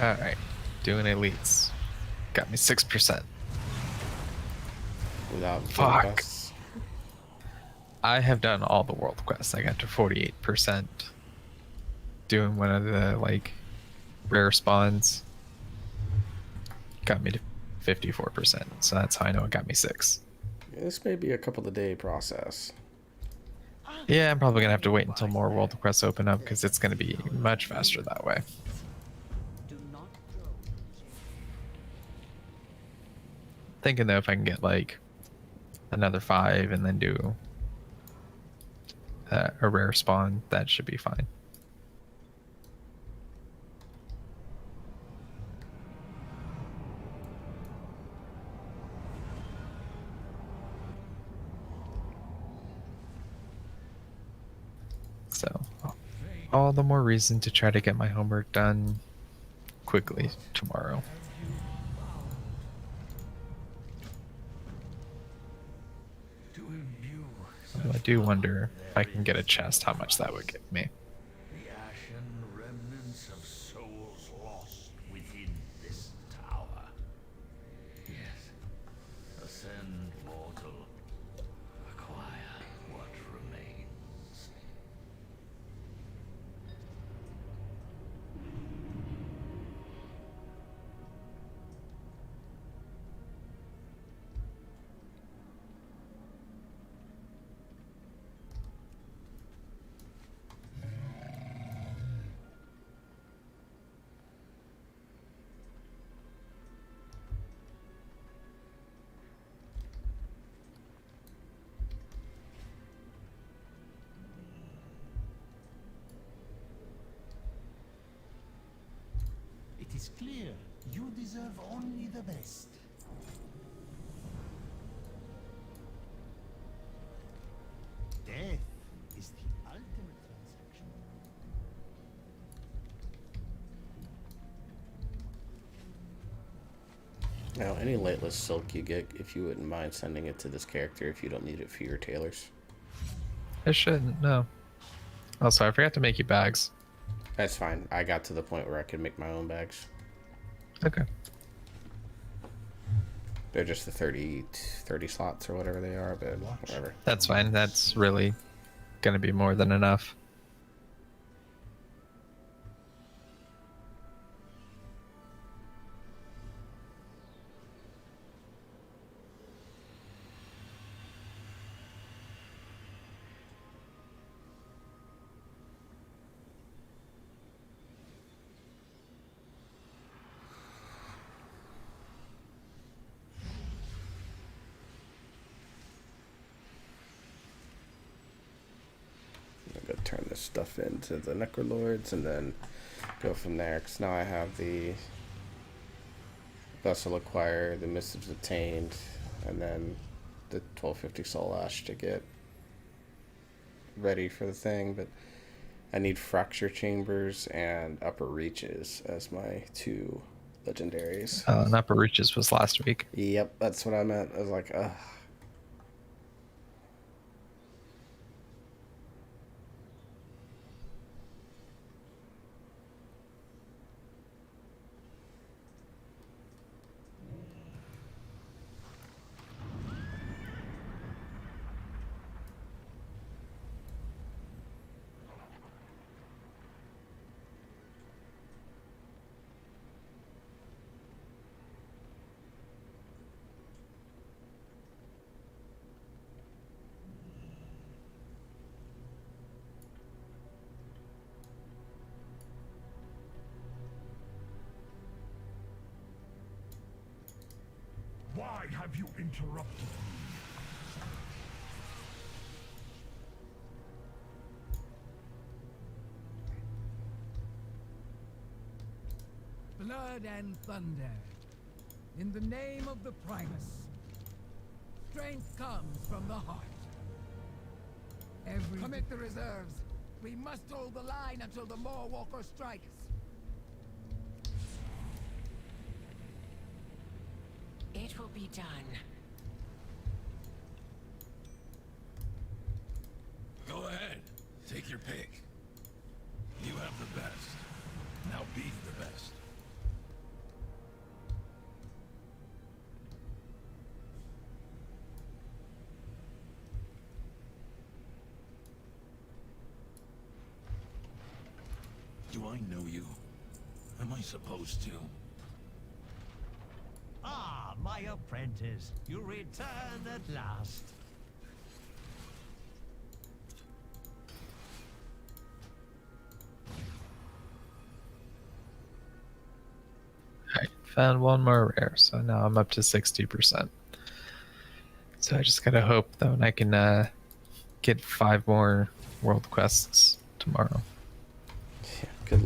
Alright. Doing elites. Got me 6%. Without Fuck. quests. I have done all the world quests. I got to 48%. Doing one of the, like, rare spawns. Got me to 54%. So that's how I know it got me 6. This may be a couple of day process. Yeah, I'm probably gonna have to wait until more world quests open up because it's gonna be much faster that way. Thinking though, if I can get like another 5 and then do a rare spawn, that should be fine. So, all the more reason to try to get my homework done quickly tomorrow. Although I do wonder if I can get a chest, how much that would give me. The ashen remnants of souls lost within this tower. Yes. Ascend, mortal. Acquire what remains. It is clear you deserve only the best. Death is the ultimate transaction. Now, any lightless silk you get, if you wouldn't mind sending it to this character if you don't need it for your tailors. I shouldn't, no. Also, I forgot to make you bags. That's fine. I got to the point where I could make my own bags. Okay. They're just the 30 slots or whatever they are, but whatever. That's fine. That's really gonna be more than enough. I'm gonna turn this stuff into the Necrolords and then go from there. Because now I have the Vessel acquired, the Missives obtained, and then the 1250 Soul Ash to get ready for the thing. But I need Fracture Chambers and Upper Reaches as my 2 legendaries. And Upper Reaches was last week. Yep, that's what I meant. I was like, ugh. Why have you interrupted me? Blood and thunder. In the name of the Primus. Strength comes from the heart. Commit the reserves. We must hold the line until the Moorwalker strikes. It will be done. Go ahead. Take your pick. You have the best. Now be the best. I know you? Am I supposed to? Ah, my apprentice. You return at last. Alright, found one more rare, so now I'm up to 60%. So I just gotta hope that I can get 5 more world quests tomorrow.